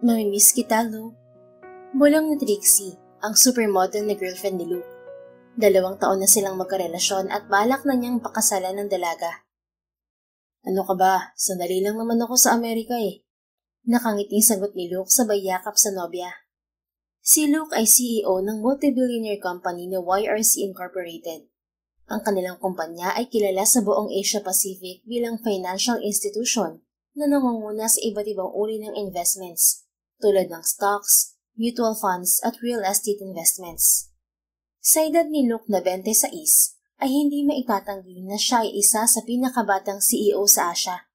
Mamimiss kita, Luke. Bulong ni Trixie, ang supermodel na girlfriend ni Luke. 2 taon na silang magkarelasyon at balak na niyang pakasalan ng dalaga. Ano ka ba? Sandali lang naman ako sa Amerika eh. Nakangiting sagot ni Luke sabay yakap sa nobya. Si Luke ay CEO ng multi-billionaire company na YRC Incorporated. Ang kanilang kumpanya ay kilala sa buong Asia Pacific bilang financial institution na nangunguna sa iba't ibang uri ng investments, tulad ng stocks, mutual funds at real estate investments. Sa edad ni Luke na 26, ay hindi maitatanggi na siya ay isa sa pinakabatang CEO sa Asia.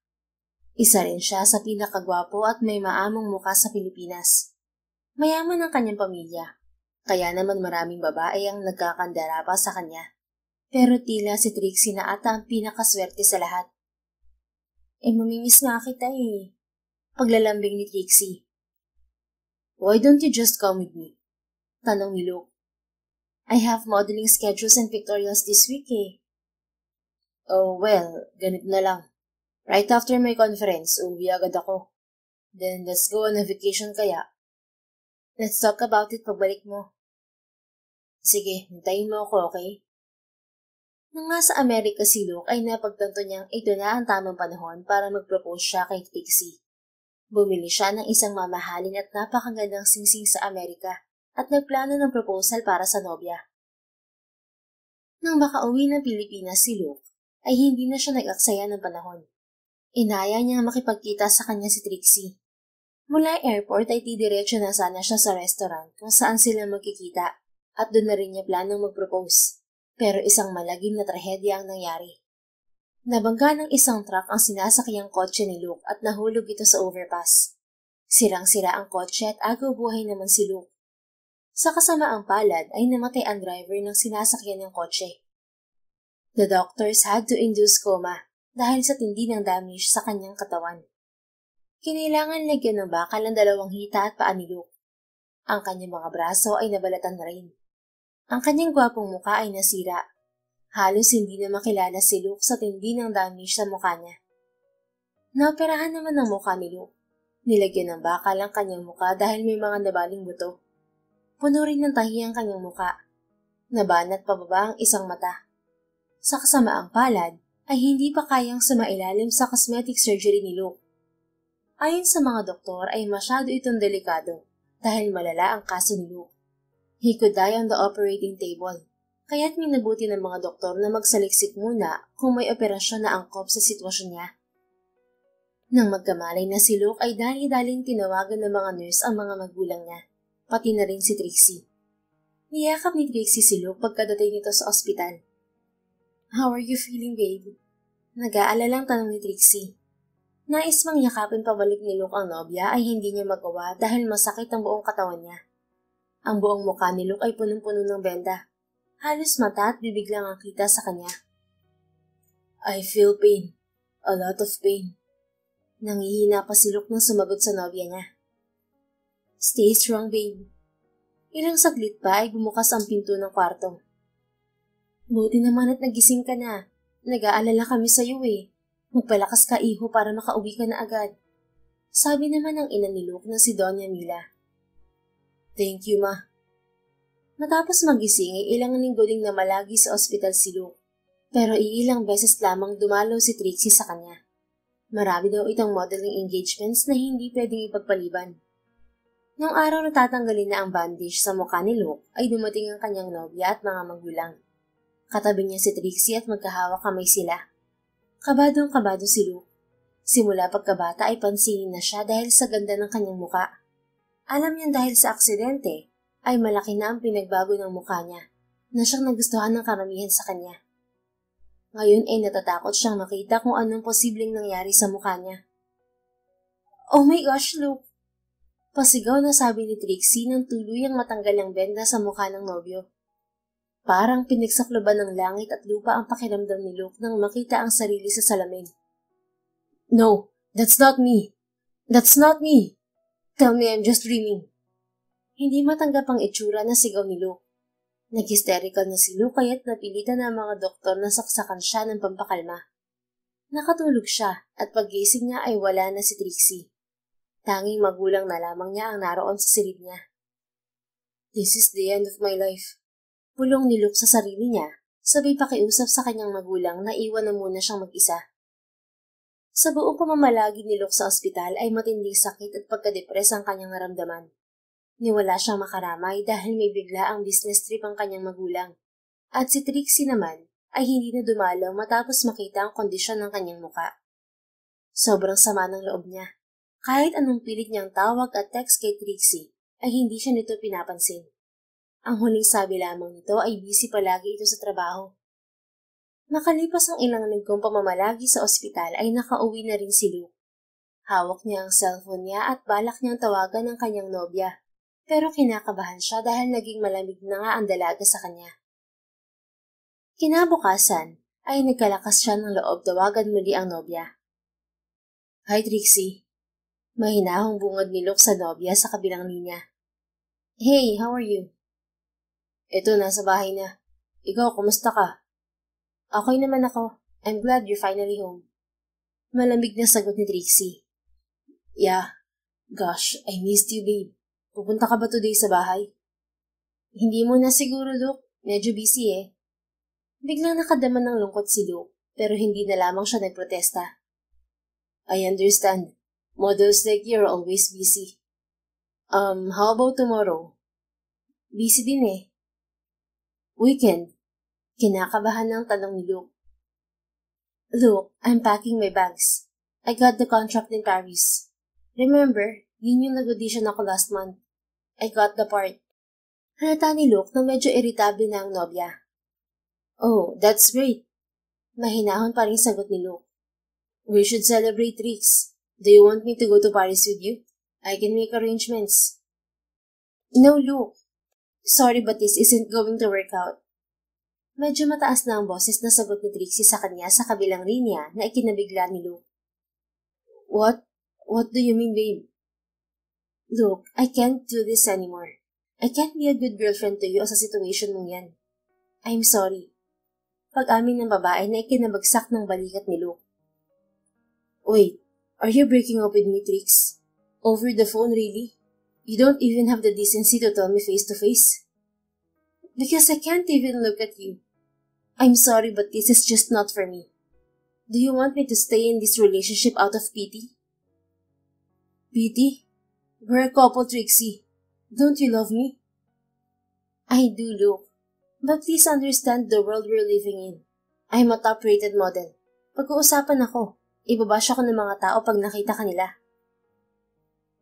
Isa rin siya sa pinakagwapo at may maamong muka sa Pilipinas. Mayaman ang kanyang pamilya, kaya naman maraming babae ang nagkakandara pa sa kanya. Pero tila si Trixie na ata ang pinakaswerte sa lahat. Mamimiss nga kita eh. Paglalambing ni Trixie. Why don't you just come with me? Tanong ni Luke. I have modeling schedules and pictorials this week eh. Oh well, ganito na lang. Right after my conference, uwi agad ako. Then let's go on a vacation kaya. Let's talk about it pagbalik mo. Sige, hintayin mo ako, okay? Nang nasa Amerika si Luke ay napagtanto niyang ito na ang tamang panahon para mag-propose siya kay Trixie. Bumili siya ng isang mamahalin at napakagandang singsing sa Amerika at nagplano ng proposal para sa nobya. Nang makauwi ng Pilipinas si Luke, ay hindi na siya nag-aksaya ng panahon. Inaya niya makipagkita sa kanya si Trixie. Mula airport ay didiretso na sana siya sa restaurant kung saan sila magkikita at doon na rin niya planong mag-propose. Pero isang malagim na trahedya ang nangyari. Nabangga ng isang truck ang sinasakyang kotse ni Luke at nahulog ito sa overpass. Sirang-sira ang kotse at agaw buhay naman si Luke. Sa kasamaang palad ay namatay ang driver ng sinasakyan ng kotse. The doctors had to induce coma dahil sa tindi ng damage sa kanyang katawan. Kinailangan lagyan ng bakal ang 2 hita at paa ni Luke. Ang kanyang mga braso ay nabalatan na rin. Ang kanyang gwapong muka ay nasira. Halos hindi na makilala si Luke sa tindi ng damage sa mukha niya. Naoperahan naman ang mukha ni Luke. Nilagyan ng bakal ang kanyang muka dahil may mga nabaling buto. Puno rin ng tahi ang kanyang muka. Nabanat pababa ang isang mata. Sa kasamaang palad ay hindi pa kayang sumailalim sa cosmetic surgery ni Luke. Ayon sa mga doktor ay masyado itong delikado dahil malala ang kaso ni Luke. He could die on the operating table, kaya't minabuti ng mga doktor na magsaliksik muna kung may operasyon na angkop sa sitwasyon niya. Nang magkamalay na si Luke ay dali-daling tinawagan ng mga nurse ang mga magulang niya, pati na rin si Trixie. Niyakap ni Trixie si Luke pagkadating nito sa ospital. How are you feeling, babe? Nag-aalalang tanong ni Trixie. Nais mang yakapin pabalik ni Luke ang nobya ay hindi niya magawa dahil masakit ang buong katawan niya. Ang buong mukha ni Luke ay punong-puno ng benda. Halos mata at bibig lang ang kita sa kanya. I feel pain. A lot of pain. Nangihina pa si Luke nang sumagot sa nobya niya. Stay strong, babe. Ilang saglit pa ay bumukas ang pinto ng kwarto. Buti naman at nagising ka na. Nag-aalala kami sa iyo eh. Magpalakas ka iho para makauwi ka na agad. Sabi naman ng ina ni Luke na si Doña Mila. Thank you, ma. Matapos magising ay ilang linggo ding namalagi sa ospital si Luke. Pero iilang beses lamang dumalaw si Trixie sa kanya. Marami daw itong modeling engagements na hindi pwedeng ipagpaliban. Noong araw na tatanggalin na ang bandage sa mukha ni Luke ay dumating ang kanyang nobya at mga magulang. Katabi niya si Trixie at magkahawak kamay sila. Kabadong-kabado si Luke. Simula pagkabata ay pansinin na siya dahil sa ganda ng kanyang muka. Alam niya dahil sa aksidente ay malaki na ang pinagbago ng mukha niya na siyang nagustuhan ng karamihan sa kanya. Ngayon ay natatakot siyang makita kung anong posibleng nangyari sa mukha niya. Oh my gosh, Luke! Pasigaw na sabi ni Trixie nang tuluyang matanggal ang benda sa mukha ng nobyo. Parang pinagsakloban ng langit at lupa ang pakiramdam ni Luke nang makita ang sarili sa salamin. No, that's not me! That's not me! Tell me I'm just dreaming. Hindi matanggap ang itsura na sigaw ni Luke. Nag-hysterical na si Luke kaya't napilitan ng mga doktor na saksakan siya ng pampakalma. Nakatulog siya at paggising niya ay wala na si Trixie. Tanging magulang na lamang niya ang naroon sa silid niya. This is the end of my life. Pulong ni Luke sa sarili niya, sabay pakiusap sa kanyang magulang na iwan na muna siyang mag-isa. Sa buong pamamalagi ni Luke sa ospital ay matinding sakit at pagkadepres ang kanyang naramdaman. Niwala siyang makaramay dahil may bigla ang business trip ang kanyang magulang. At si Trixie naman ay hindi na dumalaw matapos makita ang kondisyon ng kanyang muka. Sobrang sama ng loob niya. Kahit anong pilit niyang tawag at text kay Trixie, ay hindi siya nito pinapansin. Ang huling sabi lamang nito ay busy palagi ito sa trabaho. Makalipas ang ilang linggong pamamalagi sa ospital ay nakauwi na rin si Luke. Hawak niya ang cellphone niya at balak niyang tawagan ang kanyang nobya. Pero kinakabahan siya dahil naging malamig na nga ang dalaga sa kanya. Kinabukasan ay nagkalakas siya ng loob tawagan muli ang nobya. Hi Trixie. Mahinahong bungad ni Luke sa nobya sa kabilang linya. Hey, how are you? Eto, nasa bahay na. Ikaw, kumusta ka? Okay naman ako. I'm glad you're finally home. Malamig na sagot ni Trixie. Yeah. Gosh, I missed you, babe. Pupunta ka ba today sa bahay? Hindi mo na siguro, Luke. Medyo busy eh. Biglang nakadama ng lungkot si Luke, pero hindi na lamang siya nagprotesta. I understand. Models like you are always busy. How about tomorrow? Busy din eh. Weekend? Kinakabahan ng tanong ni Luke. Luke, I'm packing my bags. I got the contract in Paris. Remember, yun yung nag-audition ako last month. I got the part. Halata ni Luke na medyo irritable na ang nobya. Oh, that's great. Mahinahon pa rin sagot ni Luke. We should celebrate Trix. Do you want me to go to Paris with you? I can make arrangements. No, Luke. Sorry, but this isn't going to work out. Medyo mataas na ang boses na sagot ni Trixie sa kanya sa kabilang linya na ikinabigla ni Luke. What? What do you mean, babe? Luke, I can't do this anymore. I can't be a good girlfriend to you sa situation mong yan. I'm sorry. Pag-amin ng babae na ikinabagsak ng balikat ni Luke. Wait, are you breaking up with me, Trix? Over the phone, really? You don't even have the decency to tell me face to face? Because I can't even look at you. I'm sorry, but this is just not for me. Do you want me to stay in this relationship out of pity? Pity? We're a couple, Trixie. Don't you love me? I do, Luke. But please understand the world we're living in. I'm a top-rated model. Pag-uusapan ako, ibabash ako ng mga tao pag nakita kanila.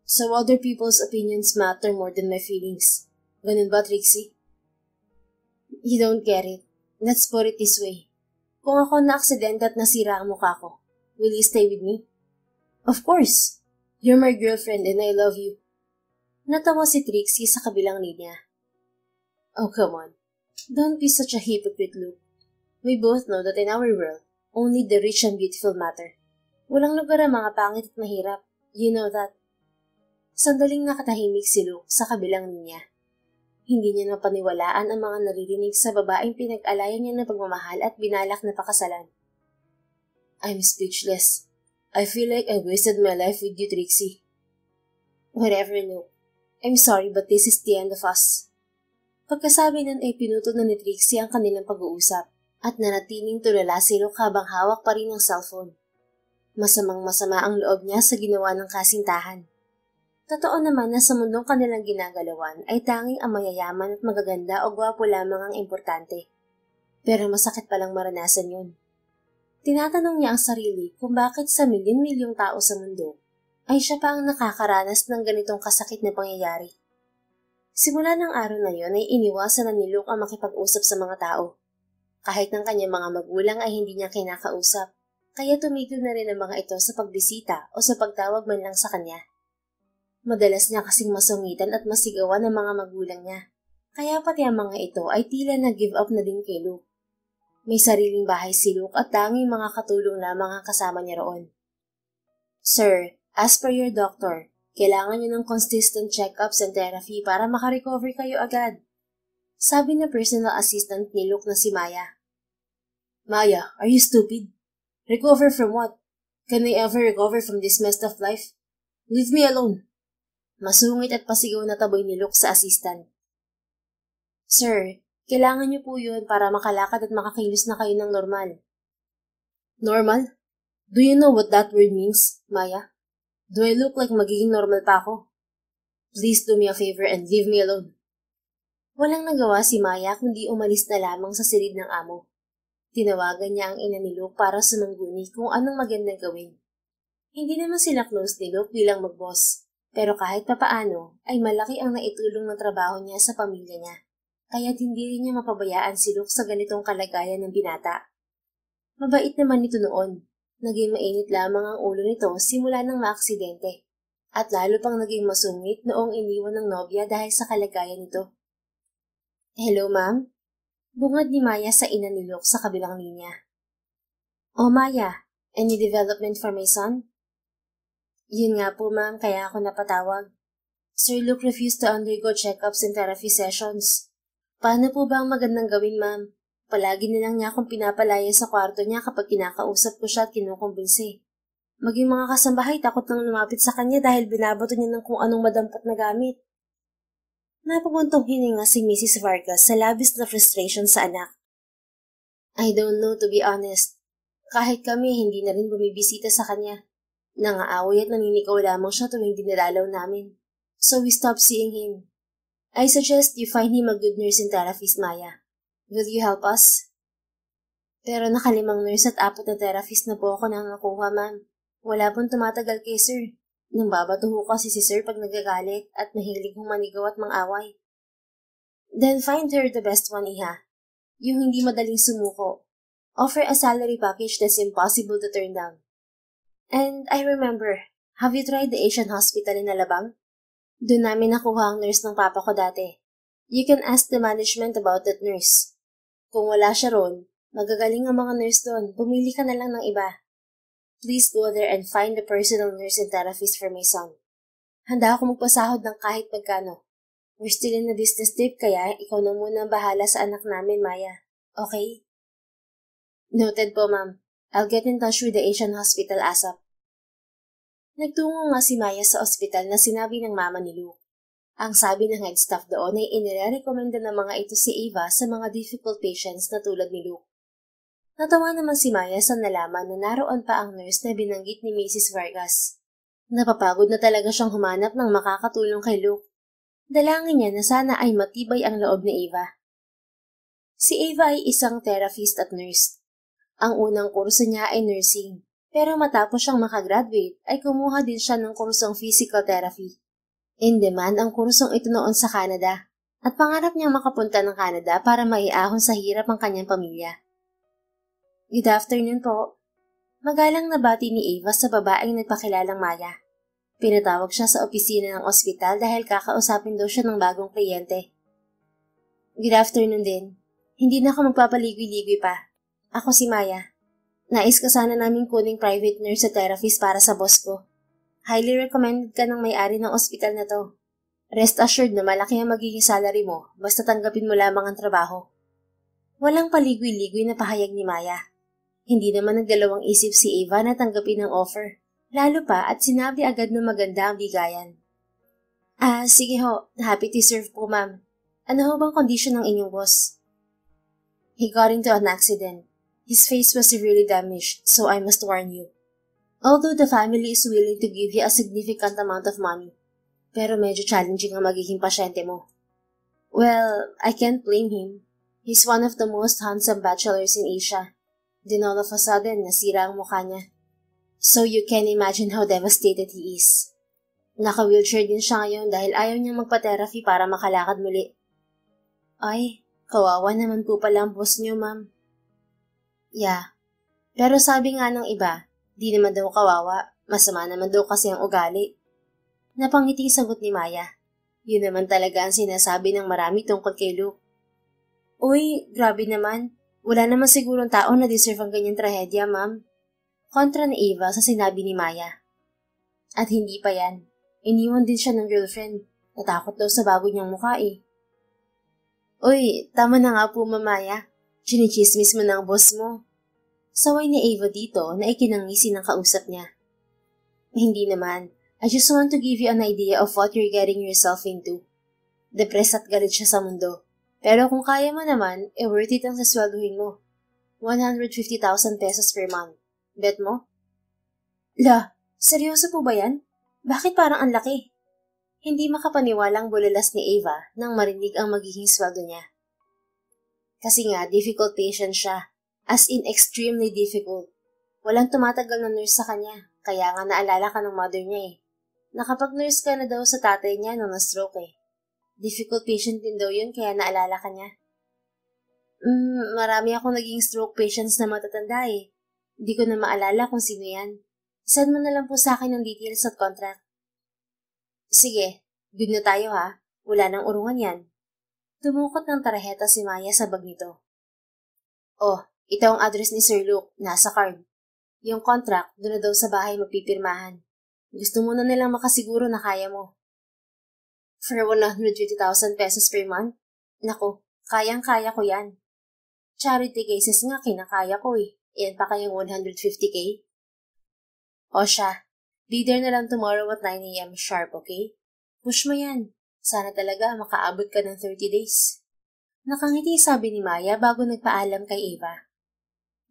So other people's opinions matter more than my feelings. Ganun ba, Trixie? You don't get it. Let's put it this way. Kung ako na-aksidente at nasira ang mukha ko, will you stay with me? Of course. You're my girlfriend and I love you. Natawa si Trixie sa kabilang linya. Oh, come on. Don't be such a hypocrite, Luke. We both know that in our world, only the rich and beautiful matter. Walang lugar ang mga pangit at mahirap. You know that. Sandaling nakatahimik si Luke sa kabilang linya. Hindi niya napaniwalaan ang mga naririnig sa babaeng pinag-alayan niya ng pagmamahal at binalak na pakasalan. I'm speechless. I feel like I wasted my life with you, Trixie. Whatever, Luke. I'm sorry, but this is the end of us. Pagkasabi nun ay pinutol na ni Trixie ang kanilang pag-uusap at nanatiling tulala si Luke habang hawak pa rin ang cellphone. Masamang-masama ang loob niya sa ginawa ng kasintahan. Totoo naman na sa mundong kanilang ginagalawan ay tanging ang mayayaman at magaganda o gwapo lamang ang importante. Pero masakit palang maranasan yun. Tinatanong niya ang sarili kung bakit sa milyon-milyong tao sa mundo ay siya pa ang nakakaranas ng ganitong kasakit na pangyayari. Simula ng araw na yon ay iniwasan na ni Luke ang makipag-usap sa mga tao. Kahit ng kanyang mga magulang ay hindi niya kinakausap, kaya tumigil na rin ang mga ito sa pagbisita o sa pagtawag man lang sa kanya. Madalas niya kasing masungitan at masigawan ng mga magulang niya, kaya pati ang mga ito ay tila nag-give up na din kay Luke. May sariling bahay si Luke at tanging mga katulong lamang ang kasama niya roon. Sir, as per your doctor, kailangan niyo ng consistent check-ups and therapy para makarecover kayo agad. Sabi na personal assistant ni Luke na si Maya. Maya, are you stupid? Recover from what? Can I ever recover from this messed up life? Leave me alone! Masungit at pasigaw na taboy ni Luke sa assistant. Sir, kailangan niyo po yun para makalakad at makakilos na kayo ng normal. Normal? Do you know what that word means, Maya? Do I look like magiging normal pa ako? Please do me a favor and leave me alone. Walang nagawa si Maya kundi umalis na lamang sa silid ng amo. Tinawagan niya ang ina ni Luke para sumangguni kung anong magandang gawin. Hindi naman sila close ni Luke bilang mag-boss, pero kahit papaano ay malaki ang naitulong ng trabaho niya sa pamilya niya, kaya't hindi rin niya mapabayaan si Luke sa ganitong kalagayan ng binata. Mabait naman ito noon. Naging mainit lamang ang ulo nito simula ng maaksidente, at lalo pang naging masungit noong iniwan ng nobya dahil sa kalagayan nito. Hello, ma'am? Bungad ni Maya sa ina ni Luke sa kabilang linya. Oh, Maya, any development for my son? Yun nga po, ma'am, kaya ako napatawag. Sir Luke refused to undergo checkups and therapy sessions. Paano po ba ang magandang gawin, ma'am? Palagi na lang niya akong pinapalaya sa kwarto niya kapag kinakausap ko siya at kinukumbinsi. Maging mga kasambahay takot nang lumapit sa kanya dahil binabato niya ng kung anong madampot na gamit. Napapuntong hininga si Mrs. Vargas sa labis na frustration sa anak. I don't know, to be honest. Kahit kami, hindi na rin bumibisita sa kanya. Nangaaway at naninikaw lamang siya tuwing dinadalaw namin. So we stopped seeing him. I suggest you find him a good nurse and therapist, Maya. Will you help us? Pero nakalimang nurse at 4 na therapist na po ako nang nakuha, ma'am. Wala pong tumatagal kay sir. Nang babatuho kasi si sir pag nagagalit at mahilig humanigaw at mang-away. Then find her the best one, iha. Yung hindi madaling sumuko. Offer a salary package that's impossible to turn down. And I remember, have you tried the Asian hospital in Alabang? Doon namin nakuha ang nurse ng papa ko dati. You can ask the management about that nurse. Kung wala siya ron, magagaling ang mga nurse doon. Pumili ka na lang ng iba. Please go there and find the personal nurse and therapist for my son. Handa ako magpasahod ng kahit magkano. We're still in a business trip kaya ikaw na muna ang bahala sa anak namin, Maya. Okay? Noted po, ma'am. I'll get in touch with the Asian hospital ASAP. Nagtungo nga si Maya sa ospital na sinabi ng mama ni Luke. Ang sabi ng head staff doon ay inirekomenda ng mga ito si Eva sa mga difficult patients na tulad ni Luke. Natawa naman si Maya sa nalaman na naroon pa ang nurse na binanggit ni Mrs. Vargas. Napapagod na talaga siyang humanap ng makakatulong kay Luke. Dalangin niya na sana ay matibay ang loob ni Eva. Si Eva ay isang therapist at nurse. Ang unang kurso niya ay nursing, pero matapos siyang makagraduate ay kumuha din siya ng kursong physical therapy. In demand ang kursong ito noon sa Canada at pangarap niyang makapunta ng Canada para maiahon sa hirap ang kanyang pamilya. Good afternoon po. Magalang nabati ni Eva sa babaeng nagpakilalang Maya. Pinatawag siya sa opisina ng ospital dahil kakausapin daw siya ng bagong kliyente. Good afternoon din. Hindi na ako magpapaligoy-ligoy pa. Ako si Maya. Nais ka sana naming kuning private nurse at therapist para sa boss ko. Highly recommended ka ng may-ari ng ospital na to. Rest assured na malaki ang magiging salary mo basta tanggapin mo lamang ang trabaho. Walang paligoy-ligoy na pahayag ni Maya. Hindi naman nagdalawang isip si Eva na tanggapin ang offer. Lalo pa at sinabi agad na maganda ang bigayan. Sige ho. Happy to serve po, ma'am. Ano ho bang kondisyon ng inyong boss? He got into an accident. His face was severely damaged, so I must warn you. Although the family is willing to give you a significant amount of money, pero medyo challenging ang magiging pasyente mo. Well, I can't blame him. He's one of the most handsome bachelors in Asia. Then all of a sudden, nasira ang mukha niya. So you can imagine how devastated he is. Naka-wheelchair din siya ngayon dahil ayaw niyang magpa-therapy para makalakad muli. Ay, kawawa naman po pala ang boss niyo, ma'am. Yeah, pero sabi nga ng iba, di naman daw kawawa, masama naman daw kasi ang ugali. Napangiting sagot ni Maya. Yun naman talaga ang sinasabi ng marami tungkol kay Luke. Uy, grabe naman. Wala naman sigurong tao na deserve ang ganyang trahedya, ma'am. Kontra ni Eva sa sinabi ni Maya. At hindi pa yan. Iniwan din siya ng girlfriend. Natakot daw sa bago niyang mukha eh. Uy, tama na nga po, Mamaya. Chinichismis mo ng boss mo. Saway ni Eva dito na ikinangisi ng kausap niya. Hindi naman. I just want to give you an idea of what you're getting yourself into. Depressed at galit siya sa mundo. Pero kung kaya mo naman, worth it ang sasweldohin mo. 150,000 pesos per month. Bet mo? La, seryoso po ba yan? Bakit parang ang laki? Hindi makapaniwalang bulalas ni Ava nang marinig ang magiging sweldo niya. Kasi nga, difficult patient siya. As in, extremely difficult. Walang tumatagal na nurse sa kanya, kaya nga naalala ka ng mother niya eh. Nakapag-nurse ka na daw sa tatay niya nung na-stroke eh. Difficult patient din daw yun, kaya naalala ka niya. Marami akong naging stroke patients na matatanda eh. Hindi ko na maalala kung sino yan. Send mo na lang po sa akin ng details at contract. Sige, good na tayo ha. Wala nang urungan yan. Tumukot ng taraheta si Maya sa bag nito. Oh, ito ang address ni Sir Luke, nasa card. Yung contract, doon na daw sa bahay magpipirmahan. Gusto mo na nilang makasiguro na kaya mo. For 150,000 pesos per month? Naku, kayang-kaya ko yan. Charity cases nga kinakaya ko eh. Yan pa kayang 150K? O siya, be there na lang tomorrow at 9 a.m. sharp, okay? Push mo yan. Sana talaga makaabot ka ng 30 days. Nakangiti sabi ni Maya bago nagpaalam kay Ava.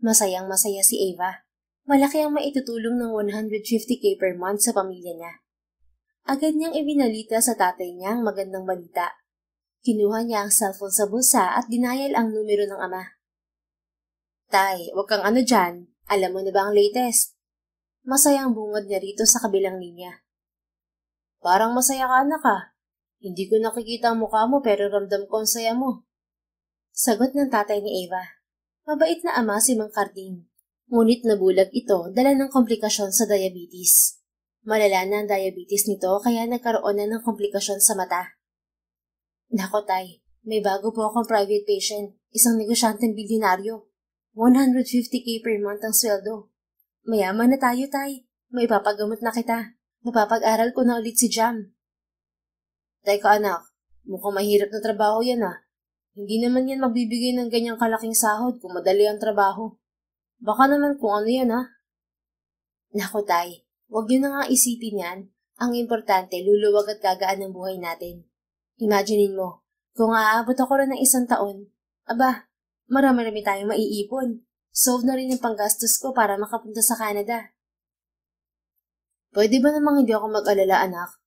Masayang-masaya si Ava. Malaki ang maitutulong ng 150K per month sa pamilya niya. Agad niyang ibinalita sa tatay niya ang magandang balita. Kinuha niya ang cellphone sa bulsa at dinayal ang numero ng ama. Tay, wag kang ano dyan. Alam mo na ba ang latest? Masayang bungad niya rito sa kabilang linya. Parang masaya ka anak ah. Hindi ko nakikita ang mukha mo pero ramdam ko ang saya mo. Sagot ng tatay ni Ava. Mabait na ama si Mang Carding. Ngunit nabulag ito dala ng komplikasyon sa diabetes. Malala na ang diabetes nito kaya nagkaroon na ng komplikasyon sa mata. Nako tay, may bago po akong private patient, isang negosyanteng bilyonaryo. 150K per month ang sweldo. Mayaman na tayo tay, may papagamot na kita. Mapapag-aral ko na ulit si Jam. Teka anak, mukhang mahirap na trabaho yan ah. Hindi naman yan magbibigay ng ganyang kalaking sahod kung madali ang trabaho. Baka naman kung ano yan ah. Naku tay, huwag yun na nga isipin yan. Ang importante, luluwag at gagaan ang buhay natin. Imaginein mo, kung aabot ako rin ng 1 taon, aba, marami-rami tayong maiipon. Solve na rin yung panggastos ko para makapunta sa Canada. Pwede ba namang hindi ako mag-alala anak?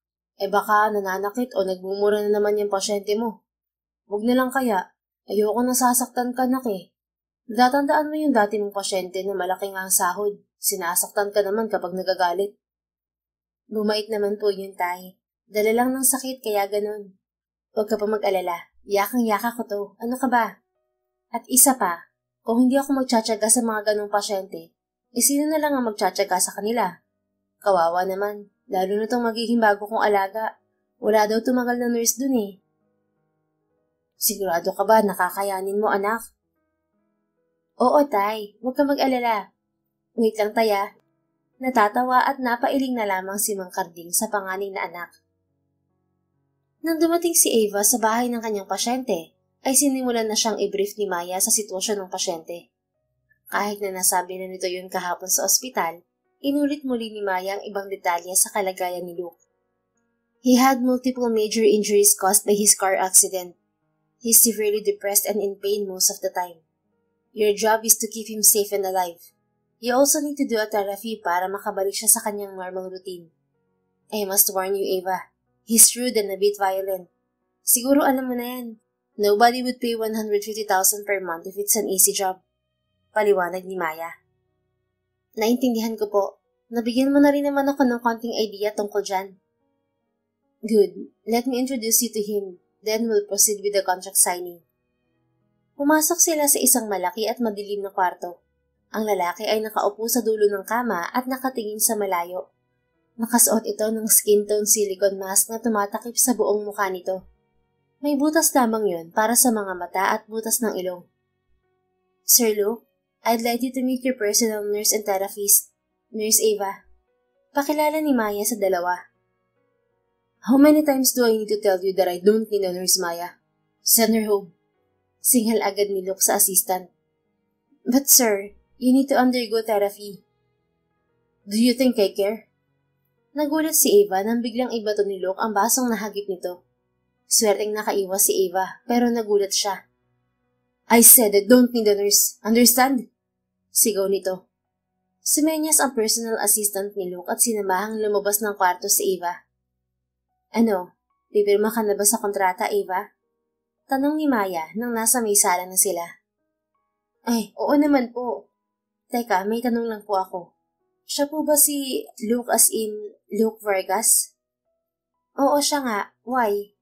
Baka nananakit o nagmumura na naman yung pasyente mo. Huwag na lang kaya, ayoko nasasaktan ka anak eh. Natatandaan mo yung dati mong pasyente na malaki nga ang sahod. Sinasaktan ka naman kapag nagagalit. Bumait naman po yun tay. Dala lang ng sakit kaya ganun. Huwag ka pa mag-alala. Yakang-yaka ko to. Ano ka ba? At isa pa, kung hindi ako magtsatsaga sa mga ganong pasyente, sino na lang ang magtsatsaga sa kanila? Kawawa naman, lalo na itong magiging bago kong alaga. Wala daw tumagal na nurse dun eh. Sigurado ka ba nakakayanin mo anak? Oo tay, huwag ka mag-alala. Wait lang taya. Natatawa at napailing na lamang si Mang Carding sa panganay na anak. Nang dumating si Ava sa bahay ng kanyang pasyente, ay sinimulan na siyang i-brief ni Maya sa sitwasyon ng pasyente. Kahit na nasabi na nito yun kahapon sa ospital, inulit muli ni Maya ang ibang detalye sa kalagayan ni Luke. He had multiple major injuries caused by his car accident. He's severely depressed and in pain most of the time. Your job is to keep him safe and alive. You also need to do a therapy para makabalik siya sa kanyang normal routine. I must warn you, Ava. He's rude and a bit violent. Siguro alam mo na yan. Nobody would pay 150,000 per month if it's an easy job. Paliwanag ni Maya. Naintindihan ko po. Nabigyan mo na rin naman ako ng konting idea tungkol dyan. Good. Let me introduce you to him. Then we'll proceed with the contract signing. Pumasok sila sa isang malaki at madilim na kwarto. Ang lalaki ay nakaupo sa dulo ng kama at nakatingin sa malayo. Nakasuot ito ng skin tone silicone mask na tumatakip sa buong mukha nito. May butas lamang yun para sa mga mata at butas ng ilong. Sir Luke, I'd like you to meet your personal nurse and therapist, Nurse Ava. Pakilala ni Maya sa dalawa. How many times do I need to tell you that I don't need a Nurse Maya? Send her home. Singhal agad ni Luke sa assistant. But sir, you need to undergo therapy. Do you think I care? Nagulat si Ava nang biglang ibato ni Luke ang basong nahagip nito. Swerteng nakaiwas si Ava pero nagulat siya. I said I don't need a nurse. Understand? Sigaw nito. Sumenyas ang personal assistant ni Luke at sinamahang lumabas ng kwarto si Ava. Ano, pipirma ka na ba sa kontrata, Ava? Tanong ni Maya nang nasa may sala na sila. Ay, oo naman po. Teka, may tanong lang po ako. Siya po ba si Luke as in Luke Vargas? Oo, siya nga. Why?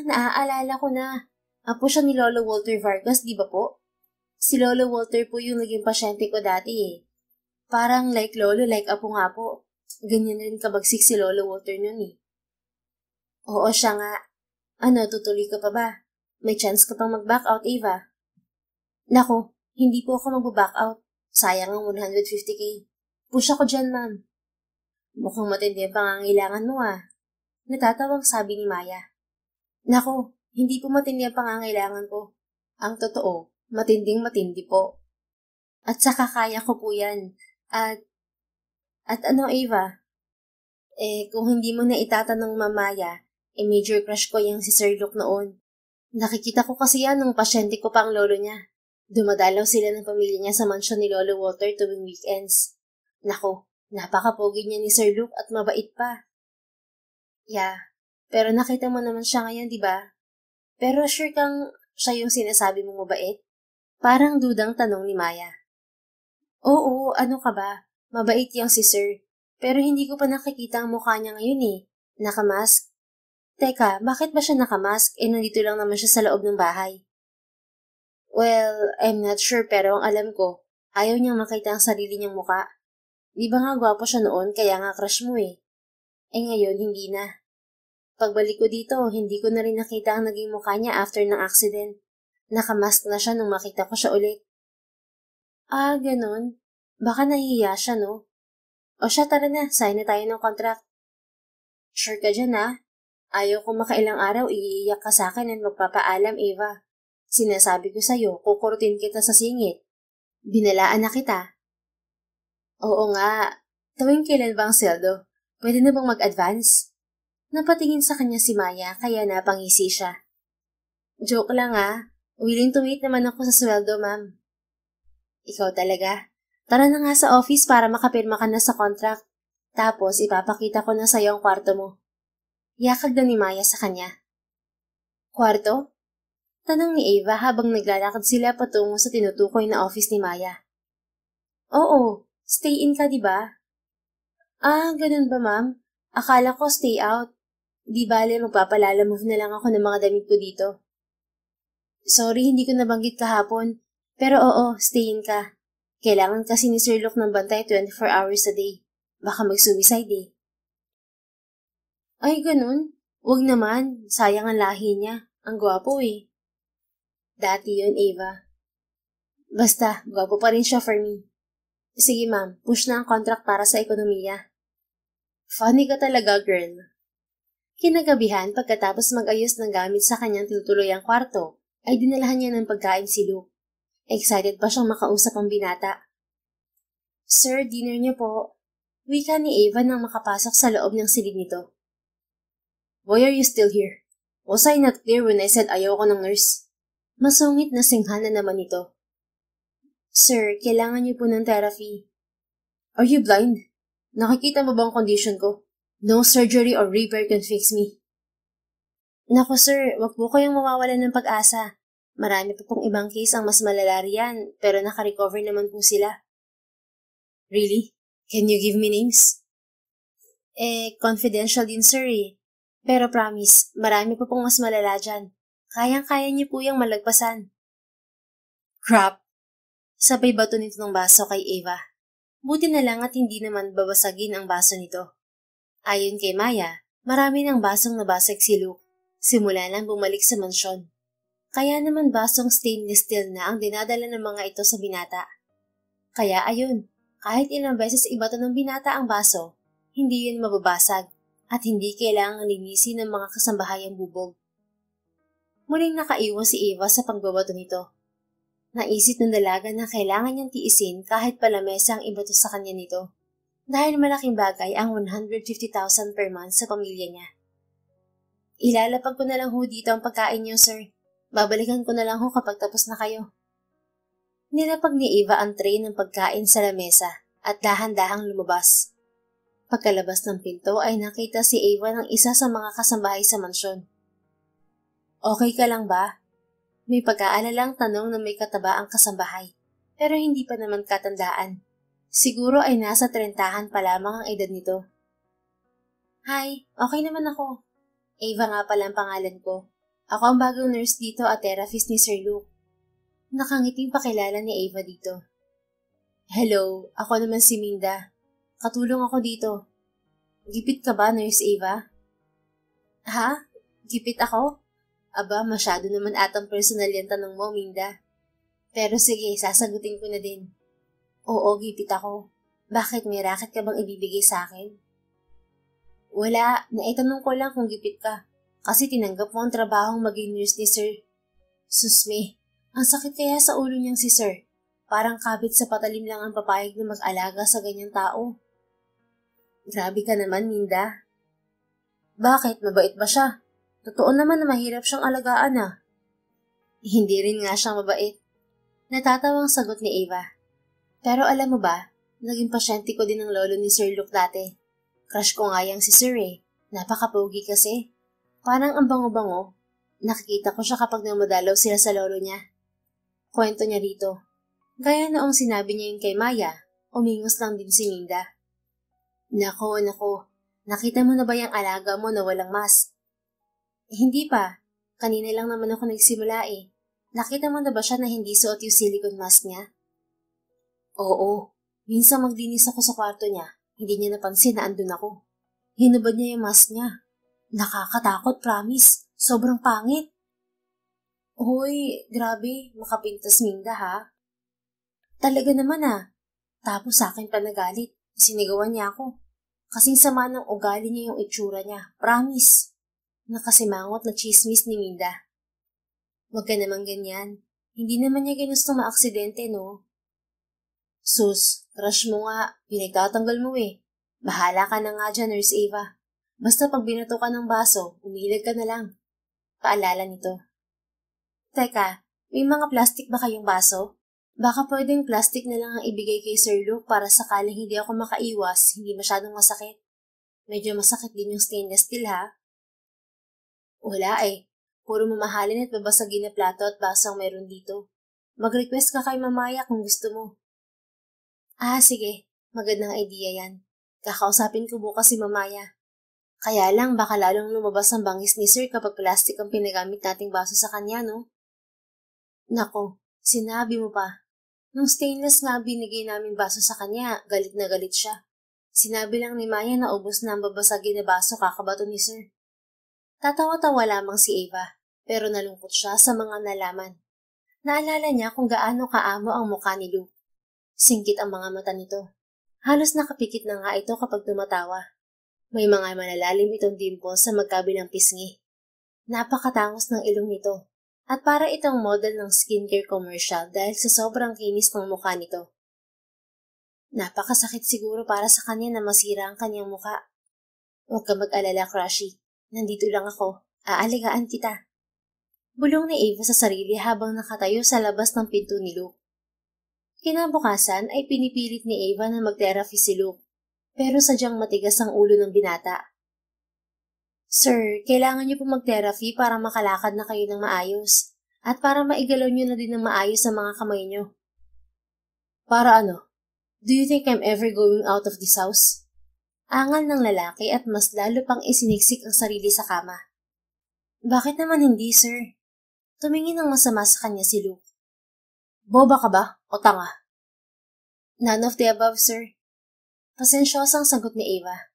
Naaalala ko na. Apo siya ni Lolo Walter Vargas, di ba po? Si Lolo Walter po yung naging pasyente ko dati eh. Parang like Lolo, like apo nga po. Ganyan rin kabagsik si Lolo Walter nun eh. Oo, siya nga. Ano, tutuloy ka pa ba? May chance ka pang mag-back out, Ava? Nako, hindi po ako mag-back out. Sayang ang 150k. Push ako dyan, ma'am. Mukhang matindi ang pangangailangan mo ah. Natatawang sabi ni Maya. Nako, hindi po matindi ang pangangailangan ko. Ang totoo, matinding-matindi po. At saka kaya ko po yan. At ano, Ava? Kung hindi mo na itatanong Mamaya, major crush ko yung si Sir Luke noon. Nakikita ko kasi yan nung pasyente ko pang lolo niya. Dumadalaw sila ng pamilya niya sa mansyon ni Lolo Walter tuwing weekends. Nako, napakapogi niya ni Sir Luke at mabait pa. Yeah, pero nakita mo naman siya ngayon, di ba? Pero sure kang siya yung sinasabi mong mabait? Parang dudang tanong ni Maya. Oo, ano ka ba? Mabait yung si Sir. Pero hindi ko pa nakikita ang mukha niya ngayon eh. Nakamask. Teka, bakit ba siya nakamask? Nandito lang naman siya sa loob ng bahay. Well, I'm not sure pero ang alam ko, ayaw niyang makita ang sarili niyang muka. Di ba nga gwapo siya noon kaya nga crush mo eh. Ngayon hindi na. Pagbalik ko dito, hindi ko na rin nakita ang naging mukha niya after ng accident. Nakamask na siya nung makita ko siya ulit. Ganon. Baka nahihiya siya no? O siya tara na, sign na tayo ng contract. Sure ka dyan ah? Ayaw ko makailang araw iiyak ka sa akin at magpapaalam, Ava. Sinasabi ko sa'yo, kukurutin kita sa singit. Binalaan na kita. Oo nga. Tuwing kailan ba ang sweldo? Pwede na bang mag-advance? Napatingin sa kanya si Maya kaya napangisi siya. Joke lang ah. Willing to wait naman ako sa sweldo, ma'am. Ikaw talaga. Tara na nga sa office para makapirma ka na sa contract. Tapos ipapakita ko na sa'yo ang kwarto mo. Yakag na ni Maya sa kanya. Kwarto? Tanong ni Ava habang naglalakad sila patungo sa tinutukoy na office ni Maya. Oo, stay in ka diba? Ganun ba ma'am? Akala ko stay out. Di bale magpapalala-move na lang ako ng mga damit ko dito. Sorry, hindi ko nabanggit kahapon. Pero oo, stay in ka. Kailangan kasi ni Sir Luke ng bantay 24 hours a day. Baka mag-suicide eh. Ay, ganun? Huwag naman. Sayang ang lahi niya. Ang gwapo eh. Dati yun, Ava. Basta, gwapo pa rin siya for me. Sige ma'am, push na ang contract para sa ekonomiya. Funny ka talaga, girl. Kinagabihan, pagkatapos mag-ayos ng gamit sa kanyang tinutuluyang kwarto, ay dinalahan niya ng pagkain si Luke. Excited pa siyang makausap ang binata. Sir, dinner niyo po. Wika ni Ava nang makapasok sa loob ng silid nito. Why are you still here? Was I not clear when I said ayaw ko ng nurse? Masungit na singhan na naman ito. Sir, kailangan niyo po ng therapy. Are you blind? Nakikita mo bang condition ko? No surgery or repair can fix me. Naku sir, wag po kayong mawawalan ng pag-asa. Marami pa pong ibang case ang mas malala riyan, pero naka-recover naman po sila. Really? Can you give me names? Confidential din sir eh. Pero promise, marami pa pong mas malala dyan. Kayang-kaya niyo po yung malagpasan. Crap! Sabay bato nito ng baso kay Ava. Buti na lang at hindi naman babasagin ang baso nito. Ayon kay Maya, marami ng basong nabasag si Luke. Simula nang bumalik sa mansyon. Kaya naman basong stainless steel na ang dinadala ng mga ito sa binata. Kaya ayun, kahit ilang beses ibato ng binata ang baso, hindi yun mababasag at hindi kailangang linisin ng mga kasambahayang bubog. Muling nakaiwas si Ava sa pagbabato nito. Naisip ng dalaga na kailangan niyang tiisin kahit palamesa ang ibato sa kanya nito. Dahil malaking bagay ang 150,000 per month sa pamilya niya. Ilalapag ko na lang ho dito ang pagkain niyo, sir. Babalikan ko na lang ho kapag tapos na kayo. Nilapag ni Eva ang tray ng pagkain sa lamesa at dahan-dahang lumabas. Pagkalabas ng pinto ay nakita si Eva ng isa sa mga kasambahay sa mansyon. Okay ka lang ba? May pag-aalalang tanong na may kataba ang kasambahay, pero hindi pa naman katandaan. Siguro ay nasa 30 pa lamang ang edad nito. Hi, okay naman ako. Eva nga pala ang pangalan ko. Ako ang bagong nurse dito at therapist ni Sir Luke. Nakangiting pakilala ni Eva dito. Hello, ako naman si Minda. Katulong ako dito. Gipit ka ba, Nurse Eva? Ha? Gipit ako? Aba, masyado naman atang personal yan tanong mo, Minda. Pero sige, sasagutin ko na din. Oo, gipit ako. Bakit, may racket ka bang ibibigay sa akin? Wala, naitanong ko lang kung gipit ka. Kasi tinanggap mo ang trabahong maging nurse ni Sir. Susme, ang sakit kaya sa ulo niyang si Sir. Parang kabit sa patalim lang ang papayag na mag-alaga sa ganyang tao. Grabe ka naman, Minda. Bakit? Mabait ba siya? Totoo naman na mahirap siyang alagaan ah. Hindi rin nga siyang mabait. Natatawang sagot ni Eva. Pero alam mo ba, naging pasyente ko din ng lolo ni Sir Luke dati. Crush ko nga yang si Sir eh. Napaka-pogi kasi. Parang ang bango-bango. Nakikita ko siya kapag namadalaw sila sa lolo niya. Kwento niya rito. Gaya noong sinabi niya yun kay Maya, umingos lang din si Minda. Nako. Nakita mo na ba yung alaga mo na walang mask? Hindi pa. Kanina lang naman ako nagsimula eh. Nakita mo na ba siya na hindi suot yung silicone mask niya? Oo. Minsan maglinis ako sa kwarto niya. Hindi niya napansin na andun ako. Hinubad niya yung mask niya. Nakakatakot, promise. Sobrang pangit. Hoy, grabe. Makapintas, Minda ha. Talaga naman ah. Tapos sa akin pa nagalit. Sinigawan niya ako. Kasing sama ng ugali niya yung itsura niya. Promise. Nakasimangot na chismis ni Minda. Huwag ka naman ganyan. Hindi naman niya ginustong maaksidente, no? Sus, crush mo nga. Pinagtatanggal mo eh. Bahala ka na nga dyan, Nurse Eva. Basta pag binato ka ng baso, umilag ka na lang. Paalala nito. Teka, may mga plastic ba kayong baso? Baka pwedeng plastic na lang ang ibigay kay Sir Luke para sakaling hindi ako makaiwas, hindi masyadong masakit. Medyo masakit din yung stainless steel ha? Wala eh. Puro mamahalin at babasagin na plato at baso ang meron dito. Mag-request ka kay Mamaya kung gusto mo. Ah, sige. Magandang idea yan. Kakausapin ko bukas si Mamaya. Kaya lang baka lalong lumabas ang bangis ni Sir kapag plastic ang pinagamit nating baso sa kanya, no? Nako, sinabi mo pa. Nung stainless nga binigay namin baso sa kanya, galit na galit siya. Sinabi lang ni Maya na ubos na ang babasagin na baso kakabato ni Sir. Tatawa-tawa lamang si Eva, pero nalungkot siya sa mga nalaman. Naalala niya kung gaano kaamo ang mukha ni Luke. Singkit ang mga mata nito. Halos nakapikit na nga ito kapag tumatawa. May mga malalalim itong dimples sa magkabilang pisngi. Napakatangos ng ilong nito. At para itong model ng skincare commercial dahil sa sobrang kinis ng mukha nito. Napakasakit siguro para sa kanya na masira ang kanyang mukha. Huwag ka mag-alala, Crushy. Nandito lang ako. Aaligaan kita. Bulong ni Eva sa sarili habang nakatayo sa labas ng pinto ni Luke. Kinabukasan ay pinipilit ni Eva na mag-therapy si Luke, pero sadyang matigas ang ulo ng binata. Sir, kailangan niyo po mag-therapy para makalakad na kayo ng maayos at para maigalaw niyo na din ng maayos sa mga kamay niyo. Para ano? Do you think I'm ever going out of this house? Angal ng lalaki at mas lalo pang isiniksik ang sarili sa kama. Bakit naman hindi, sir? Tumingin ng masama sa kanya si Luke. Boba ka ba o tanga? None of the above, sir. Pasensyosang sagot ni Eva.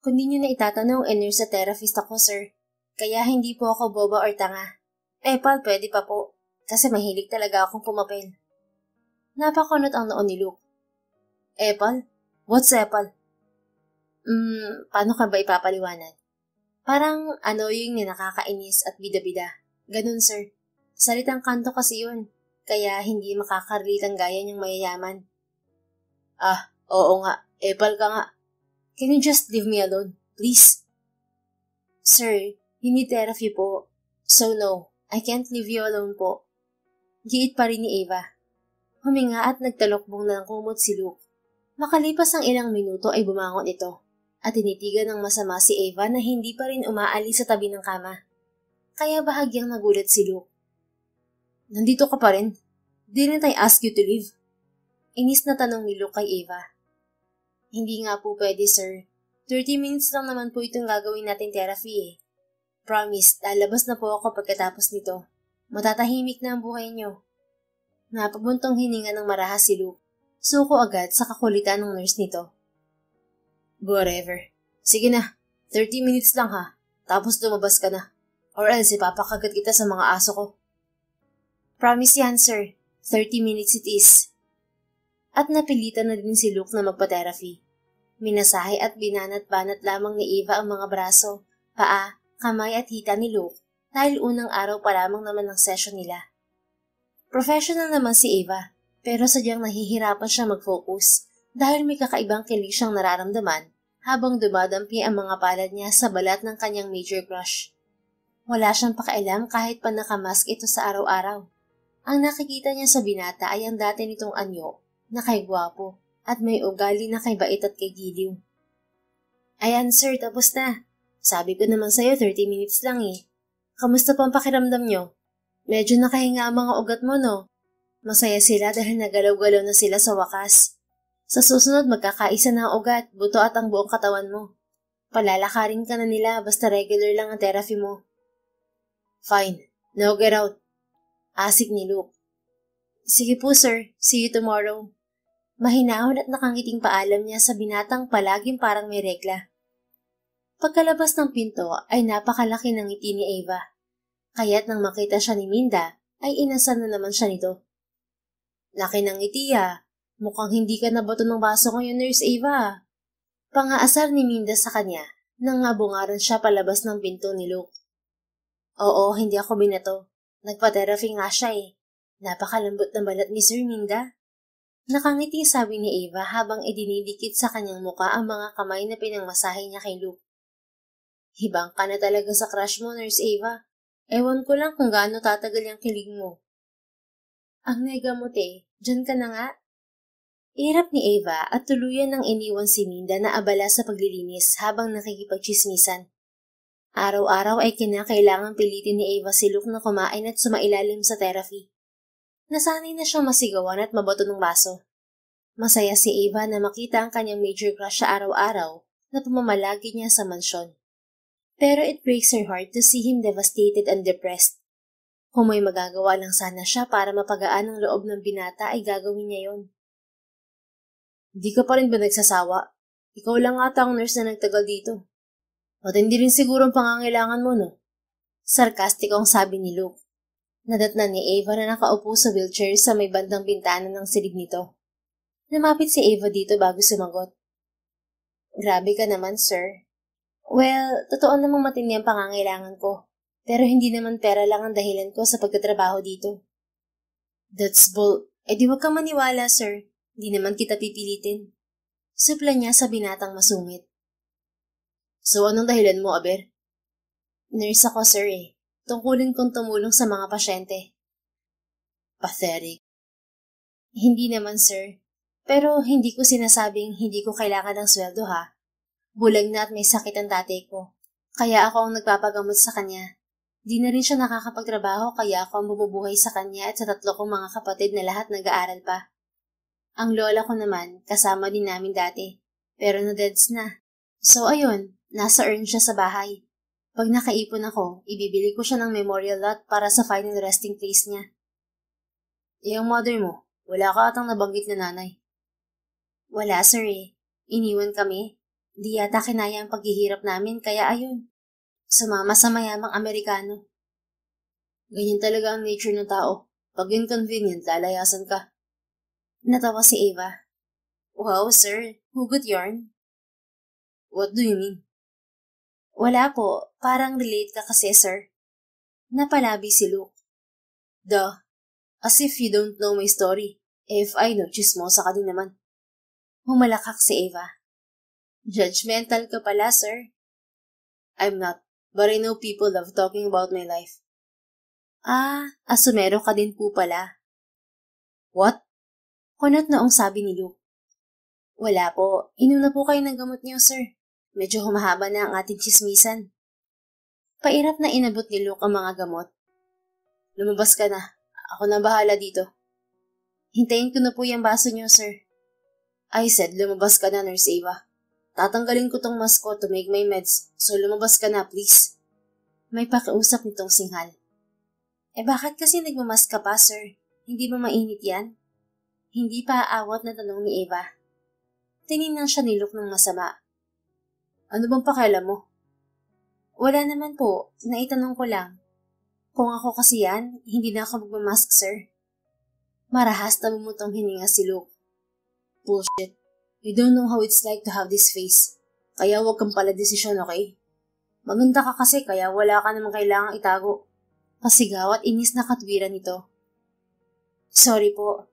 Kung di niyo na itatanong, nurse sa therapist ako, sir. Kaya hindi po ako boba or tanga. Pal, pwede pa po. Kasi mahilig talaga akong pumapel. Napakunot ang noon ni Luke. Epal? What's epal? Paano ka ba ipapaliwanag? Parang annoying na nakakainis at bida-bida. Ganun, sir. Salitang kanto kasi yun. Kaya hindi makakarelate ang gaya niyang mayayaman. Ah, oo nga. Epal ka nga. Can you just leave me alone, please? Sir, you need therapy po. So no, I can't leave you alone po. Giit pa rin ni Ava. Huminga at nagtalokbong na ng kumot si Luke. Makalipas ang ilang minuto ay bumangon ito at tinitigan ng masama si Ava na hindi pa rin umaalis sa tabi ng kama. Kaya bahagyang nagulat si Luke. Nandito ka pa rin? Didn't I ask you to leave? Inis na tanong ni Luke kay Ava. Hindi nga po pwede, sir. 30 minutes lang naman po itong gagawin nating therapy eh. Promise, lalabas na po ako pagkatapos nito. Matatahimik na ang buhay niyo. Napabuntong hininga ng marahas si Luke. Suko agad sa kakulitan ng nurse nito. Whatever. Sige na, 30 minutes lang ha. Tapos lumabas ka na. Or else ipapakagat kita sa mga aso ko. Promise yan, sir. 30 minutes it is. At napilitan na din si Luke na magpa-therapy. Minasahe at binanat-banat lamang ni Ava ang mga braso, paa, kamay at hita ni Luke dahil unang araw pa lamang naman ng session nila. Professional naman si Ava, pero sadyang nahihirapan siya mag-focus dahil may kakaibang kilig siyang nararamdaman habang dumadampi ang mga palad niya sa balat ng kanyang major crush. Wala siyang pakialam kahit pa nakamask ito sa araw-araw. Ang nakikita niya sa binata ay ang dati nitong anyo na kay gwapo at may ugali na kay bait at kay giliw. Ayan sir, tapos na. Sabi ko naman sa'yo 30 minutes lang eh. Kamusta pa ang pakiramdam niyo? Medyo nakahinga ang mga ugat mo no? Masaya sila dahil nagalaw-galaw na sila sa wakas. Sa susunod magkakaisa na ang ugat, buto at ang buong katawan mo. Palalakarin ka na nila basta regular lang ang therapy mo. Fine, now get out. Asik ni Luke. Sige po sir, see you tomorrow. Mahinahon at nakangiting paalam niya sa binatang palaging parang may regla. Pagkalabas ng pinto ay napakalaki ng ngiti ni Ava. Kaya't nang makita siya ni Minda, ay inasal na naman siya nito. Laki ng ngiti mukhang hindi ka nabato ng baso ngayon, Nurse Ava. Pangaasar ni Minda sa kanya nang ngabungaran siya palabas ng pinto ni Luke. Oo, hindi ako binato. Nagpa-therapy nga siya eh. Napakalambot na balat ni Sir Minda. Nakangiti sabi ni Ava habang idinidikit sa kanyang muka ang mga kamay na pinangmasahe niya kay Luke. Hibang ka na talaga sa crush mo, Nurse Ava. Ewan ko lang kung gaano tatagal yung kilig mo. Ang nega mo dyan ka na nga. Irap ni Ava at tuluyan ng iniwan si Minda na abala sa paglilinis habang nakikipagchismisan. Araw-araw ay kinakailangang pilitin ni Ava si Luke na kumain at sumailalim sa therapy. Nasanay na siyang masigawan at mabato ng baso. Masaya si Ava na makita ang kanyang major crush sa araw-araw na pamamalagi niya sa mansyon. Pero it breaks her heart to see him devastated and depressed. Kung may magagawa lang sana siya para mapagaan ang loob ng binata ay gagawin niya yon. Di ka pa rin ba nagsasawa? Ikaw lang ata ang nurse na nagtagal dito. At hindi rin siguro ang pangangailangan mo, no? Sarkastik ang sabi ni Luke. Nadatnan ni Ava na nakaupo sa wheelchair sa may bandang bintana ng silid nito. Namapit si Ava dito bago sumagot. Grabe ka naman, sir. Well, totoo namang matindi ang pangangailangan ko. Pero hindi naman pera lang ang dahilan ko sa pagtatrabaho dito. That's bull. Di wag kang maniwala, sir. Hindi naman kita pipilitin. Supla niya sa binatang masungit. So, anong dahilan mo, Aber? Nurse ako, sir eh. Tungkulin kong tumulong sa mga pasyente. Pathetic. Hindi naman, sir. Pero hindi ko sinasabing hindi ko kailangan ng sweldo, ha? Bulag na at may sakit ang tatay ko. Kaya ako ang nagpapagamot sa kanya. Di na rin siya nakakapagtrabaho kaya ako ang bumubuhay sa kanya at sa 3 kong mga kapatid na lahat nag-aaral pa. Ang lola ko naman, kasama din namin dati. Pero na-deads na. So ayun, nasa urn siya sa bahay. Pag nakaipon ako, ibibili ko siya ng memorial lot para sa final resting place niya. Yung mother mo, wala ka atang nabanggit na nanay. Wala sir eh. Iniwan kami. Di yata kinaya ang paghihirap namin, kaya ayun. Sumama sa mayamang Amerikano. Ganyan talaga ang nature ng tao. Pag inconvenient, lalayasan ka. Natawa si Ava. Wow, sir. Hugot yarn. What do you mean? Wala po. Parang relate ka kasi, sir. Napalabi si Luke. Duh. As if you don't know my story. If I know, chismosa ka din naman. Humalakak si Ava. Judgmental ka pala, sir. I'm not, but I know people love talking about my life. Asumero ka din po pala. What? Kunot noong sabi ni Luke. Wala po, inom na po kayo ng gamot niyo, sir. Medyo humahaba na ang ating chismisan. Pairap na inabot ni Luke ang mga gamot. Lumabas ka na. Ako na bahala dito. Hintayin ko na po yung baso niyo, sir. I said, lumabas ka na, Nurse Ava. Tatanggalin ko tong mask ko to make my meds, so lumabas ka na, please. May pakiusap nitong singhal. Bakit kasi nagmamask ka pa, sir? Hindi ba mainit yan? Hindi pa aawat na tanong ni Ava. Tinignan siya ni Luke ng masama. Ano bang pakialam mo? Wala naman po, naitanong ko lang. Kung ako kasi yan, hindi na ako magmamask, sir. Marahas na bumutong hininga si Luke. Bullshit. You don't know how it's like to have this face. Kaya huwag kang pala desisyon, okay? Maganda ka kasi kaya wala ka namang kailangang itago. Pasigaw at inis na katwiran nito. Sorry po.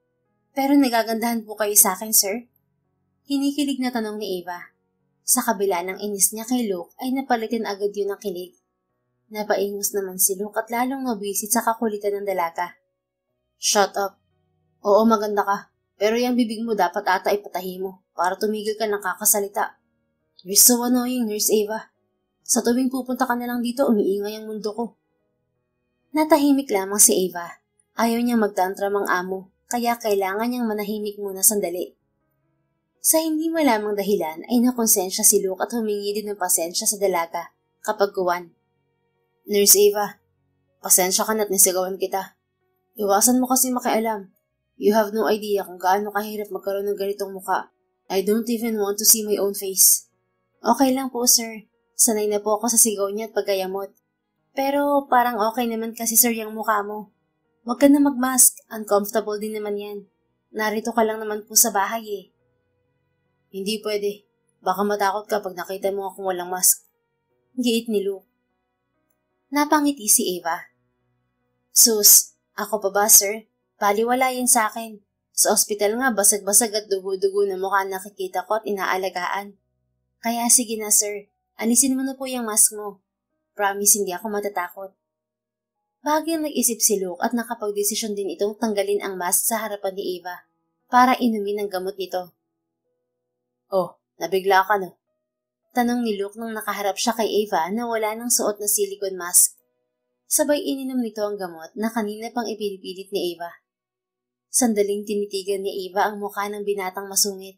Pero nagagandahan po kayo sa akin, sir? Kinikilig na tanong ni Ava. Sa kabila ng inis niya kay Luke ay napalitin agad yun ng kilig. Napaingos naman si Luke at lalong nabisit sa kakulitan ng dalaga. Shut up. Oo, maganda ka. Pero yung bibig mo dapat ata ipatahi mo para tumigil ka ng kakasalita. You're so annoying, Nurse Ava. Sa tuwing pupunta ka na lang dito, umiingay ang mundo ko. Natahimik lamang si Ava. Ayaw niyang magtantram ang amo, kaya kailangan niyang manahimik muna sandali. Sa hindi malamang dahilan ay nakonsensya si Luke at humingi din ng pasensya sa dalaga kapag guwan. Nurse Ava, pasensya ka na't nisigawan kita. Iwasan mo kasi makialam. You have no idea kung gaano kahirap magkaroon ng ganitong muka. I don't even want to see my own face. Okay lang po, sir. Sanay na po ako sa sigaw niya at paggayamot. Pero parang okay naman kasi, sir, yung mukha mo. Huwag ka na mag-mask. Uncomfortable din naman yan. Narito ka lang naman po sa bahay eh. Hindi pwede. Baka matakot ka pag nakita mo akong walang mask. Giit ni Luke. Napangiti si Ava. Sus, ako pa ba, sir? Baliwala yan sa akin. Sa ospital nga, basag-basag at dugo-dugo na mukha nakikita ko at inaalagaan. Kaya sige na, sir. Alisin mo na po yung mask mo. Promise, hindi ako matatakot. Bahagyang nag-isip si Luke at nakapag-desisyon din itong tanggalin ang mask sa harapan ni Ava para inumin ang gamot nito. Oh, nabigla ka no? Tanong ni Luke nung nakaharap siya kay Ava na wala nang suot na silicone mask. Sabay ininom nito ang gamot na kanina pang ipinipilit ni Ava. Sandaling tinitigan ni Ava ang mukha ng binatang masungit.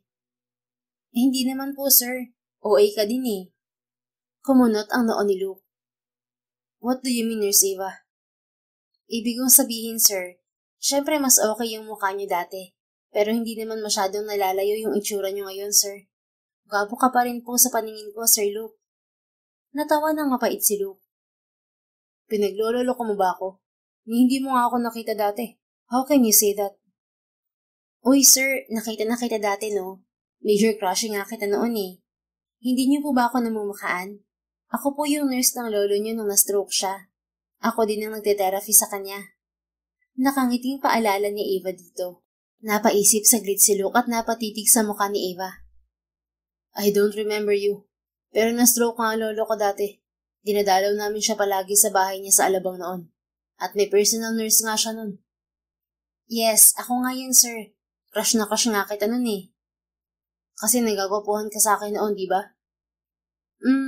Hindi naman po, sir. OA ka din eh. Kumunot ang noo ni Luke. What do you mean, Nurse Ava? Ibig kong sabihin, sir, syempre mas okay yung mukha niyo dati, pero hindi naman masyadong nalalayo yung itsura niyo ngayon, sir. Gwapo ka pa rin po sa paningin ko, Sir Luke. Natawa ng mapait si Luke. Pinaglololo ko mo ba ako? Hindi mo nga ako nakita dati. How can you say that? Uy, sir, nakita na kita dati, no? Major crush nga kita noon eh. Hindi niyo po ba ako namumukhaan? Ako po yung nurse ng lolo niyo nung na-stroke siya. Ako din ang nagte-therapy sa kanya. Nakangiting paalala ni Ava dito. Napaisip saglit si Luke at napatitig sa mukha ni Ava. I don't remember you. Pero na-stroke nga ang lolo ko dati. Dinadalaw namin siya palagi sa bahay niya sa Alabang noon. At may personal nurse nga siya nun. Yes, ako nga yan, sir. Crush na crush nga kita nun eh. Kasi nagagwapuhan ka sa akin noon, di ba?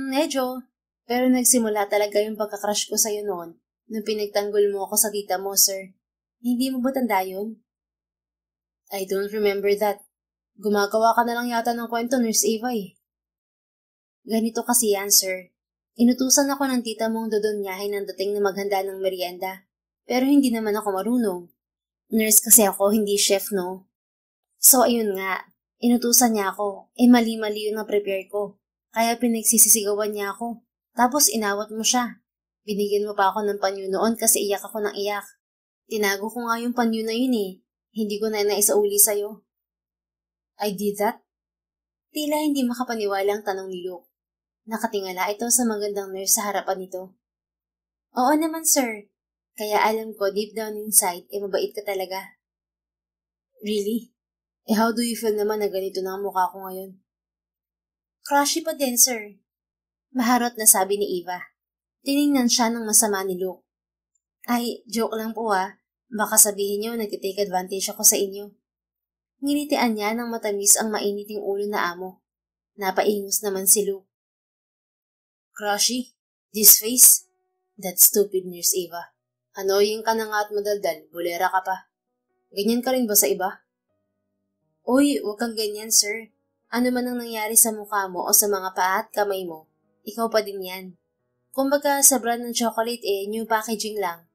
Medyo. Pero nagsimula talaga yung pagkakrush ko sa'yo noon nung pinagtanggol mo ako sa tita mo, sir. Hindi mo ba tanda yun? I don't remember that. Gumagawa ka na lang yata ng kwento, Nurse Ava eh. Ganito kasi yan, sir. Inutusan ako ng tita mong dodonyahin ang dating na maghanda ng merienda. Pero hindi naman ako marunong. Nurse kasi ako, hindi chef, no? So, ayun nga. Inutusan niya ako. Mali-mali yung na-prepare ko. Kaya pinagsisisigawan niya ako. Tapos inawat mo siya. Binigyan mo pa ako ng panyo noon kasi iyak ako ng iyak. Tinago ko nga yung panyo na yun eh. Hindi ko na naisauli sa'yo. I did that? Tila hindi makapaniwala ang tanong ni Luke. Nakatingala ito sa magandang nurse sa harapan nito. Oo naman, sir. Kaya alam ko deep down inside, mabait ka talaga. Really? How do you feel naman na ganito na ang mukha ko ngayon? Crushy pa din, sir. Maharot na sabi ni Eva. Tiningnan siya ng masama ni Luke. Ay, joke lang po ah. Baka sabihin niyo nagtitake advantage ako sa inyo. Ngilitian niya ng matamis ang mainiting ulo na amo. Napaingos naman si Luke. Crushy? This face? That stupid Nurse Eva. Annoying ka na nga at madaldal, bulera ka pa. Ganyan ka rin ba sa iba? Uy, huwag kang ganyan, sir. Ano man ang nangyari sa mukha mo o sa mga paa at kamay mo, ikaw pa din yan. Kumbaga sa brand ng chocolate new packaging lang.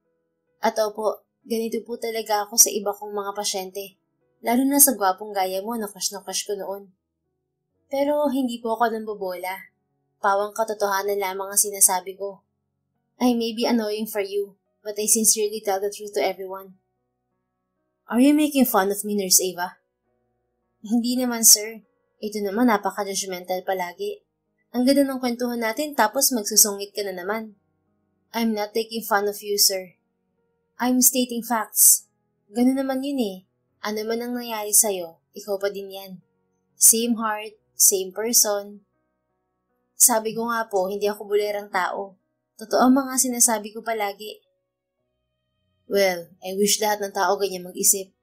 At opo, ganito po talaga ako sa iba kong mga pasyente. Lalo na sa gwapong gaya mo na crush ko noon. Pero hindi po ako nambobola. Pawang katotohanan lamang ang sinasabi ko. I may be annoying for you, but I sincerely tell the truth to everyone. Are you making fun of me, Nurse Eva? Hindi naman, sir. Ito naman napaka-judgmental palagi. Ang ganda ng kwentuhan natin tapos magsusungit ka na naman. I'm not taking fun of you, sir. I'm stating facts. Ganun naman yun eh. Ano man ang nangyari sa'yo, ikaw pa din yan. Same heart, same person. Sabi ko nga po, hindi ako bulerang tao. Totoo ang mga sinasabi ko palagi. Well, I wish lahat ng tao ganyan mag-isip.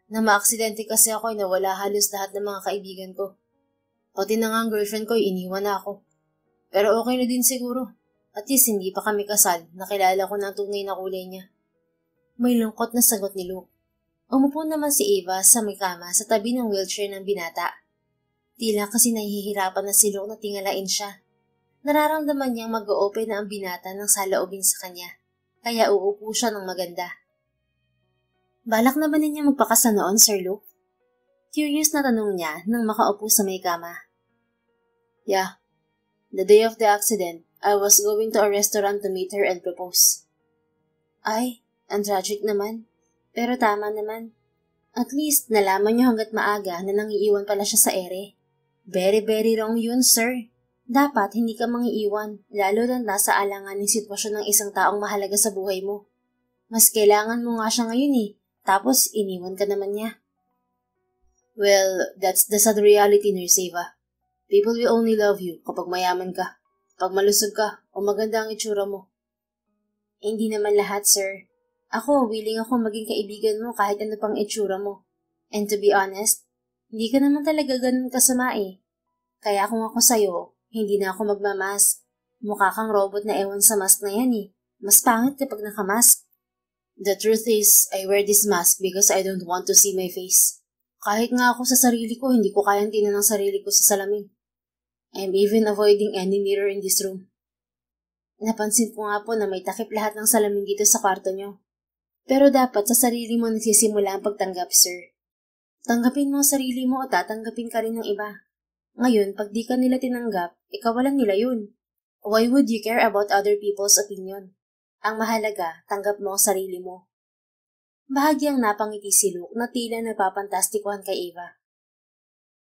Na maaksidente kasi ako ay nawala halos lahat ng mga kaibigan ko. Pati na nga ang girlfriend ko iniwan na ako. Pero okay na din siguro. At least hindi pa kami kasal, nakilala ko ng tunay na kulay niya. May lungkot na sagot ni Luke. Umupo naman si Eva sa may kama sa tabi ng wheelchair ng binata. Tila kasi nahihirapan na si Luke na tingalain siya. Nararamdaman niyang mag-o-open na ang binata ng saloobin sa kanya. Kaya uupo siya ng maganda. Balak na ba ninyo magpakasal noon, Sir Luke? Curious na tanong niya nang makaupo sa may kama. Yeah. The day of the accident, I was going to a restaurant to meet her and propose. Ay, ang tragic naman. Pero tama naman. At least, nalaman niyo hanggat maaga na nangiiwan pala siya sa ere. Very, very wrong yun, sir. Dapat hindi ka mangiiwan, lalo na nasa alangan ng sitwasyon ng isang taong mahalaga sa buhay mo. Mas kailangan mo nga siya ngayon eh. Tapos, iniwan ka naman niya. Well, that's the sad reality, Nurse Eva. People will only love you kapag mayaman ka, kapag malusog ka, o maganda ang itsura mo. Hindi naman lahat, sir. Ako, willing ako maging kaibigan mo kahit ano pang itsura mo. And to be honest, hindi ka naman talaga ganun kasama eh. Kaya kung ako sa'yo, hindi na ako magmamask. Mukha kang robot na ewan sa mask na yan eh. Mas pangit kapag nakamask. The truth is, I wear this mask because I don't want to see my face. Kahit nga ako sa sarili ko, hindi ko kayang tingnan ang sarili ko sa salamin. I'm even avoiding any mirror in this room. Napansin ko nga po na may takip lahat ng salamin dito sa kwarto nyo. Pero dapat sa sarili mo nagsisimula ang pagtanggap, sir. Tanggapin mo ang sarili mo at tatanggapin ka rin ng iba. Ngayon, pag di ka nila tinanggap, ikawalan nila yun. Why would you care about other people's opinion? Ang mahalaga, tanggap mo ang sarili mo. Bahagyang napangiti si Luke na tila nagpapantastikuhan kay Eva.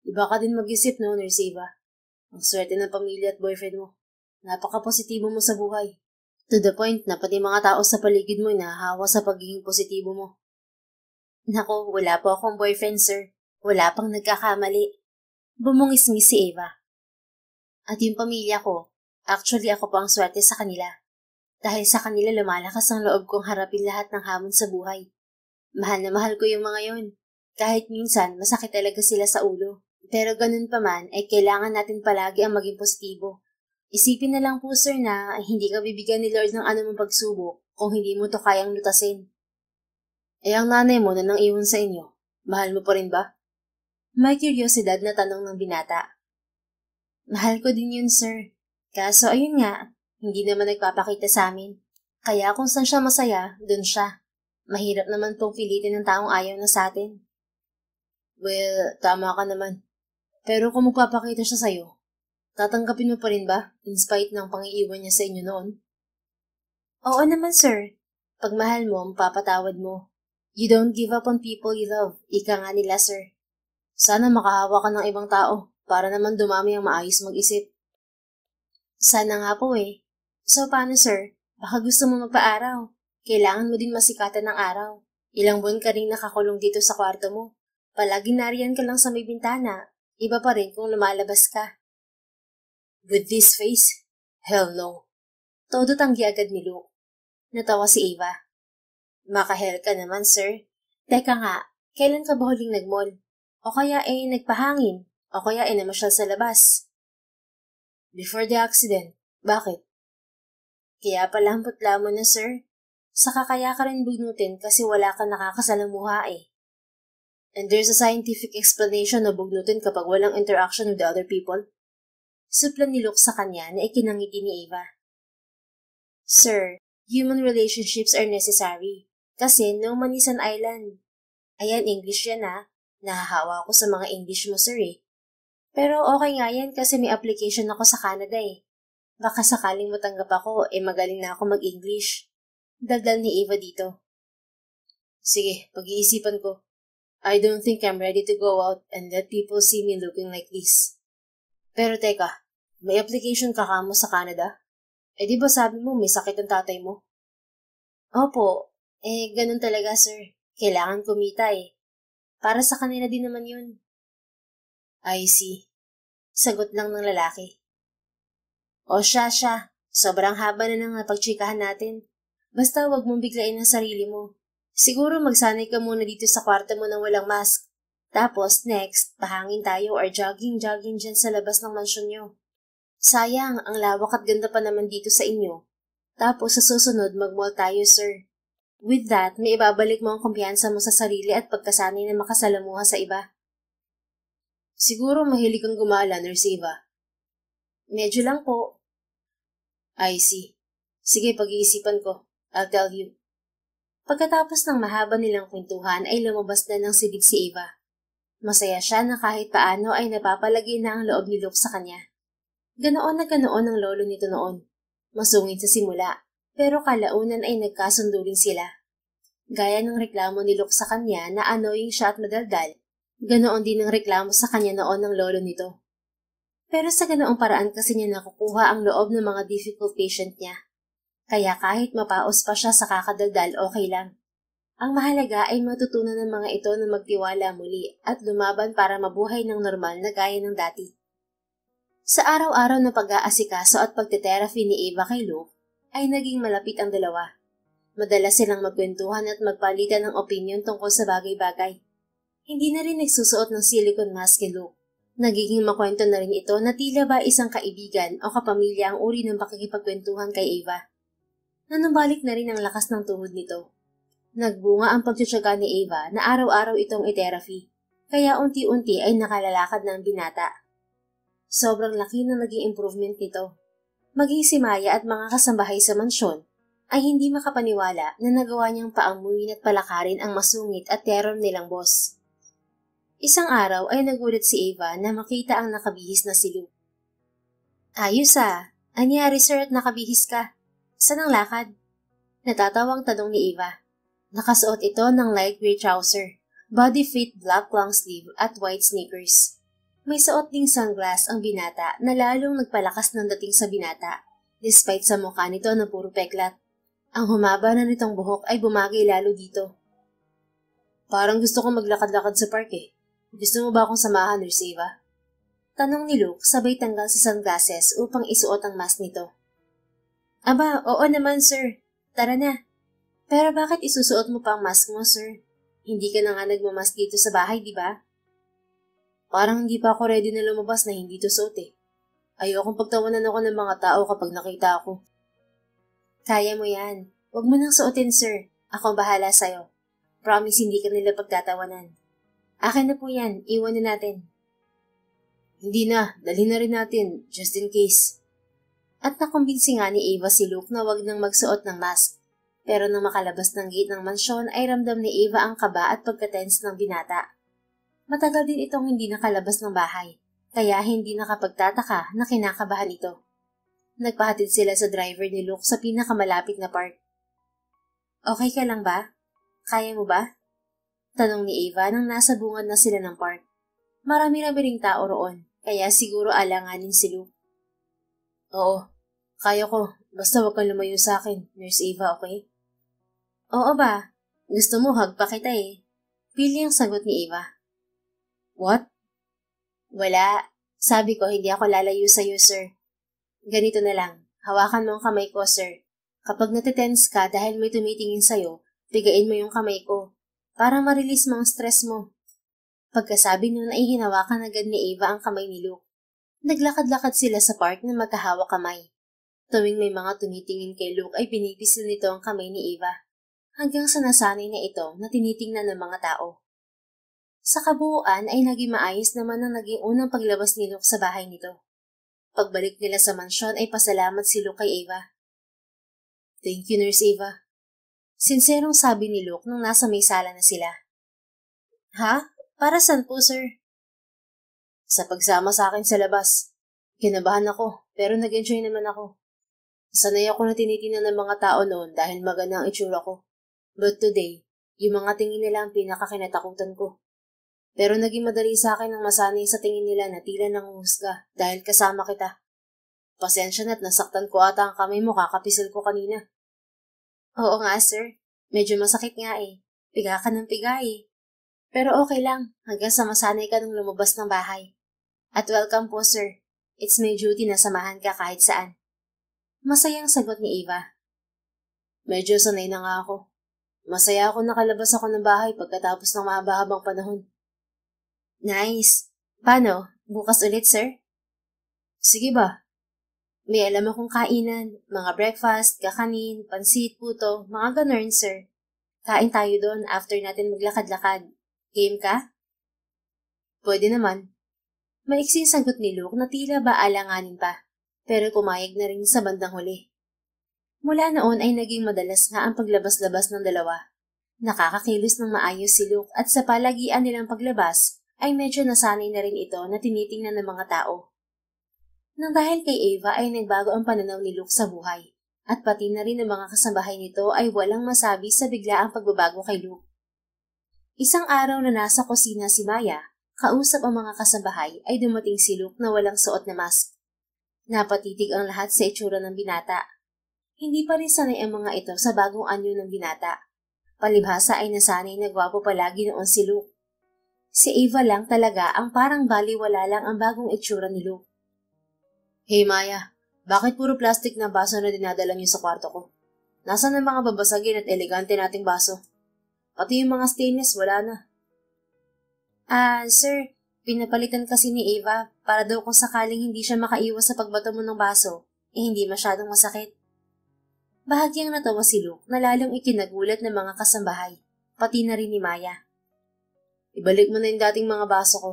Iba ka din mag-isip, no, Nurse Eva? Ang swerte ng pamilya at boyfriend mo. Napaka-positibo mo sa buhay. To the point na pati mga tao sa paligid mo nahahawa sa pagiging positibo mo. Nako, wala po akong boyfriend, sir. Wala pang nagkakamali. Bumungis-ngis si Eva. At yung pamilya ko, actually ako po ang swerte sa kanila. Dahil sa kanila lumalakas ang loob kong harapin lahat ng hamon sa buhay. Mahal na mahal ko yung mga yon. Kahit minsan, masakit talaga sila sa ulo. Pero ganun pa man, ay kailangan natin palagi ang maging positibo. Isipin na lang po, sir, na hindi ka bibigyan ni Lord ng anumang pagsubok kung hindi mo to kayang lutasin. Eh ang nanay mo na nang iwan sa inyo, mahal mo pa rin ba? May kuryosidad na tanong ng binata. Mahal ko din yun, sir. Kaso ayun nga, hindi naman nagpapakita sa amin. Kaya kung saan siya masaya, dun siya. Mahirap naman pong pilitin ng taong ayaw na sa atin. Well, tama ka naman. Pero kung magpapakita siya sa'yo, tatanggapin mo pa rin ba, in spite ng pangiiwan niya sa inyo noon? Oo naman, sir. Pag mahal mo, mapapatawad mo. You don't give up on people you love. Ika nga nila, sir. Sana makahawa ka ng ibang tao para naman dumami ang maayos mag-isip. Sana nga po eh. So paano, sir? Baka gusto mo magpa-araw. Kailangan mo din masikatan ng araw. Ilang buwan ka rin nakakulong dito sa kwarto mo. Palagi nariyan ka lang sa may bintana. Iba pa rin kung lumalabas ka. With this face? Hell no. Todo tanggi agad ni Luke. Natawa si Ava. Makahel ka naman, sir. Teka nga, kailan ka ba huling nag-mall? O kaya nagpahangin? O kaya namasyal sa labas? Before the accident. Bakit? Kaya pala ang putla mo na, sir. Saka kaya ka rin bugnutin kasi wala kang nakakasalamuha eh. And there's a scientific explanation na bugnutin kapag walang interaction with the other people. Suplan ni Luke sa kanya na ikinangiti ni Ava. Sir, human relationships are necessary. Kasi no man is an island. Ayan, English yan ha. Nahahawa ako sa mga English mo, sir eh. Pero okay nga yan kasi may application ako sa Canada eh. Baka sakaling matanggap ako, magaling na ako mag-English. Daldal ni Ava dito. Sige, pag-iisipan ko. I don't think I'm ready to go out and let people see me looking like this. Pero teka, may application ka kamo sa Canada? Di ba sabi mo may sakit ang tatay mo? Opo, ganun talaga sir. Kailangan kumita eh. Para sa kanila din naman yun. I see. Sagot lang ng lalaki. O siya. Sobrang haba na ng pagtsikahan natin. Basta wag mong biglain ang sarili mo. Siguro magsanay ka muna dito sa kwarto mo nang walang mask. Tapos, next, pahangin tayo or jogging dyan sa labas ng mansyon nyo. Sayang, ang lawak at ganda pa naman dito sa inyo. Tapos, sa susunod, mag-mall tayo, sir. With that, may ibabalik mo ang kumpiyansa mo sa sarili at pagkasanay na makasalamuha sa iba. Siguro mahilig kang gumala, Nurse Eva. Medyo lang po. I see. Sige, pag-iisipan ko. I'll tell you. Pagkatapos ng mahaba nilang kwentuhan ay lumabas na ng silid si Ava. Masaya siya na kahit paano ay napapalagay na ang loob ni Luke sa kanya. Ganoon na ganoon ang lolo nito noon. Masungit sa simula, pero kalaunan ay nagkasundo rin sila. Gaya ng reklamo ni Luke sa kanya na annoying siya at madaldal, ganoon din ang reklamo sa kanya noon ng lolo nito. Pero sa ganoong paraan kasi niya nakukuha ang loob ng mga difficult patient niya. Kaya kahit mapaos pa siya sa kakadaldal, okay lang. Ang mahalaga ay matutunan ng mga ito na magtiwala muli at lumaban para mabuhay ng normal na gaya ng dati. Sa araw-araw na pag-aasikaso at pagte-therapy ni Ava kay Luke, ay naging malapit ang dalawa. Madalas silang magkwentuhan at magpalitan ng opinion tungkol sa bagay-bagay. Hindi na rin nagsusuot ng silicone mask kay Luke. Nagiging makwento na rin ito na tila ba isang kaibigan o kapamilya ang uri ng pakikipagkwentuhan kay Ava. Nanumbalik na rin ang lakas ng tuhod nito. Nagbunga ang pagtsatsaga ni Ava na araw-araw itong i-therapy, kaya unti-unti ay nakalalakad na ang binata. Sobrang laki na naging improvement nito. Maging si Maya at mga kasambahay sa mansyon ay hindi makapaniwala na nagawa niyang paamuyin at palakarin ang masungit at terror nilang boss. Isang araw ay nagulat si Ava na makita ang nakabihis na si Luke. Ayos anyari sir at nakabihis ka? Saan ang lakad? Natatawang tanong ni Ava. Nakasuot ito ng light gray trouser, body fit black long sleeve at white sneakers. May suot ding sunglass ang binata na lalong nagpalakas ng dating sa binata, despite sa mukha nito na puro peklat. Ang humaba na nitong buhok ay bumagay lalo dito. Parang gusto kong maglakad-lakad sa park eh. Gusto mo ba akong samahan, Nurse Ava? Tanong ni Luke sabay tanggal sa sunglasses upang isuot ang mask nito. Aba, oo naman sir. Tara na. Pero bakit isusuot mo pa ang mask mo, sir? Hindi ka na nga nagmamask dito sa bahay, di ba? Parang hindi pa ako ready na lumabas na hindi to suot eh. Ayokong pagtawanan ako ng mga tao kapag nakita ako. Kaya mo yan. Huwag mo nang suotin, sir. Ako bahala sa'yo. Promise hindi ka nila pagtatawanan. Akin na po yan. Iwan na natin. Hindi na. Dalhin na rin natin. Just in case. At nakumbinsi nga ni Ava si Luke na wag nang magsuot ng mask. Pero nang makalabas ng gate ng mansyon ay ramdam ni Ava ang kaba at pagkatense ng binata. Matagal din itong hindi nakalabas ng bahay, kaya hindi nakapagtataka na kinakabahan ito. Nagpahatid sila sa driver ni Luke sa pinakamalapit na park. Okay ka lang ba? Kaya mo ba? Tanong ni Ava nang nasa bungad na sila ng park. Marami-rami ring tao roon, kaya siguro alanganin si Luke. Oo, kaya ko. Basta huwag kang lumayo sa akin, Nurse Ava, okay? Oo ba? Gusto mo hug pa kita eh. Pili ang sagot ni Ava. What? Wala. Sabi ko hindi ako lalayo sa'yo, sir. Ganito na lang. Hawakan mo ang kamay ko, sir. Kapag natitense ka dahil may tumitingin sa'yo, pigain mo yung kamay ko para ma-release mo ang stress mo. Pagkasabi nun ay hinawakan agad ni Ava ang kamay ni Luke. Naglakad-lakad sila sa park na magkahawak kamay. Tuwing may mga tumitingin kay Luke ay pinipisil nito ang kamay ni Ava, hanggang sa nasanay na ito na tinitingnan ng mga tao. Sa kabuuan ay naging maayos naman ang naging unang paglabas ni Luke sa bahay nito. Pagbalik nila sa mansyon ay pasalamat si Luke kay Ava. Thank you, Nurse Ava. Sinserong sabi ni Luke nung nasa may sala na sila. Ha? Para saan po, sir? Sa pagsama sa akin sa labas. Kinabahan ako, pero nag-enjoy naman ako. Sanay ako na tinitingnan ng mga tao noon dahil maganda ang itsura ko. But today, yung mga tingin nila ang pinakakinatakutan ko. Pero naging madali sa akin ang masanay sa tingin nila na tila nanguhusga dahil kasama kita. Pasensya na't nasaktan ko ata ang kamay mo kakapisil ko kanina. Oo nga, sir. Medyo masakit nga eh. Piga ka ng piga eh. Pero okay lang, hanggang sa masanay ka nung lumabas ng bahay. At welcome po, sir. It's my duty na samahan ka kahit saan. Masayang sagot ni Ava. Medyo sanay na nga ako. Masaya ako nakalabas ako ng bahay pagkatapos ng mahaba-habang panahon. Nice. Paano? Bukas ulit, sir? Sige ba? May alam akong kainan, mga breakfast, kakanin, pansit, puto, mga ganun, sir. Kain tayo doon after natin maglakad-lakad. Game ka? Pwede naman. Maiksing sagot ni Luke na tila ba alanganin pa, pero pumayag na rin sa bandang huli. Mula noon ay naging madalas nga ang paglabas-labas ng dalawa. Nakakakilos ng maayos si Luke at sa palagian nilang paglabas ay medyo nasanay na rin ito na tinitingnan ng mga tao. Nang dahil kay Ava ay nagbago ang pananaw ni Luke sa buhay, at pati na rin ng mga kasambahay nito ay walang masabi sa biglaang pagbabago kay Luke. Isang araw na nasa kusina si Maya, kausap ang mga kasambahay ay dumating si Luke na walang suot na mask. Napatitig ang lahat sa itsura ng binata. Hindi pa rin sanay ang mga ito sa bagong anyo ng binata. Palibhasa ay nasanay na gwapo palagi noon si Luke. Si Ava lang talaga ang parang baliwala lang ang bagong itsura ni Luke. Hey Maya, bakit puro plastic na baso na dinadala niyo sa kwarto ko? Nasaan ang mga babasagin at elegante nating baso? Pati yung mga stainless wala na. Sir, pinapalitan kasi ni Ava para daw kung sakaling hindi siya makaiwas sa pagbato mo ng baso, hindi masyadong masakit. Bahagyang natawa si Luke na lalong ikinagulat ng mga kasambahay, pati na rin ni Maya. Ibalik mo na yung dating mga baso ko.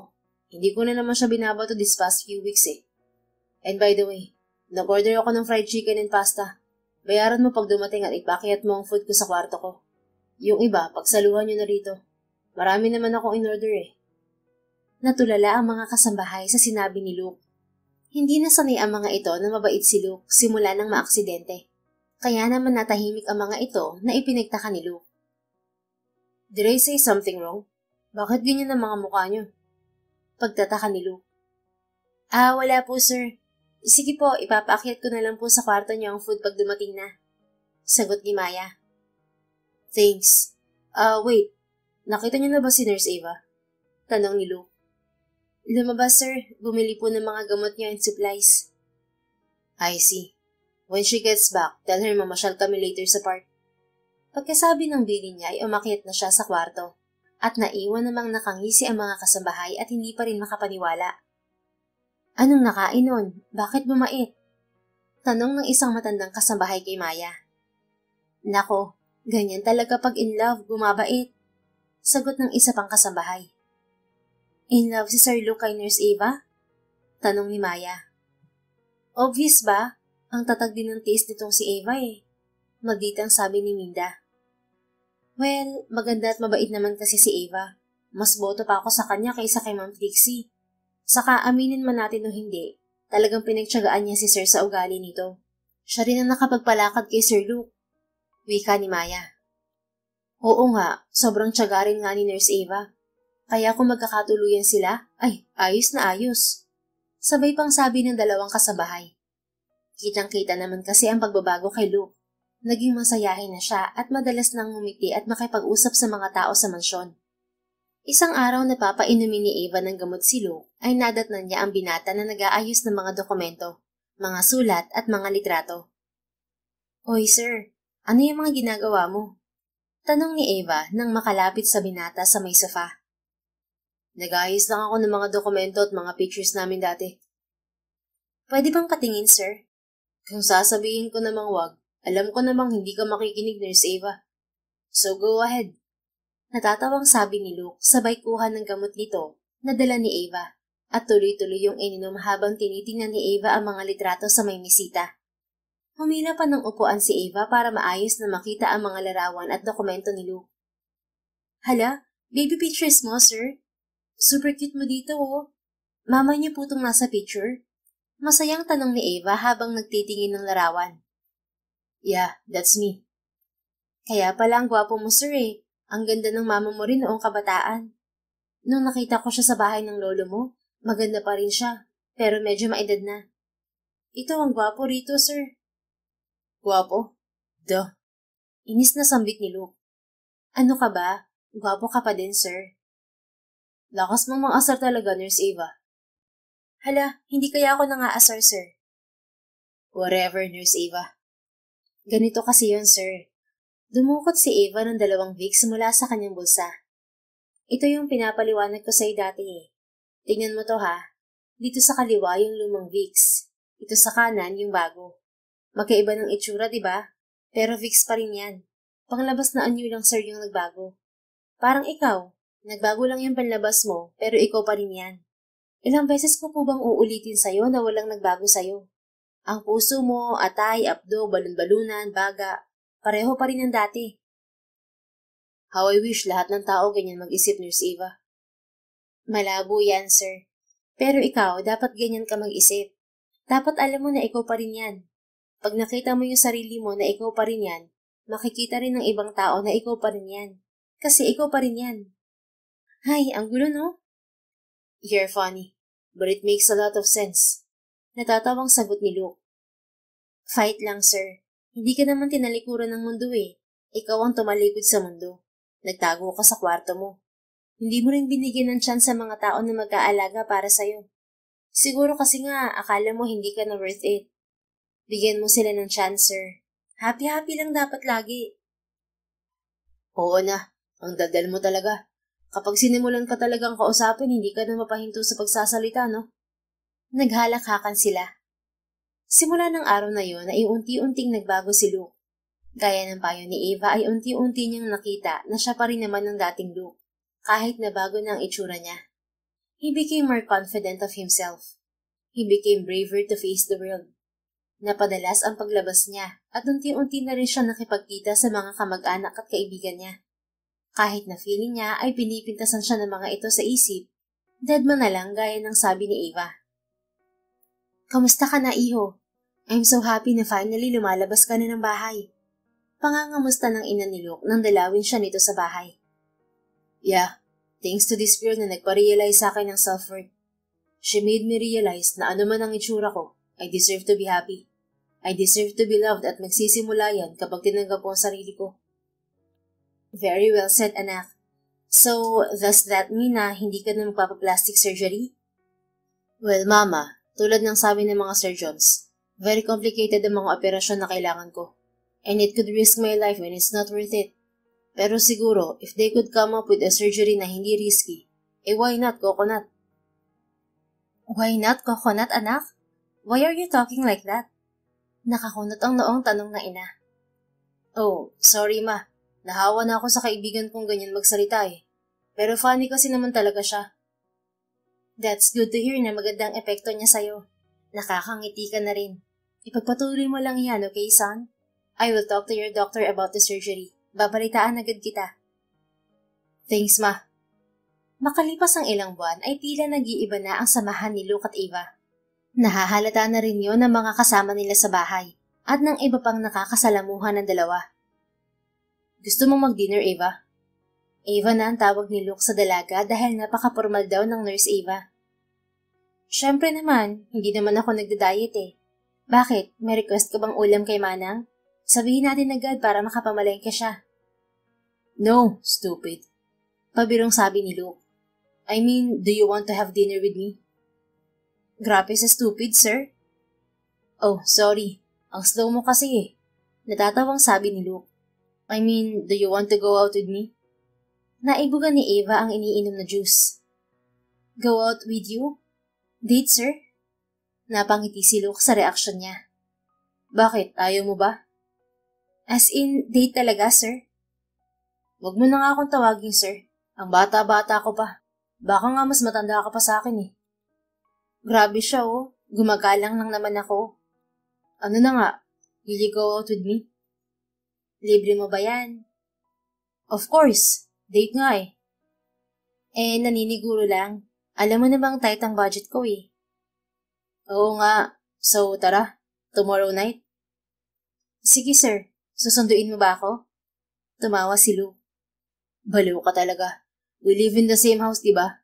Hindi ko na naman siya binabato this past few weeks eh. And by the way, nag-order ako ng fried chicken and pasta. Bayaran mo pag dumating at ipakyat mo ang food ko sa kwarto ko. Yung iba, pagsaluhan nyo na rito. Marami naman akong in-order eh. Natulala ang mga kasambahay sa sinabi ni Luke. Hindi na sanay ang mga ito na mabait si Luke simula ng maaksidente. Kaya naman natahimik ang mga ito na ipinagtaka ni Luke. Did I say something wrong? Bakit ganyan ang mga mukha nyo? Pagtataka ni Luke. Wala po sir. Sige po, ipapaakyat ko na lang po sa kwarto niyo ang food pag dumating na. Sagot ni Maya. Thanks. Wait. Nakita niyo na ba si Nurse Ava? Tanong ni Luke. Lumabas sir, bumili po ng mga gamot niya and supplies. I see. When she gets back, tell her mamasyal kami later sa park. Pagkasabi ng bili niya ay umakyat na siya sa kwarto at naiwan namang nakangisi ang mga kasambahay at hindi pa rin makapaniwala. Anong nakain nun? Bakit bumait? Tanong ng isang matandang kasambahay kay Maya. Nako, ganyan talaga pag in love, bumabait. Sagot ng isa pang kasambahay. In love si Sir Luke kay Nurse Ava? Tanong ni Maya. Obvious ba? Ang tatag din ng taste nitong si Ava eh. Magditang sabi ni Minda. Well, maganda at mabait naman kasi si Ava. Mas boto pa ako sa kanya kaysa kay Ma'am Trixie. Saka aminin man natin o hindi, talagang pinagtiyagaan niya si Sir sa ugali nito. Siya rin ang nakapagpalakad kay Sir Luke. Wika ni Maya. Oo nga, sobrang tiyaga rin nga ni Nurse Ava. Kaya kung magkakatuluyan sila, ay, ayos na ayos. Sabay pang sabi ng dalawang kasabahay. Kitang-kita naman kasi ang pagbabago kay Luke. Naging masayahin na siya at madalas nang ngumiti at makipag-usap sa mga tao sa mansyon. Isang araw na papainumin ni Ava ng gamot si Luke ay nadatnan niya ang binata na nag-aayos ng mga dokumento. mga sulat at mga litrato. Hoy sir, ano yung mga ginagawa mo? Tanong ni Eva nang makalapit sa binata sa may sofa. Nag-ayos lang ako ng mga dokumento at mga pictures namin dati. Pwede bang patingin, sir? Kung sasabihin ko namang wag, alam ko namang hindi ka makikinig, Nurse Eva. So go ahead. Natatawang sabi ni Luke sabay kuha ng gamot nito na dala ni Eva at tuloy-tuloy yung ininom habang tinitingnan ni Eva ang mga litrato sa may mesita. Humila pa ng upuan si Eva para maayos na makita ang mga larawan at dokumento ni Luke. Hala, baby pictures mo, sir? Super cute mo dito, oh. Mama niyo po itong nasa picture? Masayang tanong ni Eva habang nagtitingin ng larawan. Yeah, that's me. Kaya pala ang gwapo mo, sir, eh. Ang ganda ng mama mo rin noong kabataan. Nung nakita ko siya sa bahay ng lolo mo, maganda pa rin siya, pero medyo maedad na. Ito ang gwapo rito, sir. Gwapo? Duh. Inis na sambit ni Luke. Ano ka ba? Gwapo ka pa din, sir. Lakas mong mang-asar talaga, Nurse Eva. Hala, hindi kaya ako nang-aasar, sir. Whatever, Nurse Eva. Ganito kasi yun, sir. Dumukot si Eva ng 2 Vicks mula sa kanyang bulsa. Ito yung pinapaliwanag ko sa'yo dati eh. Tingnan mo to ha. Dito sa kaliwa yung lumang Vicks. Ito sa kanan yung bago. Magkaiba ng itsura, di ba? Pero Vicks pa rin yan. Panglabas na anyo lang sir yung nagbago. Parang ikaw, nagbago lang yung panlabas mo, pero ikaw pa rin yan. Ilang beses ko po bang uulitin sa'yo na walang nagbago sa'yo? Ang puso mo, atay, abdo, balon-balunan, baga, pareho pa rin ang dati. How I wish lahat ng tao ganyan mag-isip, Nurse Eva. Malabo yan, sir. Pero ikaw, dapat ganyan ka mag-isip. Dapat alam mo na ikaw pa rin yan. Pag nakita mo yung sarili mo na ikaw pa rin yan, makikita rin ng ibang tao na ikaw pa rin yan. Kasi ikaw pa rin yan. Hay, ang gulo no? You're funny, but it makes a lot of sense. Natatawang sagot ni Luke. Fight lang, sir. Hindi ka naman tinalikuran ng mundo eh. Ikaw ang tumalikod sa mundo. Nagtago ka sa kwarto mo. Hindi mo rin binigyan ng chance sa mga tao na mag-aalaga para sa'yo. Siguro kasi nga, akala mo hindi ka na worth it. Bigyan mo sila ng chance, sir. Happy-happy lang dapat lagi. Oo na, ang daldal mo talaga. Kapag sinimulan ka talagang kausapin, hindi ka na mapahinto sa pagsasalita, no? Naghalakhakan sila. Simula ng araw na yon ay unti-unting nagbago si Luke. Gaya ng payo ni Eva ay unti-unti niyang nakita na siya pa rin naman ng dating Luke, kahit na bago na ang itsura niya. He became more confident of himself. He became braver to face the world. Napadalas ang paglabas niya at unti-unti na rin siya nakipagkita sa mga kamag-anak at kaibigan niya. Kahit na feeling niya ay pinipintasan siya ng mga ito sa isip, deadman na lang gaya ng sabi ni Eva. Kamusta ka na, iho? I'm so happy na finally lumalabas ka na ng bahay. Pangangamusta ng ina ni Luke nang dalawin siya nito sa bahay. Yeah, thanks to this girl na nagpa-realize sa akin ng self-worth. She made me realize na ano man ang itsura ko, I deserve to be happy. I deserve to be loved at magsisimula yan kapag tinanggap ko ang sarili ko. Very well said, anak. So, does that mean na hindi ka na magpapaplastic surgery? Well, mama, tulad ng sabi ng mga surgeons, very complicated ang mga operasyon na kailangan ko. And it could risk my life when it's not worth it. Pero siguro, if they could come up with a surgery na hindi risky, why not coconut? Why not coconut, anak? Why are you talking like that? Nakakunot ang noong tanong na ina. Oh, sorry ma. Nahawa na ako sa kaibigan kong ganyan magsalita eh. Pero funny kasi naman talaga siya. That's good to hear na magandang epekto niya sa'yo. Nakakangiti ka na rin. Ipagpatuloy mo lang yan, okay, son? I will talk to your doctor about the surgery. Babalitaan agad kita. Thanks, ma. Makalipas ang ilang buwan ay tila nag-iiba na ang samahan ni Luke at Eva. Nahahalata na rin yon ng mga kasama nila sa bahay at ng iba pang nakakasalamuhan ng dalawa. Gusto mong mag-dinner, Eva? Eva na ang tawag ni Luke sa dalaga dahil napaka-formal daw ng Nurse Eva. Siyempre naman, hindi naman ako nagda-diet eh. Bakit? May request ka bang ulam kay Manang? Sabihin natin agad para makapamalengke siya. No, stupid. Pabirong sabi ni Luke. I mean, do you want to have dinner with me? Grabe sa stupid, sir. Oh, sorry. Ang slow mo kasi eh. Natatawang sabi ni Luke. I mean, do you want to go out with me? Naibugan ni Ava ang iniinom na juice. Go out with you? Date, sir? Napangiti si Luke sa reaksyon niya. Bakit? Ayaw mo ba? As in, date talaga, sir? Wag mo na nga akong tawagin, sir. Ang bata-bata ko pa. Baka nga mas matanda ka pa sa akin eh. Grabe siya oh. Gumagalang lang naman ako. Ano na nga? Will you go out with me? Libre mo ba yan? Of course. Date nga eh. Naniniguro lang. Alam mo namang tight ang budget ko eh. Oo nga. So, tara. Tomorrow night? Sige sir. Susunduin mo ba ako? Tumawa si Lou. Baliw ka talaga. We live in the same house, diba?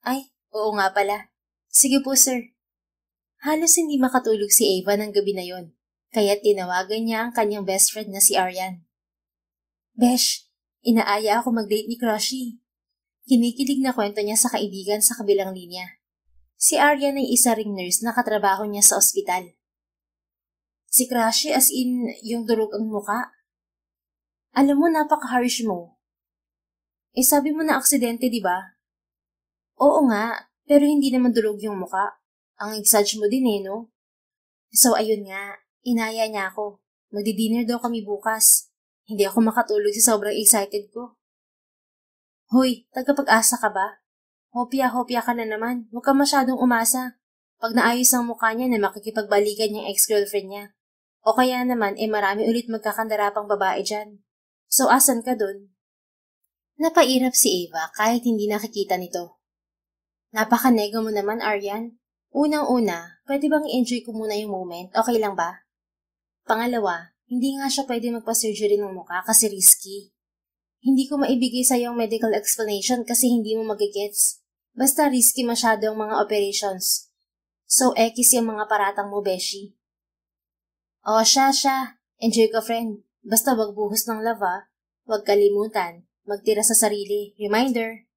Ay, oo nga pala. Sige po sir. Halos hindi makatulog si Ava ng gabi na yon. Kaya tinawagan niya ang kanyang best friend na si Aryan. Besh, inaaya ako mag-date ni Crushy. Kinikilig na kwento niya sa kaibigan sa kabilang linya. Si Aryan ay isa ring nurse na katrabaho niya sa ospital. Si Crushy as in yung durog ang muka. Alam mo, napaka-harsh mo. Sabi mo na aksidente, di ba? Oo nga, pero hindi naman durog yung muka. Ang exage mo din no? So ayun nga, inaya niya ako. Magdi-dinner daw kami bukas. Hindi ako makatulog sa sobrang excited ko. Hoy, tagapag-asa ka ba? Hopya-hopya ka na naman. Huwag ka masyadong umasa. Pag naayos ang mukha niya na makikipagbalikan niyang ex-girlfriend niya. O kaya naman, marami ulit magkakandarapang babae dyan. So asan ka dun? Napairap si Ava kahit hindi nakikita nito. Napaka-nega mo naman, Aryan. Unang-una, pwede bang i-enjoy ko muna yung moment? Okay lang ba? Pangalawa, hindi nga siya pwede magpa-surgery ng mukha kasi risky. Hindi ko maibigay sa yung medical explanation kasi hindi mo magigets. Basta risky masyado ang mga operations. So, X yung mga paratang mo, Beshi. O, siya. Enjoy ka, friend. Basta wag buhos ng lava. Wag kalimutan. Magtira sa sarili. Reminder.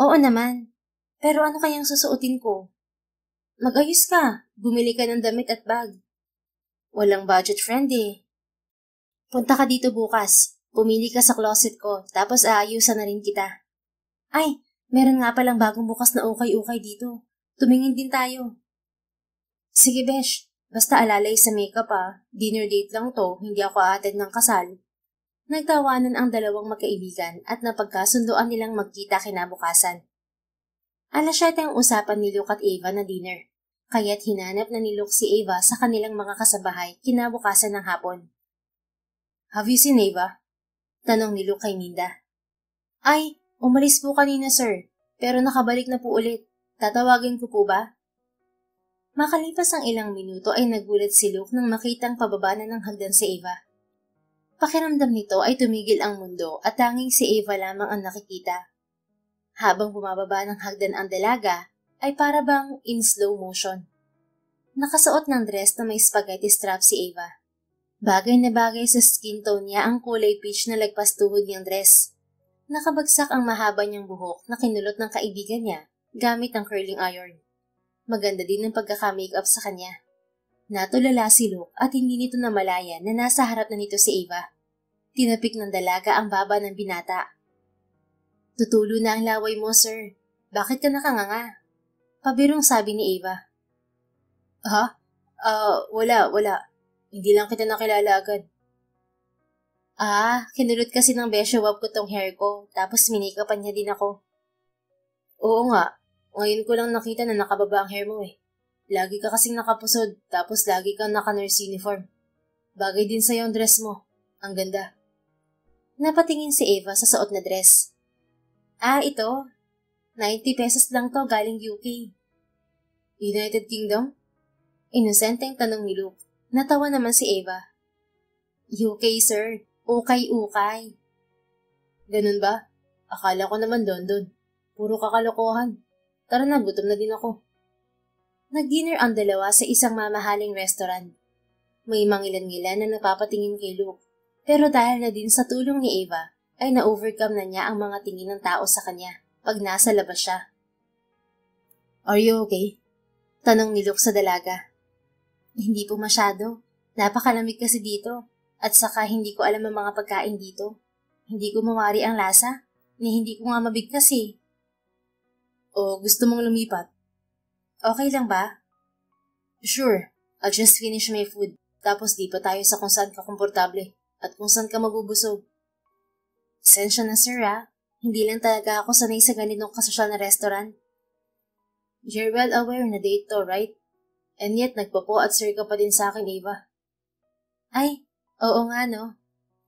Oo naman. Pero ano kayang susuotin ko? Mag-ayos ka. Bumili ka ng damit at bag. Walang budget friend eh. Punta ka dito bukas. Pumili ka sa closet ko, tapos aayusan na rin kita. Ay, meron nga palang bagong bukas na ukay-ukay dito. Tumingin din tayo. Sige, Besh. Basta alalay sa makeup Dinner date lang to, hindi ako aattend ng kasal. Nagtawanan ang dalawang magkaibigan at napagkasunduan nilang magkita kinabukasan. Alas 7 ang usapan ni Luke at Ava na dinner, kaya't hinanap na ni Luke si Ava sa kanilang mga kasabahay kinabukasan ng hapon. Have you seen Ava? Tanong ni Luke kay Minda. Ay, umalis po kanina sir, pero nakabalik na po ulit. Tatawagin ko po ba? Makalipas ang ilang minuto ay nagulat si Luke nang makitang pababa na ng hagdan si Ava. Pakiramdam nito ay tumigil ang mundo at tanging si Ava lamang ang nakikita. Habang bumababa ng hagdan ang dalaga, ay para bang in slow motion. Nakasuot ng dress na may spaghetti strap si Ava. Bagay na bagay sa skin tone niya ang kulay peach na lagpas tuhod niyang dress. Nakabagsak ang mahaba niyang buhok na kinulot ng kaibigan niya gamit ang curling iron. Maganda din ang pagkaka-makeup sa kanya. Natulala si Luke at hindi nito namalayan na nasa harap na nito si Ava. Tinapik ng dalaga ang baba ng binata. Tutulo na ang laway mo, sir. Bakit ka nakanganga? Pabirong sabi ni Ava. Ha? Wala. Hindi lang kita nakilala agad. Kinulot kasi ng besyo-wab ko tong hair ko, tapos minikapan niya din ako. Oo nga, ngayon ko lang nakita na nakababa ang hair mo eh. Lagi ka kasing nakapusod, tapos lagi kang naka-nurse uniform. Bagay din sa'yo ang dress mo. Ang ganda. Napatingin si Ava sa suot na dress. Ito. 90 pesos lang to galing UK. United Kingdom? Inosenteng tanong ni Luke. Natawa naman si Ava. UK, sir. Ukay-ukay. Ganun ba? Akala ko naman London. Puro kakalokohan. Tara na, gutom na din ako. Nag-dinner ang dalawa sa isang mamahaling restaurant. May mangilan-ngilan na napapatingin kay Luke. Pero dahil na din sa tulong ni Ava, ay na-overcome na niya ang mga tingin ng tao sa kanya pag nasa labas siya. Are you okay? Tanong ni Luke sa dalaga. Hindi po masyado. Napakalamig kasi dito. At saka hindi ko alam ang mga pagkain dito. Hindi ko mawari ang lasa. Ni hindi ko nga mabigkas eh. O gusto mong lumipat? Okay lang ba? Sure. I'll just finish my food. Tapos di pa tayo sa kung saan ka komportable at kung saan ka mabubusog. Sensya na sir Hindi lang talaga ako sanay sa ganitong kasosyal na restaurant. You're well aware na date to, right? And yet nagpapo at sir ka pa din sa akin, Eva. Ay, oo nga no.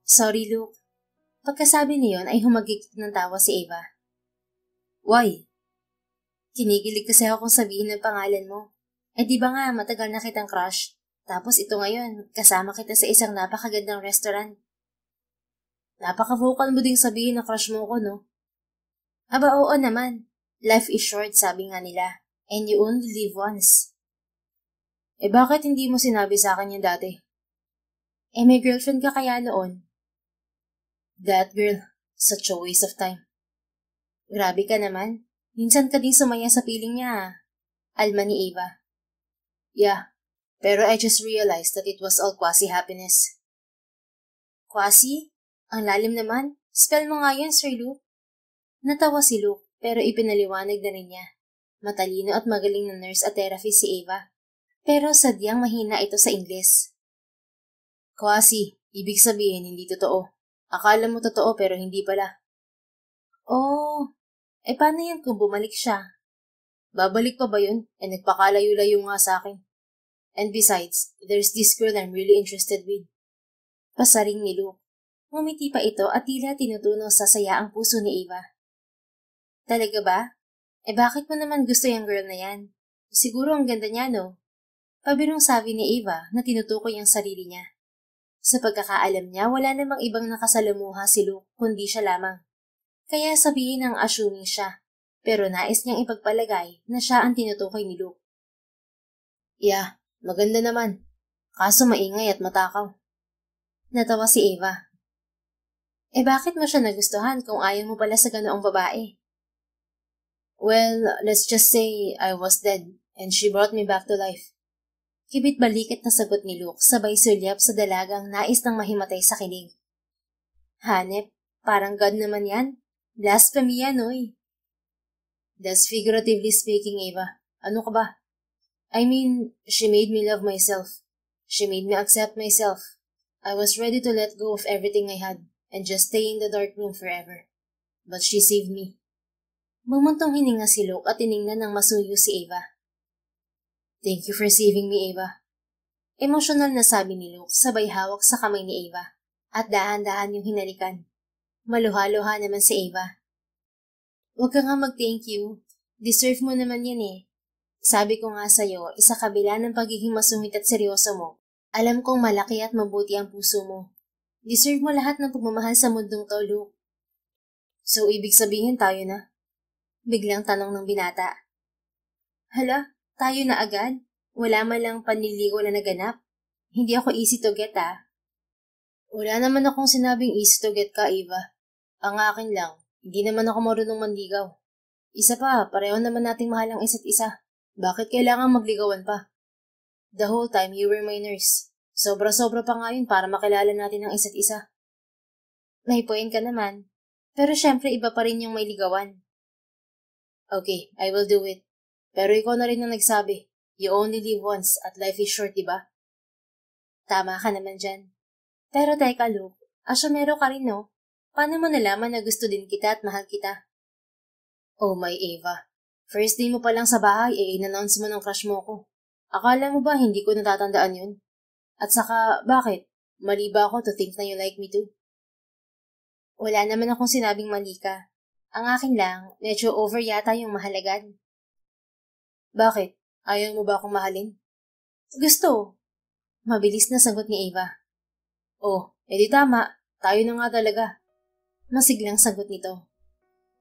Sorry Luke. Pagkasabi niyon ay humagikik ng tawa si Eva. Why? Kinikilig kasi ako kung sabihin ng pangalan mo. Eh di ba nga matagal na kitang crush? Tapos ito ngayon, kasama kita sa isang napakagandang restaurant. Napaka-vocal mo ding sabihin na crush mo ko, no? Aba oo naman. Life is short, sabi nga nila. And you only live once. Eh bakit hindi mo sinabi sa akin yan dati? Eh may girlfriend ka kaya noon? That girl, such a waste of time. Grabe ka naman. Minsan ka din sumaya sa piling niya. Alma ni Eva. Yeah, pero I just realized that it was all quasi-happiness. Quasi? Ang lalim naman. Spell mo nga yan, Sir Luke. Natawa si Luke, pero ipinaliwanag na rin niya. Matalino at magaling na nurse at therapist si Eva. Pero sadyang mahina ito sa Ingles. Quasi, ibig sabihin hindi totoo. Akala mo totoo pero hindi pala. Oh, paano yan kung bumalik siya? Babalik pa ba yun? Nagpakalayo-layo nga sa akin. And besides, there's this girl I'm really interested with. Pasaring ni Luke. Ngumiti pa ito at tila tinutunaw sa saya ang puso ni Eva. Talaga ba? Bakit mo naman gusto yung girl na yan? Siguro ang ganda niya, no? Pabirong sabi ni Eva na tinutukoy ang sarili niya. Sa pagkakaalam niya, wala namang ibang nakasalamuha si Luke kundi siya lamang. Kaya sabihin ang assuming siya, pero nais niyang ipagpalagay na siya ang tinutukoy ni Luke. Yeah, maganda naman. Kaso maingay at matakaw. Natawa si Eva. Bakit mo siya nagustuhan kung ayaw mo pala sa ganoong babae? Well, let's just say I was dead and she brought me back to life. Kibit balikat na sagot ni Luke sabay sulyap sa dalagang nais nang mahimatay sa kilig. Hanep, parang God naman yan. Blasphemy yan, oy. That's figuratively speaking, Eva. Ano ka ba? I mean, she made me love myself. She made me accept myself. I was ready to let go of everything I had and just stay in the dark room forever. But she saved me. Bumuntong hininga si Luke at tiningnan ng masuyo si Eva. Thank you for saving me, Eva. Emosyonal na sabi ni Luke sabay hawak sa kamay ni Eva at dahan-dahan yung hinalikan. Maluha-luha naman si Eva. Huwag ka nga mag-thank you. Deserve mo naman yan eh. Sabi ko nga sa'yo, isa kabila ng pagiging masungit at seryoso mo, alam kong malaki at mabuti ang puso mo. Deserve mo lahat ng pagmamahal sa mundong to, Luke. So, ibig sabihin tayo na? Biglang tanong ng binata. Hala? Tayo na agad? Wala man lang panliligaw na naganap? Hindi ako easy to get Wala naman akong sinabing easy to get ka, Eva. Ang akin lang, hindi naman ako marunong manligaw. Isa pa, pareho naman nating mahal ang isa't isa. Bakit kailangan magligawan pa? The whole time you were my nurse. Sobra-sobra pa nga yun para makilala natin ang isa't isa. May point ka naman. Pero syempre iba pa rin yung may ligawan. Okay, I will do it. Pero ikaw na rin ang nagsabi, you only live once at life is short, diba? Tama ka naman dyan. Pero teka Luke, asyomero ka rin no? Paano mo nalaman na gusto din kita at mahal kita? Oh my Eva, first day mo pa lang sa bahay in-announce mo ng crush mo ko. Akala mo ba hindi ko natatandaan yun? At saka, bakit? Mali ba ako to think na you like me too? Wala naman akong sinabing mali ka. Ang akin lang, medyo over yata yung mahalagan. Bakit? Ayaw mo ba akong mahalin? Gusto. Mabilis na sagot ni Eva. Oh, edi tama. Tayo na nga talaga. Masiglang sagot nito.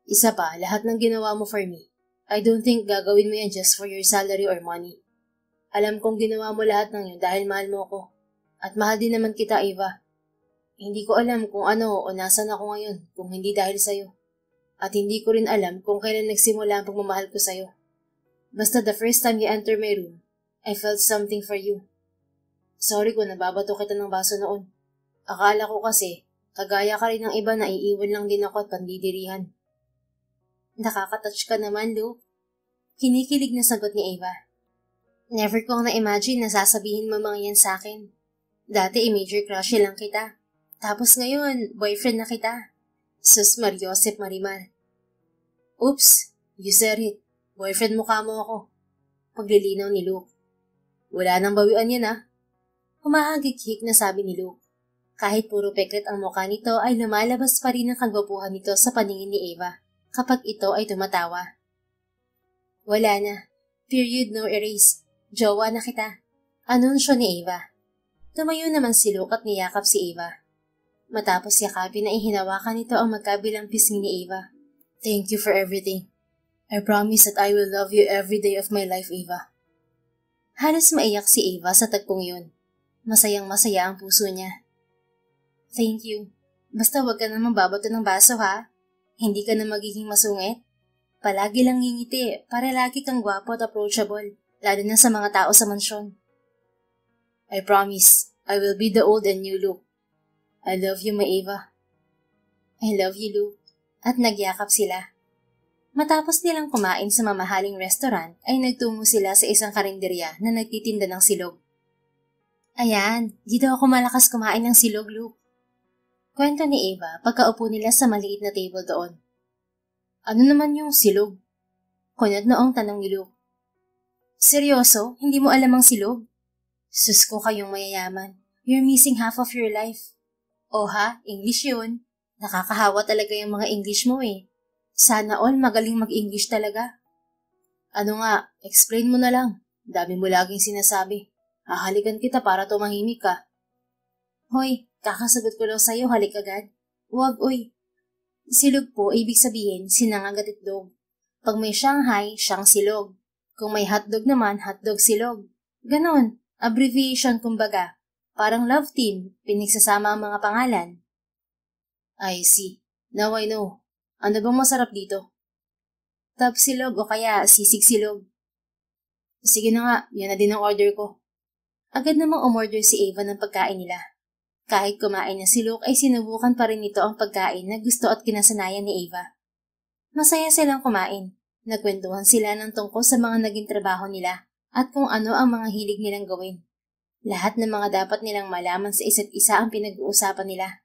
Isa pa, lahat ng ginawa mo for me. I don't think gagawin mo yan just for your salary or money. Alam kong ginawa mo lahat ng yun dahil mahal mo ko. At mahal din naman kita, Eva. Hindi ko alam kung ano o nasan ako ngayon kung hindi dahil sa'yo. At hindi ko rin alam kung kailan nagsimula ang pagmamahal ko sa'yo. Basta the first time you enter my room, I felt something for you. Sorry kung nababato kita ng baso noon. Akala ko kasi, kagaya ka rin ng iba na iiwan lang din ako at pandidirihan. Nakakatouch ka naman, Luke. Kinikilig na sagot ni Ava. Never kong na-imagine na sasabihin mo mga yan sa akin. Dati major crush lang kita. Tapos ngayon, boyfriend na kita. Sus Mariosep Marimar. Oops, you said it. Boyfriend mukha mo ako. Paglilinaw ni Luke. Wala nang bawian yan ah. Humahagik-hik na sabi ni Luke. Kahit puro pekret ang mukha nito ay lumalabas pa rin ang kagwapuhan nito sa paningin ni Ava kapag ito ay tumatawa. Wala na. Period no erase. Jowa na kita. Anunsyo ni Ava. Tumayo naman si Luke at niyakap si Ava. Matapos yakapin ay hinawakan nito ang magkabilang pisngi ni Ava. Thank you for everything. I promise that I will love you every day of my life, Ava. Halos maiyak si Ava sa tagpong yun. Masayang-masaya ang puso niya. Thank you. Basta huwag ka naman babato ng baso ha. Hindi ka na magiging masungit. Palagi lang ngingiti para lagi kang gwapo at approachable, lalo na sa mga tao sa mansyon. I promise, I will be the old and new Luke. I love you, my Ava. I love you, Luke. At nagyakap sila. Matapos nilang kumain sa mamahaling restaurant, ay nagtungo sila sa isang karinderya na nagtitinda ng silog. Ayan, dito ako malakas kumain ng silog, Luke. Kwento ni Ava pagkaupo nila sa maliit na table doon. Ano naman yung silog? Kunod noong tanong ni Luke. Seryoso? Hindi mo alam ang silog? Sus ko kayong mayayaman. You're missing half of your life. O ha, English yun. Nakakahawa talaga yung mga English mo eh. Sana all magaling mag-English talaga. Ano nga, explain mo na lang. Dami mo laging sinasabi. Hahalikan kita para tumahimik ka. Hoy, kakasagot ko lang sa'yo, halik agad. Huwag, uy. Silog po, ibig sabihin, sinangag at itlog. Pag may Shanghai, siyang silog. Kung may hotdog naman, hotdog silog. Ganon, abbreviation kumbaga. Parang love team, pinagsasama ang mga pangalan. I see. Now I know. Ano bang masarap dito? Tab silog o kaya sisig silog. Sige na nga, yan na din ang order ko. Agad namang umorder si Ava ng pagkain nila. Kahit kumain na si Luke ay sinubukan pa rin nito ang pagkain na gusto at kinasanayan ni Ava. Masaya silang kumain. Nagkwentuhan sila ng tungkol sa mga naging trabaho nila at kung ano ang mga hilig nilang gawin. Lahat ng mga dapat nilang malaman sa isa't isa ang pinag-uusapan nila.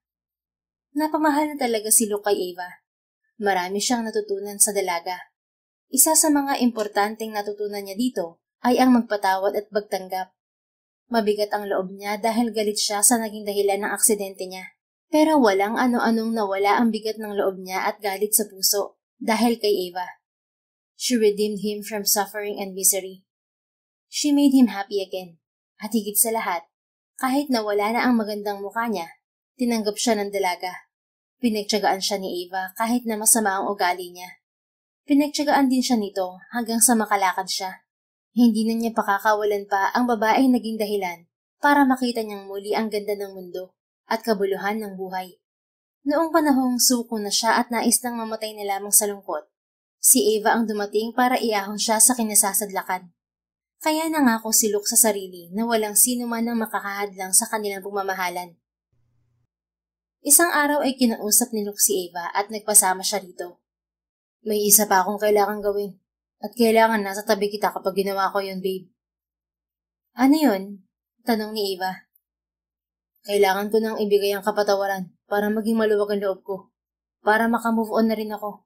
Napamahal na talaga si Luke kay Ava. Marami siyang natutunan sa dalaga. Isa sa mga importanteng natutunan niya dito ay ang magpatawad at magtanggap. Mabigat ang loob niya dahil galit siya sa naging dahilan ng aksidente niya. Pero walang ano-anong nawala ang bigat ng loob niya at galit sa puso dahil kay Ava. She redeemed him from suffering and misery. She made him happy again. At higit sa lahat, kahit nawala na ang magandang mukha niya, tinanggap siya ng dalaga. Pinagtiyagaan siya ni Ava kahit na masama ang ugali niya. Pinagtiyagaan din siya nito hanggang sa makalakad siya. Hindi na niya pakakawalan pa ang babaeng naging dahilan para makita niyang muli ang ganda ng mundo at kabuluhan ng buhay. Noong panahong suko na siya at nais nang mamatay na lamang sa lungkot, si Ava ang dumating para iahon siya sa kinasasadlakan. Kaya nangako si Luke sa sarili na walang sino man ang makakahadlang sa kanilang pagmamahalan. Isang araw ay kinausap ni Luke si Ava at nagpasama siya rito. May isa pa akong kailangan gawin. At kailangan nasa tabi kita kapag ginawa ko yun, babe. Ano yun? Tanong ni Ava. Kailangan ko nang ibigay ang kapatawaran para maging maluwag ang loob ko. Para makamove on na rin ako.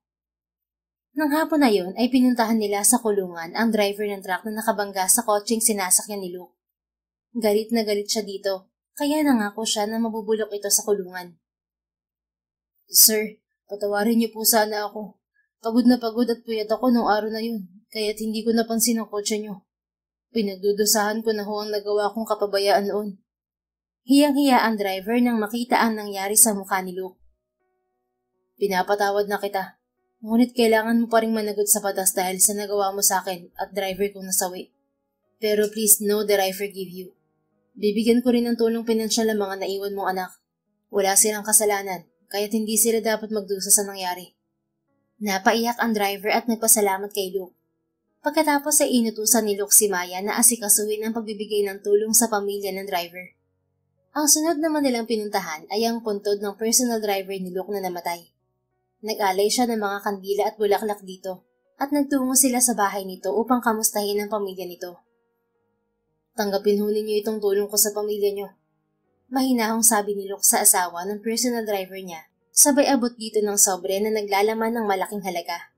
Nang hapon na yun ay pinuntahan nila sa kulungan ang driver ng truck na nakabangga sa kotseng sinasakyan ni Luke. Galit na galit siya dito, kaya nangako siya na mabubulok ito sa kulungan. Sir, patawarin niyo po sana ako. Pagod na pagod at puyat ako nung araw na yun, kaya't hindi ko napansin ang kotse niyo. Pinagdudusahan ko na ho ang nagawa kong kapabayaan noon. Hiyang-hiya ang driver nang makita ang nangyari sa mukha ni Luke. Pinapatawad na kita, ngunit kailangan mo pa ring managot sa batas dahil sa nagawa mo sa akin at driver kong nasawi. Pero please know that I forgive you. Bibigyan ko rin ng tulong pinansyal ang mga naiwan mong anak. Wala silang kasalanan, kaya't hindi sila dapat magdusa sa nangyari. Napaiyak ang driver at nagpasalamat kay Luke. Pagkatapos ay inutusan ni Luke si Maya na asikasuhin ang pagbibigay ng tulong sa pamilya ng driver. Ang sunod naman nilang pinuntahan ay ang puntod ng personal driver ni Luke na namatay. Nag-alay siya ng mga kandila at bulaklak dito at nagtungo sila sa bahay nito upang kamustahin ang pamilya nito. Tanggapin ho ninyo itong tulong ko sa pamilya nyo. Mahinahong sabi ni Luke sa asawa ng personal driver niya, sabay abot dito ng sobre na naglalaman ng malaking halaga.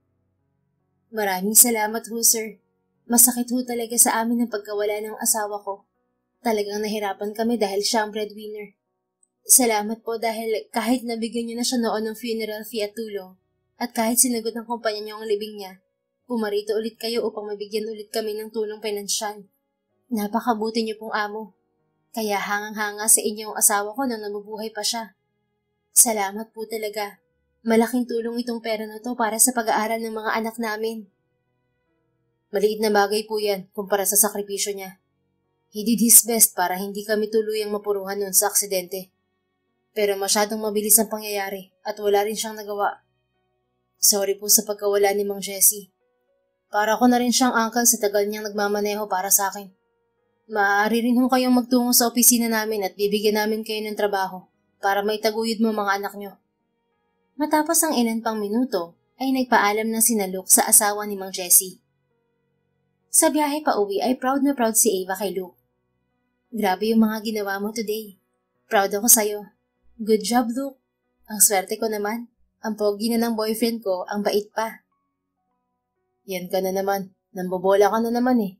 Maraming salamat ho, sir. Masakit ho talaga sa amin ang pagkawala ng asawa ko. Talagang nahirapan kami dahil siya ang breadwinner. Salamat po dahil kahit nabigyan niyo na siya noon ng funeral fee at tulong, at kahit sinagot ng kumpanya niyo ang libing niya, pumarito ulit kayo upang mabigyan ulit kami ng tulong pinansyal. Napakabuti niyo pong amo. Kaya hangang-hanga sa inyong asawa ko nang nabubuhay pa siya. Salamat po talaga. Malaking tulong itong pera na to para sa pag-aaral ng mga anak namin. Maliit na bagay po yan kumpara sa sakripisyo niya. He did his best para hindi kami tuluyang mapuruhan noon sa aksidente. Pero masyadong mabilis ang pangyayari at wala rin siyang nagawa. Sorry po sa pagkawala ni Mang Jessie. Para ko na rin siyang uncle sa tagal niyang nagmamaneho para sa akin. Maaari rin ho kayong magtungo sa opisina namin at bibigyan namin kayo ng trabaho para may taguyod mo mga anak niyo. Matapos ang ilan pang minuto, ay nagpaalam na sina Luke sa asawa ni Mang Jessie. Sa biyahe pa uwi ay proud na proud si Ava kay Luke. Grabe yung mga ginawa mo today. Proud ako sa'yo. Good job, Luke. Ang swerte ko naman. Ang pogi na ng boyfriend ko, ang bait pa. Yan ka na naman. Nambobola ka na naman eh.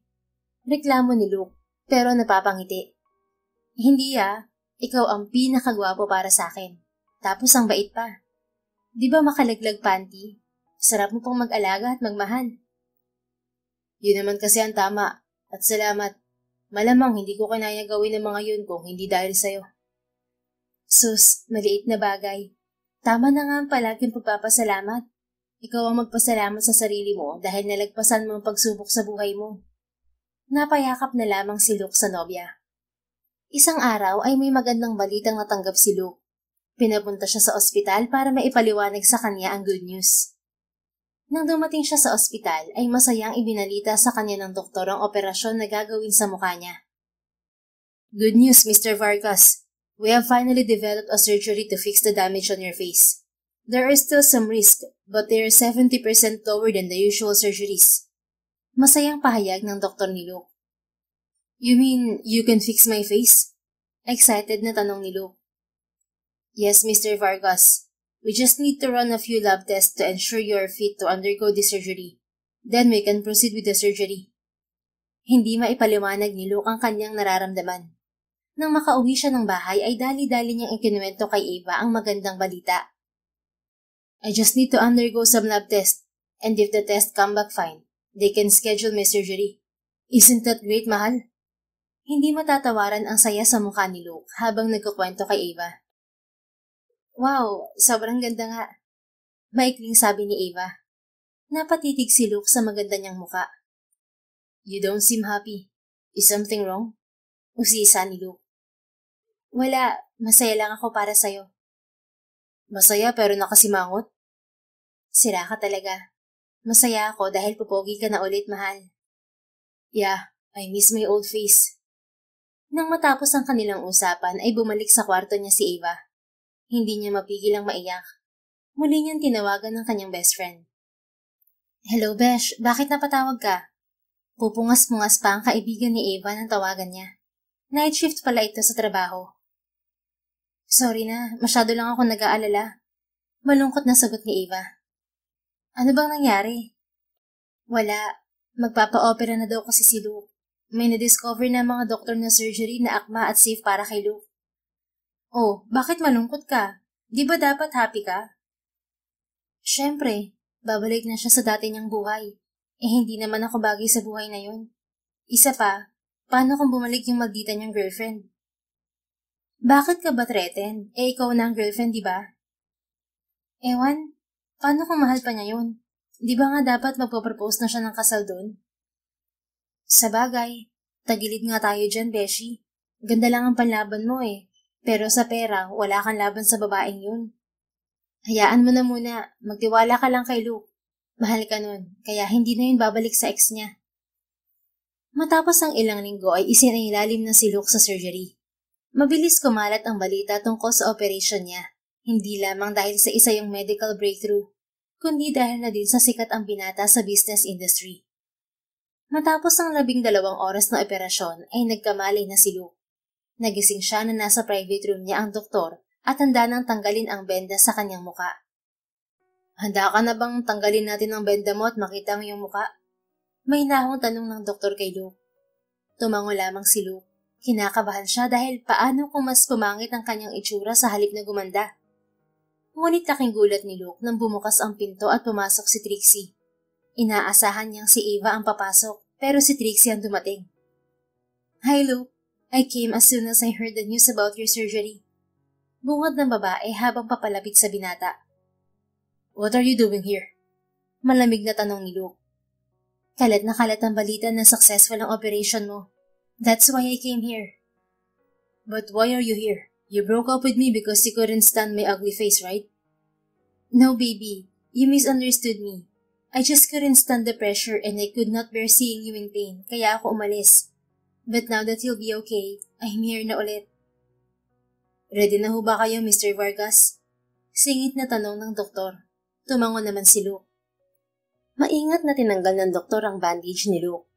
Reklamo ni Luke, pero napapangiti. Hindi ikaw ang pinakagwapo para sa akin. Tapos ang bait pa. Di ba makalaglag panty? Sarap mo pong mag-alaga at magmahal. Yun naman kasi ang tama. At salamat. Malamang hindi ko kinaya gawin ang mga yun kung hindi dahil sa'yo. Sus, maliit na bagay. Tama na nga ang palaging pagpapasalamat. Ikaw ang magpasalamat sa sarili mo dahil nalagpasan mo ang pagsubok sa buhay mo. Napayakap na lamang si Luke sa nobya. Isang araw ay may magandang balitang natanggap si Luke. Pinapunta siya sa ospital para maipaliwanag sa kanya ang good news. Nang dumating siya sa ospital ay masayang ibinalita sa kanya ng doktor ang operasyon na gagawin sa mukha niya. Good news, Mr. Vargas. We have finally developed a surgery to fix the damage on your face. There is still some risk, but they are 70% lower than the usual surgeries. Masayang pahayag ng doktor ni Luke. You mean you can fix my face? Excited na tanong ni Luke. Yes, Mr. Vargas. We just need to run a few lab tests to ensure you are fit to undergo the surgery. Then we can proceed with the surgery. Hindi maipaliwanag ni Luke ang kanyang nararamdaman. Nang makauwi siya ng bahay ay dali-dali niyang ikinuwento kay Ava ang magandang balita. I just need to undergo some lab tests, and if the test come back fine, they can schedule my surgery. Isn't that great, mahal? Hindi matatawaran ang saya sa mukha ni Luke habang nagkukwento kay Ava. Wow, sobrang ganda nga. Maikling sabi ni Ava. Napatitig si Luke sa maganda niyang muka. You don't seem happy. Is something wrong? Usisa ni Luke. Wala, masaya lang ako para sa'yo. Masaya pero nakasimangot? Sira ka talaga. Masaya ako dahil pupogi ka na ulit, mahal. Yeah, I miss my old face. Nang matapos ang kanilang usapan ay bumalik sa kwarto niya si Ava. Hindi niya mapigil ang maiyak. Muli niyang tinawagan ng kanyang best friend. Hello, Besh. Bakit napatawag ka? Pupungas-pungas pa ang kaibigan ni Ava nang tawagan niya. Night shift pala ito sa trabaho. Sorry na, masyado lang ako nag-aalala. Malungkot na sagot ni Ava. Ano bang nangyari? Wala. Magpapa-opera na daw kasi si Luke. May na-discover na mga doktor na surgery na akma at safe para kay Luke. Oh, bakit malungkot ka? Di ba dapat happy ka? Siyempre, babalik na siya sa dati niyang buhay. Hindi naman ako bagay sa buhay na yun. Isa pa, paano kung bumalik yung maldita niyang girlfriend? Bakit ka ba threatened? Ikaw na ang girlfriend, di ba? Ewan, paano kung mahal pa niya yun? Di ba nga dapat magpo-propose na siya ng kasal doon? Sa bagay, tagilid nga tayo dyan, Beshi. Ganda lang ang panlaban mo eh. Pero sa pera, wala kang laban sa babaeng yun. Hayaan mo na muna, magtiwala ka lang kay Luke. Mahal ka nun, kaya hindi na yun babalik sa ex niya. Matapos ang ilang linggo ay isinailalim na si Luke sa surgery. Mabilis kumalat ang balita tungkol sa operation niya, hindi lamang dahil sa isa yung medical breakthrough, kundi dahil na din sa sikat ang binata sa business industry. Matapos ang 12 oras na operasyon ay nagkamali na si Luke. Nagising siya na nasa private room niya ang doktor at handa nang tanggalin ang benda sa kanyang muka. Handa ka na bang tanggalin natin ang benda mo at makita mo yung muka? May nahong tanong ng doktor kay Luke. Tumango lamang si Luke. Kinakabahan siya dahil paano kung mas pumangit ang kanyang itsura sa halip na gumanda. Ngunit laking gulat ni Luke nang bumukas ang pinto at pumasok si Trixie. Inaasahan niyang si Ava ang papasok pero si Trixie ang dumating. Hi Luke, I came as soon as I heard the news about your surgery. Bungad ng babae habang papalapit sa binata. What are you doing here? Malamig na tanong ni Luke. Kalat na kalat ang balita na successful ang operation mo. That's why I came here. But why are you here? You broke up with me because you couldn't stand my ugly face, right? No, baby. You misunderstood me. I just couldn't stand the pressure and I could not bear seeing you in pain, kaya ako umalis. But now that you'll be okay, I'm here na ulit. Ready na ho ba kayo, Mr. Vargas? Singit na tanong ng doktor. Tumango naman si Luke. Maingat na tinanggal ng doktor ang bandage ni Luke.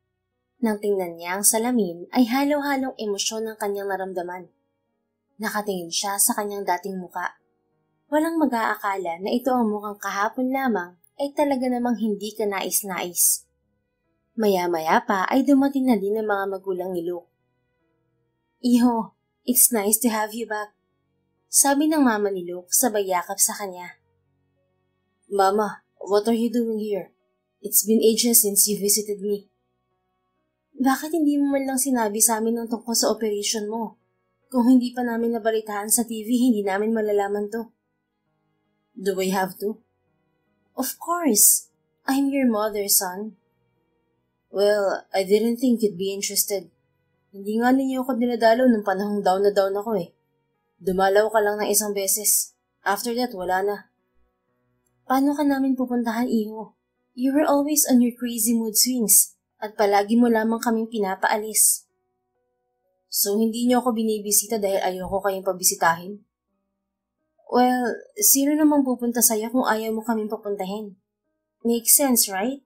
Nang tingnan niya ang salamin ay halo-halong emosyon ng kanyang naramdaman. Nakatingin siya sa kanyang dating muka. Walang mag-aakala na ito ang mukhang kahapon lamang ay talaga namang hindi ka nais-nais. Maya-maya pa ay dumating na din ang mga magulang ni Luke. Iho, it's nice to have you back. Sabi ng mama ni Luke sabay yakap sa kanya. Mama, what are you doing here? It's been ages since you visited me. Bakit hindi mo man lang sinabi sa amin ng tungkol sa operation mo? Kung hindi pa namin nabalitaan sa TV, hindi namin malalaman to. Do I have to? Of course. I'm your mother, son. Well, I didn't think you'd be interested. Hindi nga ninyo ako dinadalaw nung panahong down na down ako eh. Dumalaw ka lang ng isang beses. After that, wala na. Paano ka namin pupuntahan, iho? You were always on your crazy mood swings at palagi mo lamang kaming pinapaalis. So, hindi niyo ako binibisita dahil ayoko kayong pabisitahin? Well, sino namang pupunta sa'yo kung ayaw mo kaming papuntahin? Makes sense, right?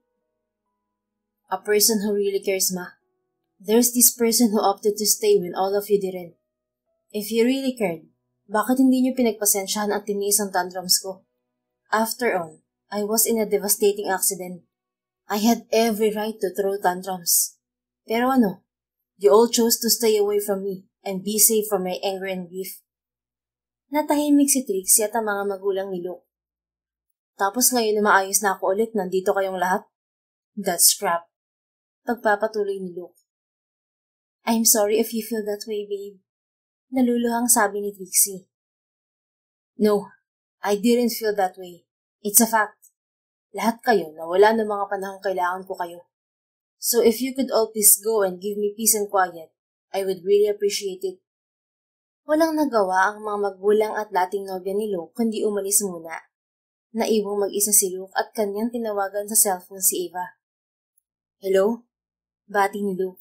A person who really cares, ma. There's this person who opted to stay when all of you didn't. If you really cared, bakit hindi niyo pinagpasensyahan at tiniis ang tantrums ko? After all, I was in a devastating accident. I had every right to throw tantrums. Pero ano, you all chose to stay away from me and be safe from my anger and grief. Natahimik si Trixie at ang mga magulang ni Luke. Tapos ngayon na maayos na ako ulit, nandito kayong lahat? That's crap. Pagpapatuloy ni Luke. I'm sorry if you feel that way, babe. Naluluhang sabi ni Trixie. No, I didn't feel that way. It's a fact. Lahat kayo nawala ng mga panahong kailangan ko kayo. So if you could all please go and give me peace and quiet, I would really appreciate it. Walang nagawa ang mga magulang at dating nobya ni Luke kundi umalis muna. Naiwang mag-isa si Luke at kanyang tinawagan sa cellphone si Ava. Hello? Bati ni Luke.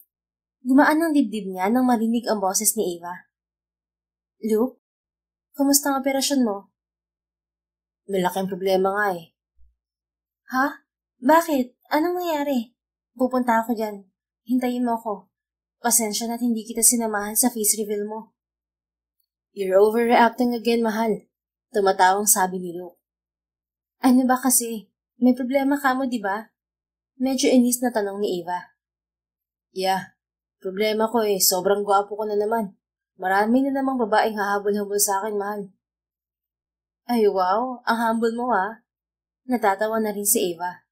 Gumaan ang dibdib niya nang marinig ang boses ni Ava. Luke? Kumusta ang operasyon mo? Malaking problema nga eh. Ha? Bakit? Anong nangyari? Pupunta ako dyan. Hintayin mo ako. Pasensya na't hindi kita sinamahan sa face reveal mo. You're overreacting again, mahal. Tumatawang sabi ni Luke. Ano ba kasi? May problema ka mo, di ba? Medyo inis na tanong ni Ava. Yeah, problema ko eh. Sobrang gwapo ko na naman. Marami na namang babaeng hahabol-habol sa akin, mahal. Ay wow, ang humble mo ah. Natatawa na rin si Ava.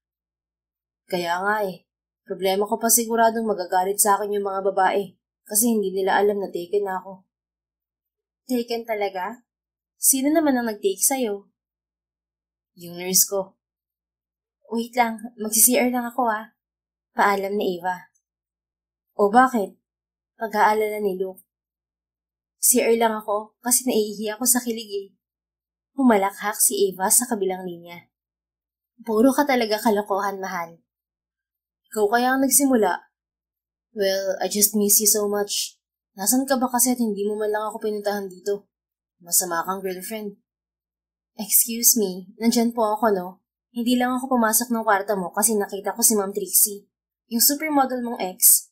Kaya nga eh, problema ko pa siguradong magagalit sa akin yung mga babae kasi hindi nila alam na taken na ako. Taken talaga? Sino naman ang nag-take sa'yo? Yung nurse ko. Wait lang, magsi-CR lang ako ah. Paalam ni Ava. O bakit? Pag-aalala ni Luke. CR lang ako kasi naiihi ako sa kilig eh. Humalakhak si Ava sa kabilang linya. Puro ka talaga kalokohan, mahal. Ikaw kaya ang nagsimula. Well, I just miss you so much. Nasaan ka ba kasi at hindi mo man lang ako pinuntahan dito? Masama kang girlfriend. Excuse me, nandyan po ako no? Hindi lang ako pumasok ng kwarto mo kasi nakita ko si Ma'am Trixie. Yung supermodel mong ex.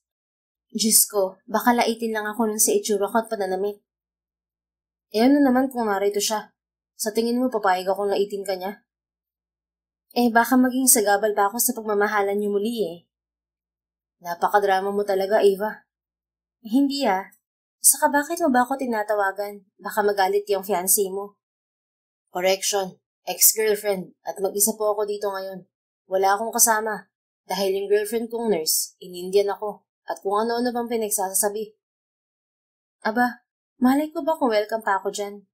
Diyos ko, baka laitin lang ako nun sa itsura ko at pananamit. Eh ano naman kung narito siya? Sa tingin mo papayag akong laitin ka niya? Eh baka maging sagabal pa ako sa pagmamahalan niyo muli eh. Napakadrama mo talaga, Ava. Hindi ah. Saka bakit mo ba ako tinatawagan? Baka magalit yung fiancé mo. Correction, ex-girlfriend at mag-isa po ako dito ngayon. Wala akong kasama dahil yung girlfriend kong nurse, in-Indian ako at kung ano-ano bang pinagsasabi. Aba, malay ko ba kung welcome pa ako dyan?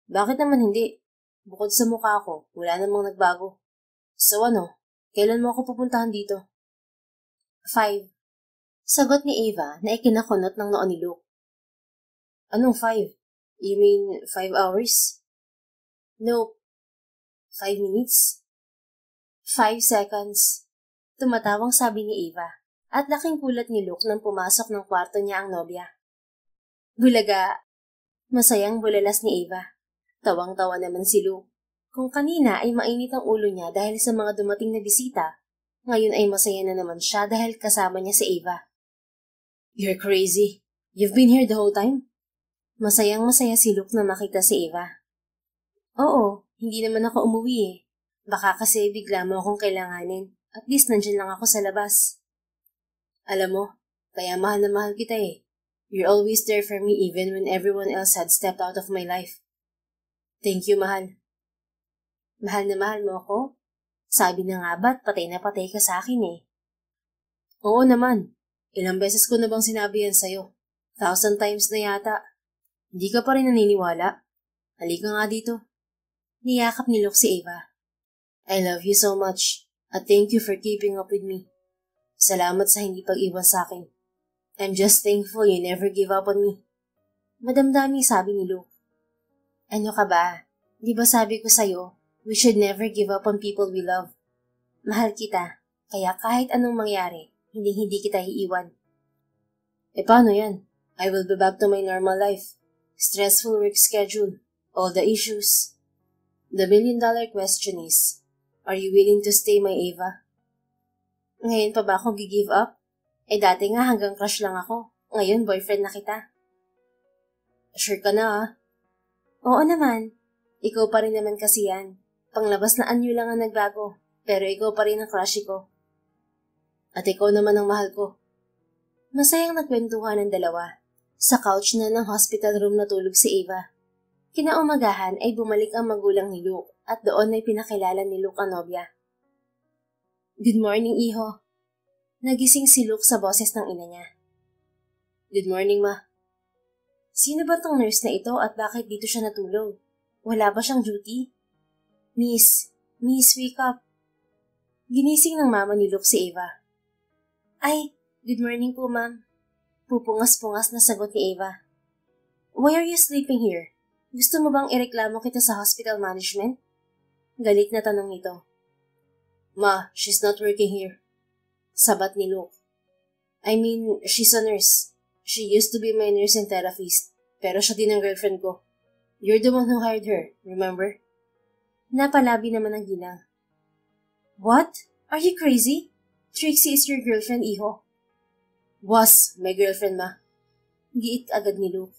Bakit naman hindi? Bukod sa mukha ko, wala namang nagbago. So ano, kailan mo ako pupuntahan dito? 5. Sagot ni Ava na ikinakunot ng noo ni Luke. Anong 5? You mean 5 hours? Nope. 5 minutes? 5 seconds. Tumatawang sabi ni Ava at laking kulat ni Luke nang pumasok ng kwarto niya ang nobya. Bulaga. Masayang bulalas ni Ava. Tawang-tawa naman si Luke. Kung kanina ay mainit ang ulo niya dahil sa mga dumating na bisita, ngayon ay masaya na naman siya dahil kasama niya si Ava. You're crazy. You've been here the whole time? Masayang-masaya si Luke na makita si Ava. Oo, hindi naman ako umuwi eh. Baka kasi bigla mo akong kailanganin. At least nandyan lang ako sa labas. Alam mo, kaya mahal na mahal kita eh. You're always there for me even when everyone else had stepped out of my life. Thank you, mahal. Mahal na mahal mo ako? Sabi na nga ba't patay na patay ka sa akin eh. Oo naman. Ilang beses ko na bang sinabi yan sa'yo? 1,000 times na yata. Hindi ka pa rin naniniwala. Halika nga dito. Niyakap ni Luke si Ava. I love you so much, at thank you for keeping up with me. Salamat sa hindi pag-iwan sa akin. I'm just thankful you never give up on me. Madamdaming sabi ni Luke. Ano ka ba? Di ba sabi ko sa'yo, we should never give up on people we love. Mahal kita, kaya kahit anong mangyari, hindi kita iiwan. E paano yan? I will be back to my normal life. Stressful work schedule, all the issues. The million-dollar question is, are you willing to stay, my Ava? Ngayon pa ba ako gi-give up? Eh dati nga hanggang crush lang ako. Ngayon boyfriend na kita. Sure ka na ah? Oo naman. Ikaw pa rin naman kasi yan. Panglabas na anyo lang ang nagbago. Pero ikaw pa rin ang crush ko. At ikaw naman ang mahal ko. Masayang nagkwentuhan ng dalawa. Sa couch na ng hospital room natulog si Ava. Kinaumagahan ay bumalik ang magulang ni Luke at doon ay pinakilala ni Luke ang nobya. Good morning, Iho. Nagising si Luke sa boses ng ina niya. Good morning, Ma. Sino ba tong nurse na ito at bakit dito siya natulog? Wala ba siyang duty? Miss, wake up. Ginising ng mama ni Luke si Ava. Ay, good morning po, ma'am. Pupungas-pungas na sagot ni Ava. Why are you sleeping here? Gusto mo bang ireklamo kita sa hospital management? Galit na tanong nito. Ma, she's not working here. Sabat ni Luke. I mean, she's a nurse. She used to be my nurse and therapist, pero siya din ang girlfriend ko. You're the one who hired her, remember? Napalabi naman ang ginang. What? Are you crazy? Trixie is your girlfriend, Iho. Was my girlfriend, Ma. Giit agad ni Luke.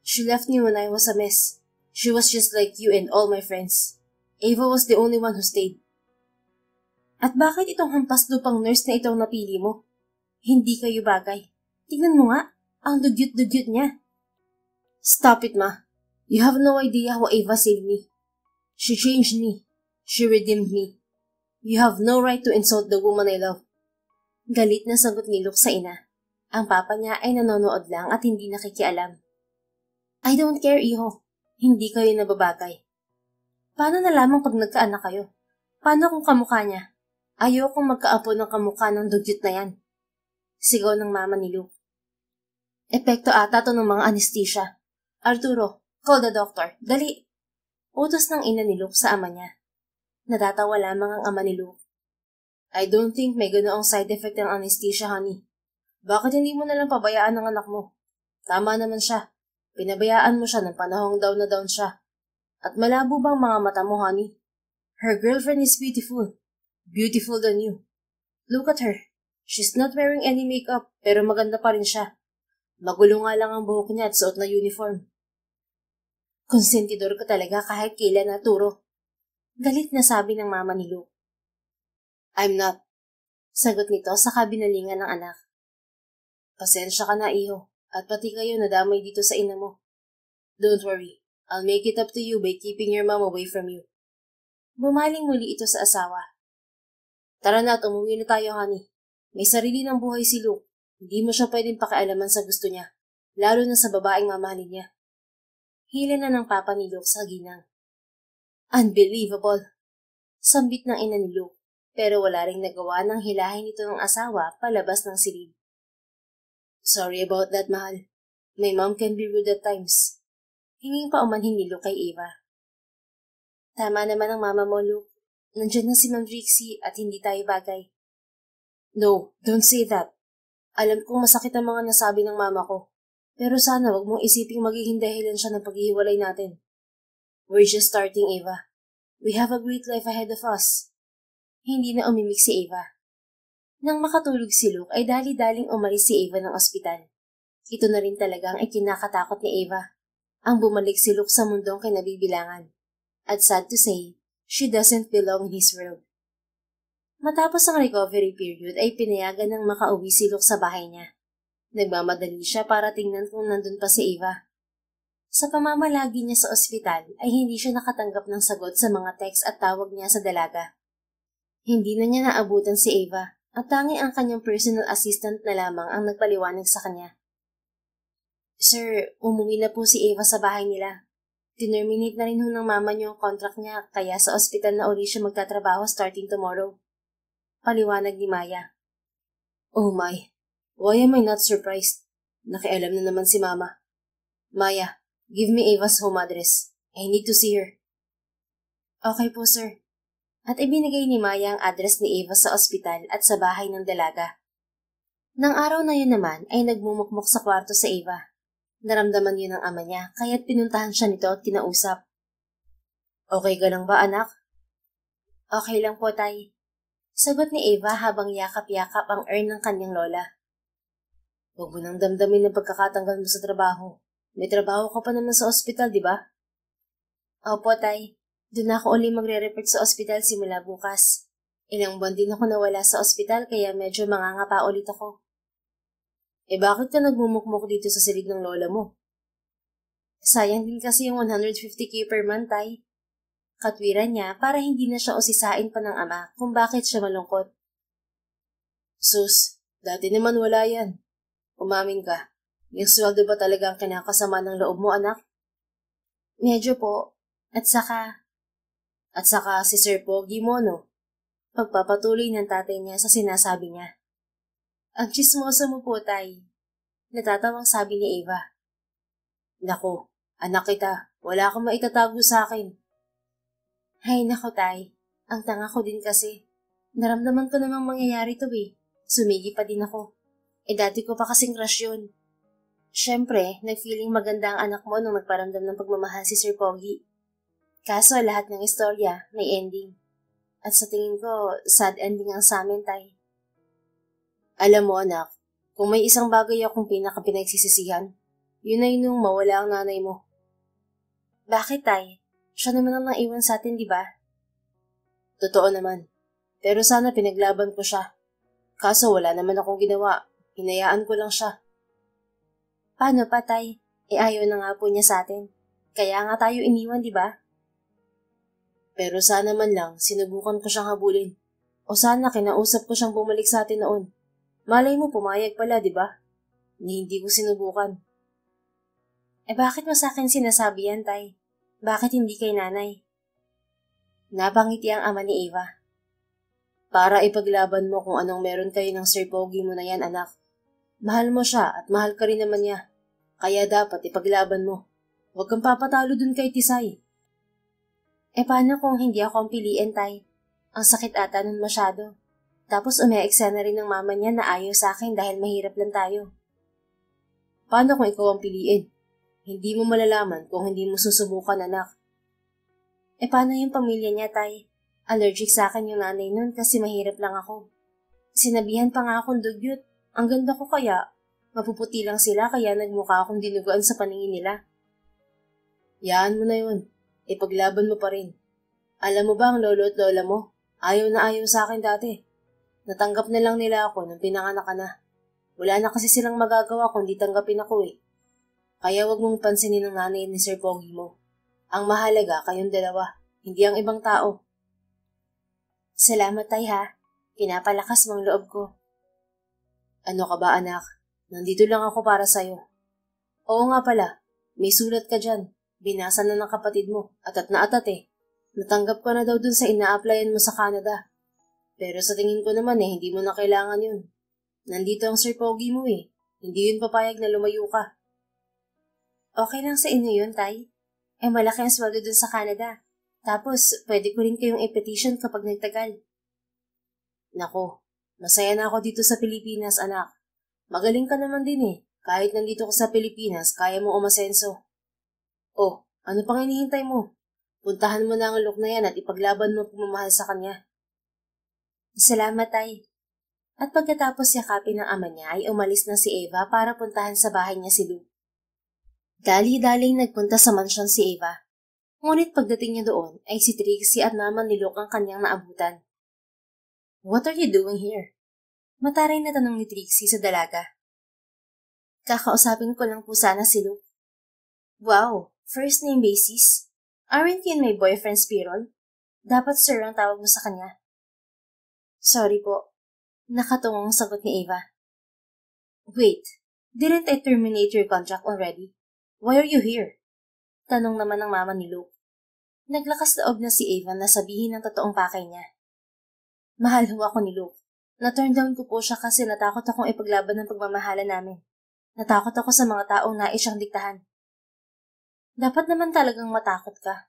She left me when I was a mess. She was just like you and all my friends. Ava was the only one who stayed. At bakit itong hampas lupang nurse na itong napili mo? Hindi kayo bagay. Tingnan mo nga, ang dugyot-dugyot niya. Stop it, Ma. You have no idea how Ava saved me. She changed me. She redeemed me. You have no right to insult the woman I love. Galit na sagot ni Luke sa ina. Ang papa niya ay nanonood lang at hindi nakikialam. I don't care, Iho. Hindi kayo nababagay. Paano nalaman pag nagkaanak kayo? Paano kung kamukha niya? Ayokong magkaapo ng kamukha ng dugyot na yan. Sigaw ng mama ni Luke. Epekto ata to ng mga anesthesia. Arturo, call the doctor. Dali. Utos ng ina ni Luke sa ama niya. Natatawa lamang ang ama ni Luke. I don't think may ganoong side effect ng anesthesia, honey. Bakit hindi mo nalang pabayaan ng anak mo? Tama naman siya. Pinabayaan mo siya ng panahong down na down siya. At malabo bang mga mata mo, honey? Her girlfriend is beautiful. Beautiful than you. Look at her. She's not wearing any makeup, pero maganda pa rin siya. Magulo nga lang ang buhok niya at suot na uniform. Konsentidor ka talaga kahit kailan naturo. Galit na sabi ng mama ni Luke. I'm not. Sagot nito sa kabinalingan ng anak. Pasensya ka na, iho, at pati kayo nadamay dito sa ina mo. Don't worry, I'll make it up to you by keeping your mom away from you. Bumaling muli ito sa asawa. Tara na at umuwi na tayo, honey. May sarili ng buhay si Luke. Hindi mo siya pwedeng pakialaman sa gusto niya, lalo na sa babaeng mamahalin niya. Hila na ng papa ni Luke sa ginang. Unbelievable! Sambit ng ina ni Luke, pero wala ring nagawa ng hilahin ito ng asawa palabas ng silid. Sorry about that, mahal. My mom can be rude at times. Hinging pa umanhin ni Luke kay Eva. Tama naman ang mama mo, Luke. Nandiyan na si Ma'am Trixie at hindi tayo bagay. No, don't say that. Alam kong masakit ang mga nasabi ng mama ko. Pero sana wag mong isiping magiging dahilan siya ng paghihiwalay natin. We're just starting, Eva. We have a great life ahead of us. Hindi na umimik si Eva. Nang makatulog si Luke ay dali-daling umalis si Eva ng ospital. Ito na rin talaga ang ikinakatakot ni Eva. Ang bumalik si Luke sa mundong kinabibilangan. At sad to say, she doesn't belong in his world. Matapos ang recovery period ay pinayagan ng makauwi si Luke sa bahay niya. Nagmamadali siya para tingnan kung nandun pa si Eva. Sa pamamalagi niya sa ospital ay hindi siya nakatanggap ng sagot sa mga text at tawag niya sa dalaga. Hindi na niya naabutan si Eva at tanging ang kanyang personal assistant na lamang ang nagpaliwanag sa kanya. Sir, umuwi na po si Eva sa bahay nila. Tinerminate na rin ho ng mama niyo ang contract niya kaya sa ospital na uli siya magtatrabaho starting tomorrow. Paliwanag ni Maya. Oh my, why am I not surprised? Nakialam na naman si Mama. Maya, give me Eva's home address. I need to see her. Okay po, sir. At ibinigay ni Maya ang address ni Eva sa ospital at sa bahay ng dalaga. Nang araw na yun naman ay nagmumukmuk sa kwarto sa Eva. Naramdaman yun ng ama niya kaya't pinuntahan siya nito at kinausap. Okay ka lang ba, anak? Okay lang po, tay. Sagot ni Eva habang yakap-yakap ang urn ng kanyang lola. Huwag mo nang damdamin ang pagkakatanggal mo sa trabaho. May trabaho ka pa naman sa ospital, di ba? Opo, tay. Doon ako uli magre-report sa ospital simula bukas. Ilang buwan din ako nawala sa ospital kaya medyo mangangapa ulit ako. Eh bakit ka nagmumukmuk dito sa silid ng lola mo? Sayang din kasi yung 150k per month, tay. Katwiran niya para hindi na siya usisain pa ng ama kung bakit siya malungkot. Sus, dati naman wala yan. Umamin ka. Yung sweldo ba talaga ang kinakasama ng loob mo, anak? Medyo po. At saka si Sir Pogi mo, no? Pagpapatuloy ng tatay niya sa sinasabi niya. Ang chismoso mo po, tay. Natatawang sabi ni Eva. Nako, anak kita. Wala kang maitatago sa akin. Hay nako, tay. Ang tanga ko din kasi. Naramdaman ko namang mangyayari to eh. Sumigi pa din ako. Eh dati ko pa kasing crush yun. Siyempre, nag-feeling maganda ang anak mo nung nagparamdam ng pagmamahal si Sir Pogi. Kaso lahat ng istorya may ending. At sa tingin ko, sad ending ang sa amin, tay. Alam mo, anak, kung may isang bagay akong pinaka-pinagsisisihan, yun ay nung mawala ang nanay mo. Bakit, tay? Siya naman ang naiwan sa atin, di ba? Totoo naman. Pero sana pinaglaban ko siya. Kaso wala naman akong ginawa. Hinayaan ko lang siya. Paano pa, tay? E ayaw na nga po niya sa atin. Kaya nga tayo iniwan, di ba? Pero sana man lang, sinubukan ko siyang habulin. O sana kinausap ko siyang bumalik sa atin noon. Malay mo pumayag pala, di ba? Hindi ko sinubukan. Eh bakit mo sa akin sinasabi yan, tay? Bakit hindi kay nanay? Napangiti ang ama ni Eva. Para ipaglaban mo kung anong meron kayo ng Sir Pogi mo na yan, anak. Mahal mo siya at mahal ka rin naman niya. Kaya dapat ipaglaban mo. Huwag kang papatalo dun kay Tisay. Paano kung hindi ako ang piliin, Tay? Ang sakit ata nun masyado. Tapos ume-eksena rin ng mama niya na ayaw sa akin dahil mahirap lang tayo. Paano kung ikaw ang piliin? Hindi mo malalaman kung hindi mo susubukan, anak. Paano yung pamilya niya, Tay? Allergic sa akin yung nanay nun kasi mahirap lang ako. Sinabihan pa nga akong dugyot. Ang ganda ko kaya. Mapuputi lang sila kaya nagmukha akong dinuguan sa paningin nila. Yaan mo na yun. Ipaglaban mo pa rin. Alam mo ba ang lolo at lola mo? Ayaw na ayaw sa akin dati. Natanggap na lang nila ako nung pinanganak ka na. Wala na kasi silang magagawa kung di tanggapin ako eh. Kaya wag mong pansinin ng nanay ni Sir Pogi mo. Ang mahalaga kayong dalawa, hindi ang ibang tao. Salamat, Tay, ha. Pinapalakas mong loob ko. Ano ka ba, anak? Nandito lang ako para sa'yo. Oo nga pala, may sulat ka dyan. Binasa na ng kapatid mo, atat na atat eh. Natanggap ka na daw dun sa ina-applyan mo sa Canada. Pero sa tingin ko naman hindi mo na kailangan yun. Nandito ang Sir Pogi mo eh. Hindi yun papayag na lumayo ka. Okay lang sa inyo yun, Tay. Malaki ang sweldo dun sa Canada. Tapos, pwede ko rin kayong i-petition kapag nagtagal. Nako, masaya na ako dito sa Pilipinas, anak. Magaling ka naman din eh. Kahit nandito ka sa Pilipinas, kaya mo umasenso. Oh, ano pang hinihintay mo? Puntahan mo na ang look na yan at ipaglaban mo pagmamahal sa kanya. Salamat, Tay. At pagkatapos yakapin ng ama niya ay umalis na si Eva para puntahan sa bahay niya si Luke. Dali-daling nagpunta sa mansyon si Eva. Ngunit pagdating niya doon ay si Trixie at naman ni Luke ang kanyang naabutan. What are you doing here? Mataray na tanong ni Trixie sa dalaga. Kakausapin ko lang po sana si Luke. Wow, first name basis? Aren't you my boyfriend's Spirol? Dapat sir ang tawag mo sa kanya. Sorry po. Nakatungong sagot ni Eva. Wait, didn't I terminate your contract already? Why are you here? Tanong naman ng mama ni Luke. Naglakas loob na si Eva na sabihin ang totoong pakay niya. Mahal ho ako ni Luke. Na-turn down ko po siya kasi natakot akong ipaglaban ng pagmamahalan namin. Natakot ako sa mga taong nais siyang diktahan. Dapat naman talagang matakot ka.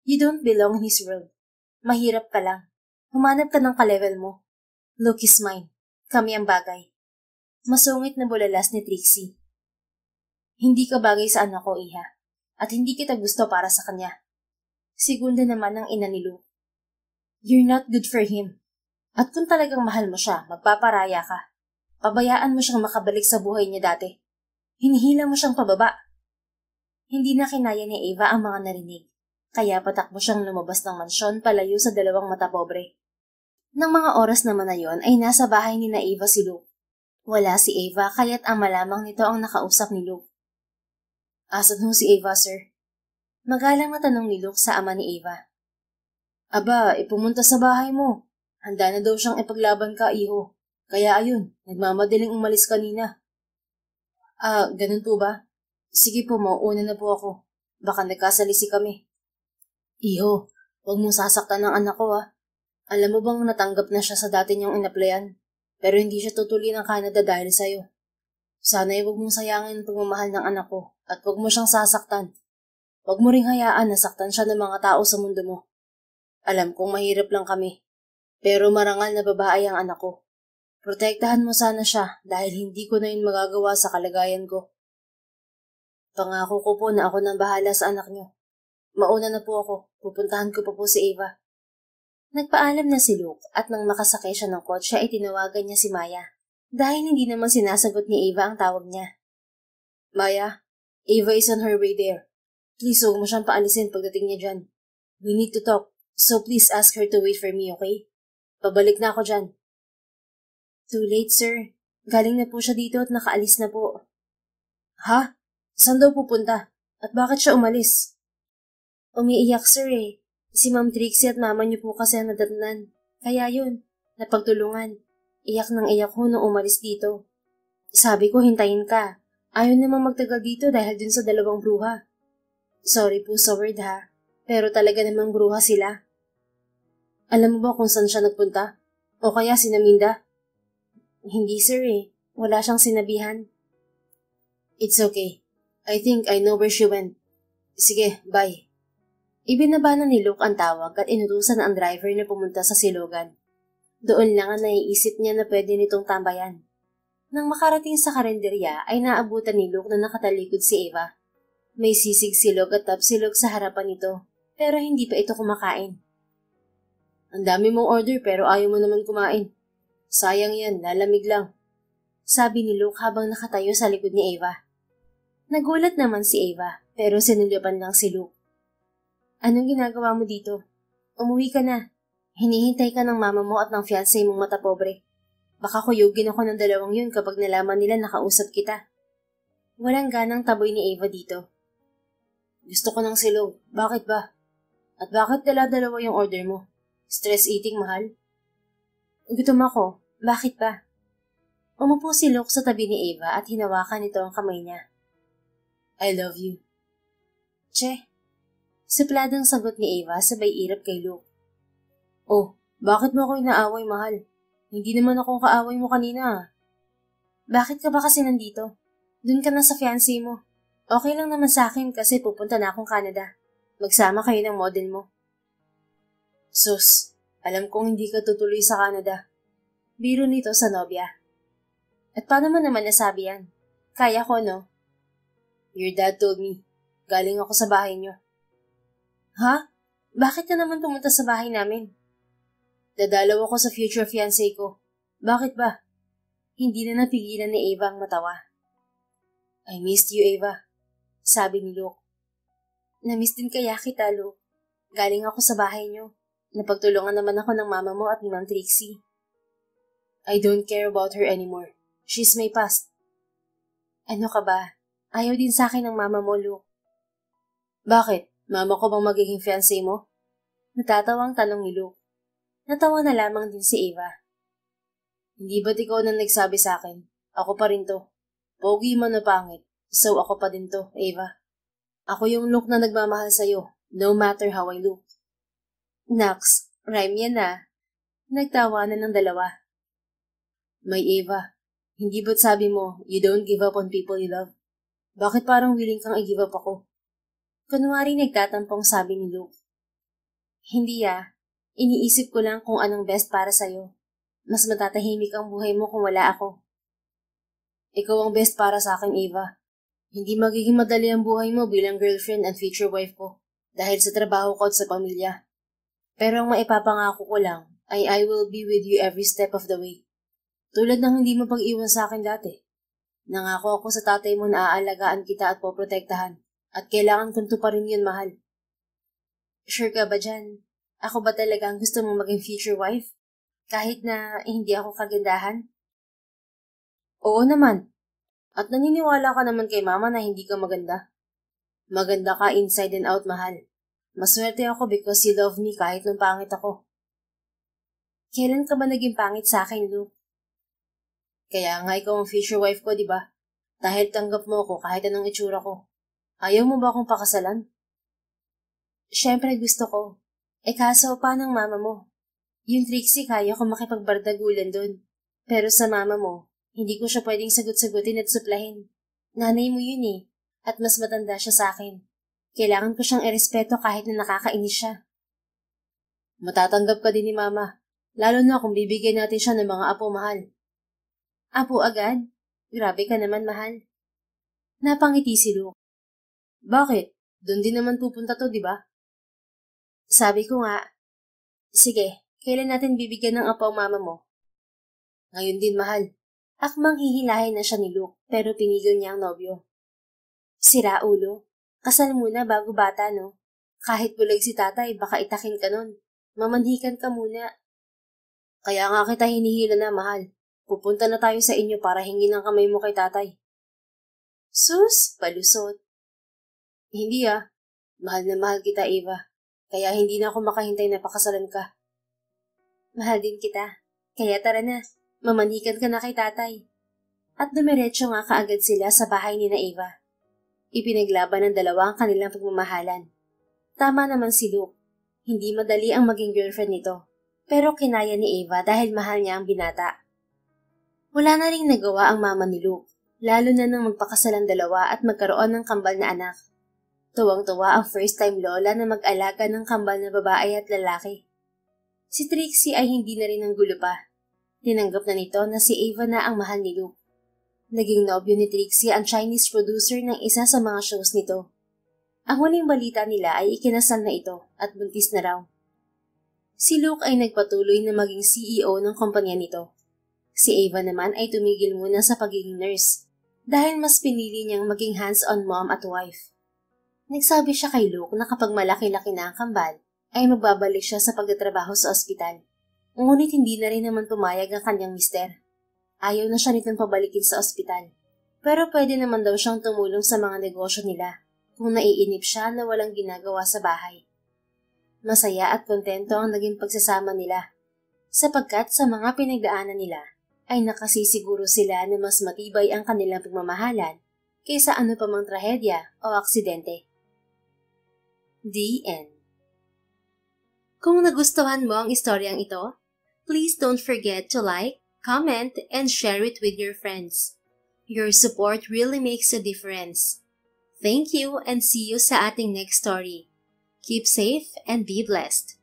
You don't belong in his world. Mahirap ka lang. Humanap ka ng ka-level mo. Luke is mine. Kami ang bagay. Masungit na bulalas ni Trixie. Hindi ka bagay sa anak ko, Iha. At hindi kita gusto para sa kanya. Segunda naman ang ina ni Luke. You're not good for him. At kung talagang mahal mo siya, magpaparaya ka. Pabayaan mo siyang makabalik sa buhay niya dati. Hinihila mo siyang pababa. Hindi na kinaya ni Eva ang mga narinig. Kaya patakbo siyang lumabas ng mansyon palayo sa dalawang mata pobre. Nang mga oras naman na yon ay nasa bahay ni na Eva si Luke. Wala si Eva kaya't ang malamang nito ang nakausap ni Luke. Asan ho si Eva, sir? Magalang na tanong ni Luke sa ama ni Eva. Aba, pumunta sa bahay mo. Handa na daw siyang ipaglaban ka, iho. Kaya ayun, nagmamadaling umalis kanina. Ganun po ba? Sige po, mauuna na po ako. Baka nagkasalisi kami. Iho, huwag mong sasaktan ng anak ko Alam mo bang natanggap na siya sa dati niyang inaplayan? Pero hindi siya tutuloy ng Canada dahil sa'yo. Sana'y huwag mong sayangin ang pagmamahal ng anak ko at huwag mo siyang sasaktan. Huwag mo ring hayaan na saktan siya ng mga tao sa mundo mo. Alam kong mahirap lang kami, pero marangal na babae ang anak ko. Protektahan mo sana siya dahil hindi ko na yun magagawa sa kalagayan ko. Pangako ko po na ako nang bahala sa anak niyo. Mauna na po ako, pupuntahan ko pa po si Eva. Nagpaalam na si Luke at nang makasakay siya ng kotse ay tinawagan niya si Maya. Dahil hindi naman sinasagot ni Eva ang tawag niya. Maya, Eva is on her way there. Please huwag mo siyang paalisin pagdating niya dyan. We need to talk, so please ask her to wait for me, okay? Pabalik na ako dyan. Too late, sir. Galing na po siya dito at nakaalis na po. Ha? Saan daw pupunta? At bakit siya umalis? Umiiyak, sir eh. Si Ma'am Trixie at mama niyo po kasi ang nadatnan. Kaya yun, napagtulungan. Iyak nang iyak ho nung umalis dito. Sabi ko hintayin ka. Ayaw namang magtagal dito dahil dun sa dalawang bruha. Sorry po sa word ha, pero talaga namang bruha sila. Alam mo ba kung saan siya nagpunta? O kaya sinaminda? Hindi sir eh, wala siyang sinabihan. It's okay. I think I know where she went. Sige, bye. Ibinaba na ni Luke ang tawag at inutusan ang driver na pumunta sa silugan. Doon lang ang naiisip niya na pwede nitong tambayan. Nang makarating sa karinderya ay naabutan ni Luke na nakatalikod si Eva. May sisig silog at tapsilog sa harapan nito, pero hindi pa ito kumakain. Ang dami mong order pero ayaw mo naman kumain. Sayang yan, lalamig lang. Sabi ni Luke habang nakatayo sa likod ni Eva. Nagulat naman si Eva, pero sinulyapan lang si Luke. Anong ginagawa mo dito? Umuwi ka na. Hinihintay ka ng mama mo at ng fiancé mong mata pobre. Baka kuyugin ako ng dalawang yun kapag nalaman nila nakausap kita. Walang ganang taboy ni Eva dito. Gusto ko ng silog. Bakit ba? At bakit dala-dalawa yung order mo? Stress eating, mahal? Gutom ako. Bakit ba? Umupo si Luke sa tabi ni Eva at hinawakan nito ang kamay niya. I love you. Che. Supladang sagot ni Eva sabay irap kay Luke. Oh, bakit mo ako inaaway, mahal? Hindi naman akong kaaway mo kanina. Bakit ka ba kasi nandito? Doon ka na sa fiancé mo. Okay lang naman sa akin kasi pupunta na akong Canada. Magsama kayo ng model mo. Sus, alam kong hindi ka tutuloy sa Canada. Biro nito sa nobya. At paano mo naman nasabi yan? Kaya ko, no? Your dad told me. Galing ako sa bahay niyo. Ha? Bakit ka naman pumunta sa bahay namin? Dadalaw ako sa future fiancé ko. Bakit ba? Hindi na napigilan ni Eva ang matawa. I missed you, Eva. Sabi ni Luke. Namiss din kaya kita, Luke. Galing ako sa bahay niyo. Napagtulungan naman ako ng mama mo at ni Ma'am Trixie. I don't care about her anymore. She's my past. Ano ka ba? Ayaw din sa akin ng mama mo, Luke. Bakit? Mama ko bang magiging fiancé mo? Natatawang tanong ni Luke. Natawa na lamang din si Eva. Hindi ba't ikaw na nagsabi sa akin? Ako pa rin to. Pogi man o pangit. So ako pa din to, Eva. Ako yung Luke na nagmamahal sa'yo, no matter how I look. Naks, rhyme yan na. Nagtawanan ng dalawa. May Eva, hindi ba't sabi mo, you don't give up on people you love? Bakit parang willing kang i-give up ako? Kunwari nagtatampong sabi ni Luke. Hindi iniisip ko lang kung anong best para sa'yo. Mas matatahimik ang buhay mo kung wala ako. Ikaw ang best para sa akin, Eva. Hindi magiging madali ang buhay mo bilang girlfriend and future wife ko dahil sa trabaho ko at sa pamilya. Pero ang maipapangako ko lang ay I will be with you every step of the way. Tulad ng hindi mo pag-iwan sa akin dati. Nangako ako sa tatay mo na aalagaan kita at poprotektahan. At kailangan kong tuparin yun, mahal. Sure ka ba dyan? Ako ba talaga ang gusto mong maging future wife? Kahit na hindi ako kagandahan? Oo naman. At naniniwala ka naman kay mama na hindi ka maganda. Maganda ka inside and out, mahal. Maswerte ako because you love me kahit nung pangit ako. Kailan ka ba naging pangit sa akin, Luke? Kaya nga ikaw ang future wife ko, di ba? Dahil tanggap mo ako kahit anong itsura ko. Ayaw mo ba akong pakasalan? Siyempre gusto ko. Kaso pa ng mama mo. Yung Trixie kaya ko makipagbardagulan doon. Pero sa mama mo, hindi ko siya pwedeng sagot-sagutin at suplahin. Nanay mo yun at mas matanda siya sa akin. Kailangan ko siyang irespeto kahit na nakakainis siya. Matatanggap ka din ni mama, lalo na kung bibigyan natin siya ng mga apo, mahal. Apo agad? Grabe ka naman, mahal. Napangiti si Luke. Bakit? Doon din naman pupunta to, di ba? Sabi ko nga, sige, kailan natin bibigyan ng apo ang mama mo? Ngayon din, mahal. Akmang hihilahin na siya ni Luke, pero pinigil niya ang nobyo. Sira ulo. Kasal muna bago bata, no? Kahit bulag si tatay, baka itakin ka nun. Mamanhikan ka muna. Kaya nga kita hinihila na, mahal. Pupunta na tayo sa inyo para hingin ang kamay mo kay tatay. Sus, palusot. Hindi Mahal na mahal kita, Eva. Kaya hindi na ako makahintay na pakasalan ka. Mahal din kita. Kaya tara na. Mamanhikan ka na kay tatay. At dumiretso nga kaagad sila sa bahay ni na Eva. Ipinaglaban ng dalawa ang kanilang pagmamahalan. Tama naman si Luke. Hindi madali ang maging girlfriend nito. Pero kinaya ni Eva dahil mahal niya ang binata. Wala na ring nagawa ang mama ni Luke, lalo na nang magpakasal ang dalawa at magkaroon ng kambal na anak. Tuwang-tuwa ang first-time lola na mag-alaga ng kambal na babae at lalaki. Si Trixie ay hindi na rin ang gulo pa. Tinanggap na nito na si Ava na ang mahal ni Luke. Naging nobyo ni Trixie ang Chinese producer ng isa sa mga shows nito. Ang huling balita nila ay ikinasal na ito at buntis na raw. Si Luke ay nagpatuloy na maging CEO ng kumpanya nito. Si Ava naman ay tumigil muna sa pagiging nurse dahil mas pinili niyang maging hands-on mom at wife. Nagsabi siya kay Luke na kapag malaki-laki na ang kambal, ay magbabalik siya sa pagtatrabaho sa ospital. Ngunit hindi na rin naman pumayag ang kanyang mister. Ayaw na siya nitong pabalikin sa ospital. Pero pwede naman daw siyang tumulong sa mga negosyo nila kung naiinip siya na walang ginagawa sa bahay. Masaya at kontento ang naging pagsasama nila, sapagkat sa mga pinagdaanan nila ay nakasisiguro sila na mas matibay ang kanilang pagmamahalan kaysa ano pa mang trahedya o aksidente. The End. Kung nagustuhan mo ang istoryang ito, please don't forget to like, comment, and share it with your friends. Your support really makes a difference. Thank you and see you sa ating next story. Keep safe and be blessed.